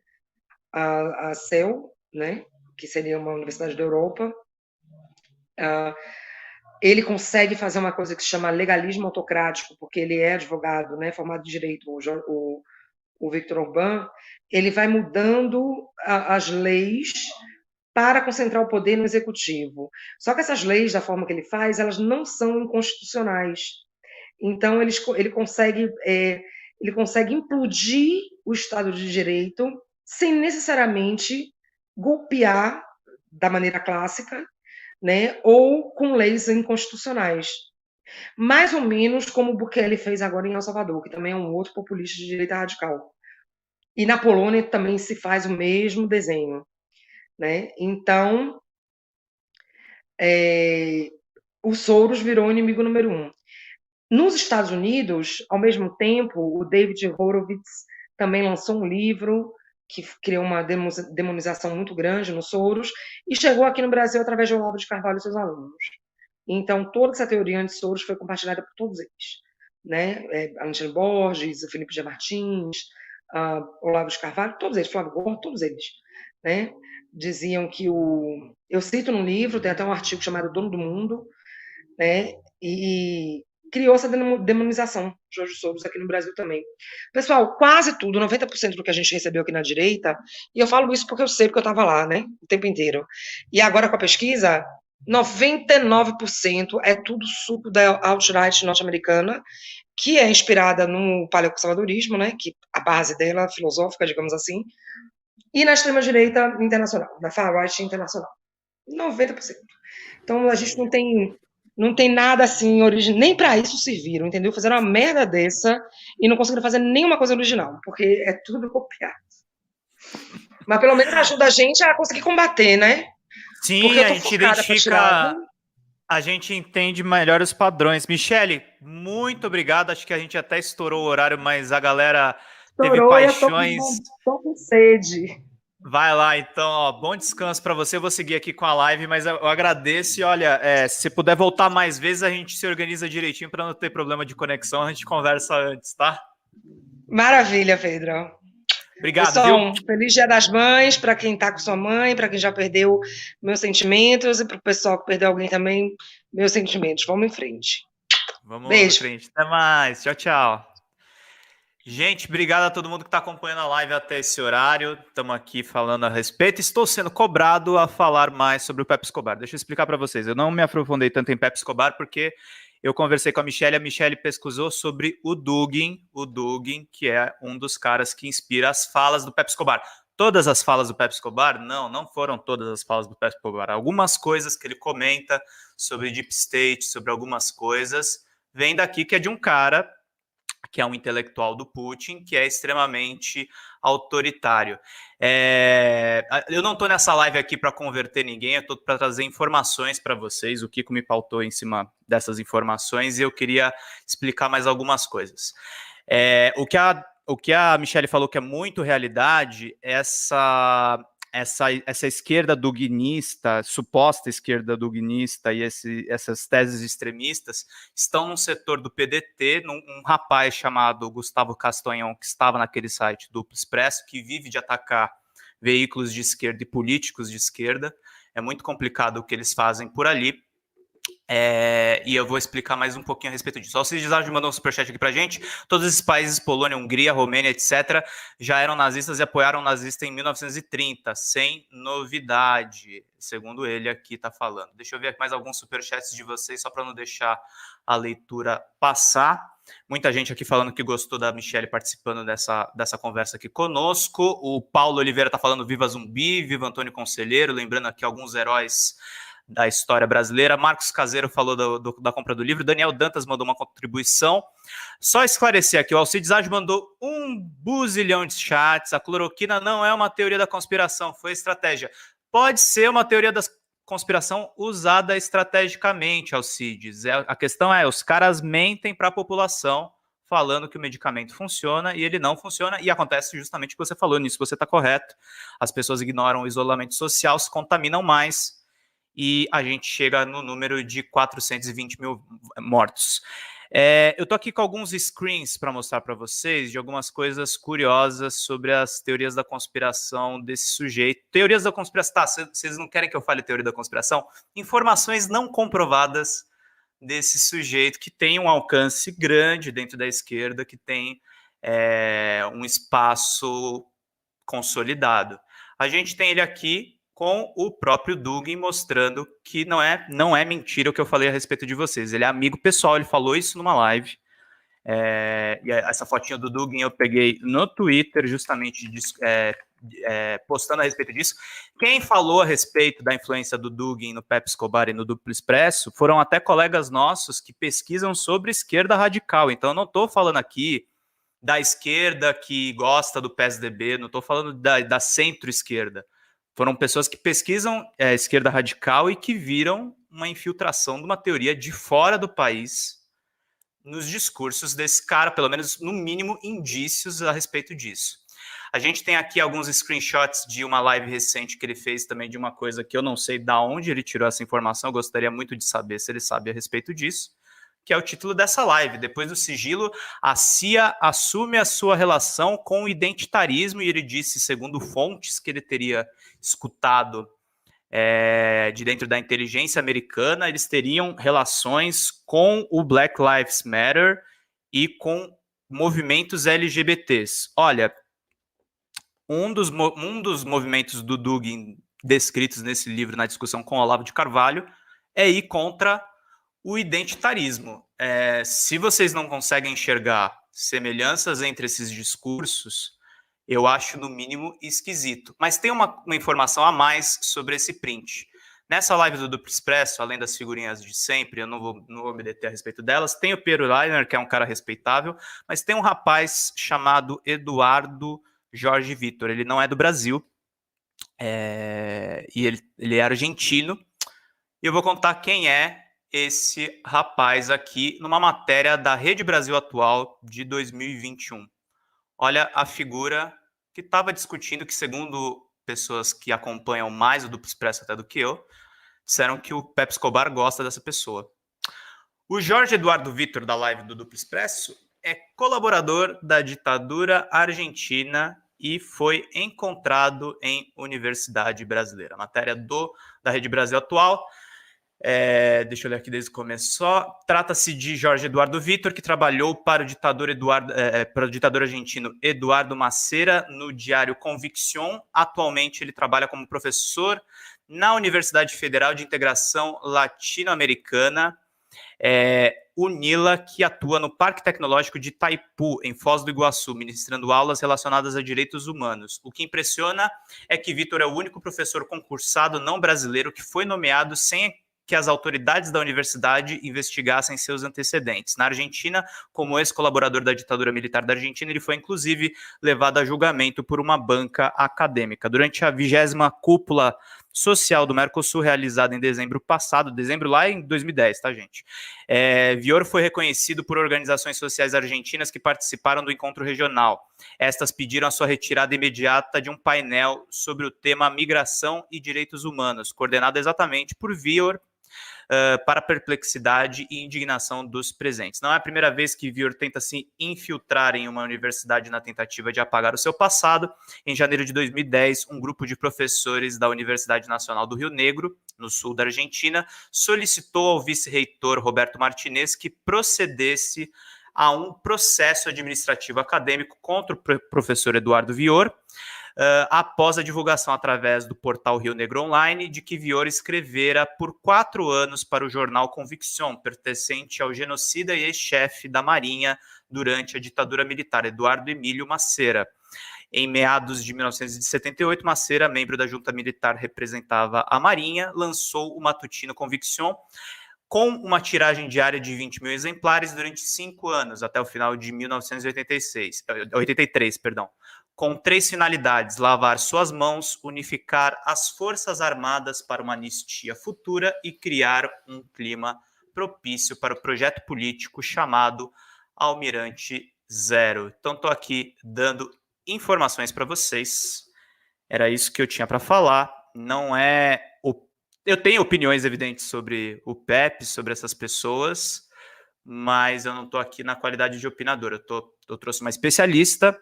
a CEU, né, que seria uma universidade da Europa. Ele consegue fazer uma coisa que se chama legalismo autocrático, porque ele é advogado, né, formado em direito, o Viktor Orbán. Ele vai mudando as leis para concentrar o poder no executivo. Só que essas leis, da forma que ele faz, elas não são inconstitucionais. Então, ele consegue implodir o Estado de Direito sem necessariamente golpear da maneira clássica, né, ou com leis inconstitucionais. Mais ou menos como o Bukele fez agora em El Salvador, que também é um outro populista de direita radical. E na Polônia também se faz o mesmo desenho, né? Então, o Soros virou o inimigo número um. Nos Estados Unidos, ao mesmo tempo, o David Horowitz também lançou um livro que criou uma demonização muito grande no Soros e chegou aqui no Brasil através de Olavo de Carvalho e seus alunos. Então, toda essa teoria anti-Soros foi compartilhada por todos eles, né? Alexandre Borges, o Felipe G. Martins, Olavo de Carvalho, todos eles, Flávio Gordo, todos eles, né? Diziam que eu cito no livro, tem até um artigo chamado Dono do Mundo, né? E criou essa demonização de Jorge Soros aqui no Brasil também. Pessoal, quase tudo, 90% do que a gente recebeu aqui na direita, e eu falo isso porque eu sei, porque eu estava lá, né, o tempo inteiro. E agora com a pesquisa, 99% é tudo suco da alt-right norte-americana, que é inspirada no paleoconservadorismo, né, que a base dela, filosófica, digamos assim, e na extrema-direita internacional, na far-right internacional. 90%. Então, a gente não tem nada assim, nem para isso serviram, entendeu? Fizeram uma merda dessa e não conseguiram fazer nenhuma coisa original, porque é tudo copiado. Mas pelo menos ajuda a gente a conseguir combater, né? Sim, porque eu tô a gente focada pra tirar. a gente entende melhor os padrões. Michele, muito obrigado. Acho que a gente até estourou o horário, mas a galera teve paixões. Tô com sede. Vai lá, então, ó, bom descanso para você. Eu vou seguir aqui com a live, mas eu agradeço. E olha, se você puder voltar mais vezes, a gente se organiza direitinho para não ter problema de conexão. A gente conversa antes, tá? Maravilha, Pedro. Obrigado, pessoal, viu? Feliz Dia das Mães para quem está com sua mãe, para quem já perdeu meus sentimentos e para o pessoal que perdeu alguém também, meus sentimentos. Vamos em frente. Vamos Beijo. em frente. Até mais. Tchau, tchau. Gente, obrigado a todo mundo que está acompanhando a live até esse horário. Estamos aqui falando a respeito. Estou sendo cobrado a falar mais sobre o Pepe Escobar. Deixa eu explicar para vocês. Eu não me aprofundei tanto em Pepe Escobar porque eu conversei com a Michele pesquisou sobre o Dugin, que é um dos caras que inspira as falas do Pepe Escobar. Todas as falas do Pepe Escobar? Não foram todas as falas do Pepe Escobar. Algumas coisas que ele comenta sobre Deep State, sobre algumas coisas, vem daqui que é de um cara que é um intelectual do Putin, que é extremamente autoritário. Eu não estou nessa live aqui para converter ninguém, eu estou para trazer informações para vocês. O Kiko me pautou em cima dessas informações e eu queria explicar mais algumas coisas. O que a Michele falou que é muito realidade, essa esquerda duguinista, suposta esquerda duguinista e essas teses extremistas estão num setor do PDT, um rapaz chamado Gustavo Castanhon, que estava naquele site Duplo Expresso, que vive de atacar veículos de esquerda e políticos de esquerda. É muito complicado o que eles fazem por ali. E eu vou explicar mais um pouquinho a respeito disso. O Alcides Arjo mandou um superchat aqui pra gente. Todos esses países, Polônia, Hungria, Romênia, etc., já eram nazistas e apoiaram o nazista em 1930, sem novidade, segundo ele aqui está falando. Deixa eu ver aqui mais alguns superchats de vocês, só para não deixar a leitura passar. Muita gente aqui falando que gostou da Michelle participando dessa conversa aqui conosco. O Paulo Oliveira está falando viva Zumbi, viva Antônio Conselheiro, lembrando aqui alguns heróis da história brasileira. Marcos Caseiro falou da compra do livro. Daniel Dantas mandou uma contribuição. Só esclarecer aqui, o Alcides Arjo mandou 1 buzilhão de chats. A cloroquina não é uma teoria da conspiração, foi estratégia. Pode ser uma teoria da conspiração usada estrategicamente, Alcides. A questão é, os caras mentem para a população falando que o medicamento funciona e ele não funciona, e acontece justamente o que você falou, nisso você está correto. As pessoas ignoram o isolamento social, se contaminam mais, e a gente chega no número de 420 mil mortos. Eu estou aqui com alguns screens para mostrar para vocês de algumas coisas curiosas sobre as teorias da conspiração desse sujeito. Teorias da conspiração, tá, vocês não querem que eu fale teoria da conspiração? Informações não comprovadas desse sujeito que tem um alcance grande dentro da esquerda, que tem um espaço consolidado. A gente tem ele aqui com o próprio Dugin mostrando que não é mentira o que eu falei a respeito de vocês. Ele é amigo pessoal, ele falou isso numa live. E essa fotinha do Dugin eu peguei no Twitter, justamente postando a respeito disso. Quem falou a respeito da influência do Dugin no Pepe Escobar e no Duplo Expresso foram até colegas nossos que pesquisam sobre esquerda radical. Então eu não estou falando aqui da esquerda que gosta do PSDB, não estou falando da centro-esquerda. Foram pessoas que pesquisam esquerda radical e que viram uma infiltração de uma teoria de fora do país nos discursos desse cara, pelo menos, no mínimo, indícios a respeito disso. A gente tem aqui alguns screenshots de uma live recente que ele fez também de uma coisa que eu não sei de onde ele tirou essa informação, eu gostaria muito de saber se ele sabe a respeito disso, que é o título dessa live. Depois do sigilo, a CIA assume a sua relação com o identitarismo, e ele disse, segundo fontes que ele teria escutado de dentro da inteligência americana, eles teriam relações com o Black Lives Matter e com movimentos LGBTs. Olha, um dos movimentos do Dugin descritos nesse livro, na discussão com Olavo de Carvalho, é ir contra o identitarismo. Se vocês não conseguem enxergar semelhanças entre esses discursos, eu acho, no mínimo, esquisito. Mas tem uma informação a mais sobre esse print. Nessa live do Duplo Expresso, além das figurinhas de sempre, eu não vou me deter a respeito delas, tem o Piero Leiner, que é um cara respeitável, mas tem um rapaz chamado Eduardo Jorge Vitor. Ele não é do Brasil, e ele é argentino. E eu vou contar quem é esse rapaz aqui numa matéria da Rede Brasil Atual de 2021. Olha a figura que estava discutindo, que segundo pessoas que acompanham mais o Duplo Expresso até do que eu, disseram que o Pepe Escobar gosta dessa pessoa. O Jorge Eduardo Vitor, da live do Duplo Expresso, é colaborador da ditadura argentina e foi encontrado em Universidade Brasileira. Matéria da Rede Brasil Atual. Deixa eu ler aqui desde o começo só. Trata-se de Jorge Eduardo Vitor, que trabalhou para o ditador argentino Eduardo Macera no diário Convicción. Atualmente ele trabalha como professor na Universidade Federal de Integração Latino-Americana, UNILA, que atua no Parque Tecnológico de Itaipu, em Foz do Iguaçu, ministrando aulas relacionadas a direitos humanos. O que impressiona é que Vitor é o único professor concursado não brasileiro que foi nomeado sem que as autoridades da universidade investigassem seus antecedentes. Na Argentina, como ex-colaborador da ditadura militar da Argentina, ele foi, inclusive, levado a julgamento por uma banca acadêmica. Durante a 20ª cúpula social do Mercosul, realizada em dezembro passado, dezembro lá em 2010, tá, gente? Vitor foi reconhecido por organizações sociais argentinas que participaram do encontro regional. Estas pediram a sua retirada imediata de um painel sobre o tema migração e direitos humanos, coordenado exatamente por Vitor, para a perplexidade e indignação dos presentes. Não é a primeira vez que Vior tenta se infiltrar em uma universidade na tentativa de apagar o seu passado. Em janeiro de 2010, um grupo de professores da Universidade Nacional do Rio Negro, no sul da Argentina, solicitou ao vice-reitor Roberto Martinez que procedesse a um processo administrativo acadêmico contra o professor Eduardo Vior, após a divulgação através do portal Rio Negro Online de que Vior escrevera por 4 anos para o jornal Convicción, pertencente ao genocida e ex-chefe da Marinha durante a ditadura militar, Eduardo Emílio Massera. Em meados de 1978, Massera, membro da junta militar, representava a Marinha, lançou o matutino Convicción, com uma tiragem diária de 20 mil exemplares durante 5 anos, até o final de 1983, com 3 finalidades: lavar suas mãos, unificar as Forças Armadas para uma anistia futura e criar um clima propício para o projeto político chamado Almirante Zero. Então, estou aqui dando informações para vocês. Era isso que eu tinha para falar. Não é... Eu tenho opiniões evidentes sobre o Pepe, sobre essas pessoas, mas eu não estou aqui na qualidade de opinador. Eu trouxe uma especialista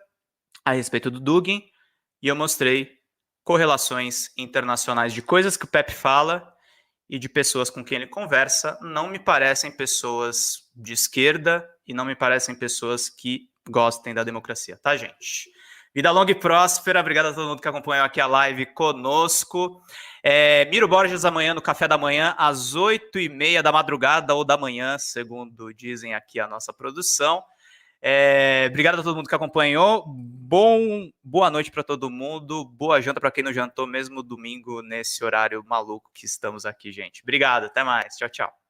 a respeito do Dugin, e eu mostrei correlações internacionais de coisas que o Pepe fala e de pessoas com quem ele conversa. Não me parecem pessoas de esquerda e não me parecem pessoas que gostem da democracia, tá, gente? Vida longa e próspera. Obrigado a todo mundo que acompanhou aqui a live conosco. Miro Borges amanhã no café da manhã, às 8h30 da madrugada ou da manhã, segundo dizem aqui a nossa produção. Obrigado a todo mundo que acompanhou. Boa noite para todo mundo. Boa janta para quem não jantou, mesmo domingo, nesse horário maluco que estamos aqui, gente. Obrigado, até mais. Tchau, tchau.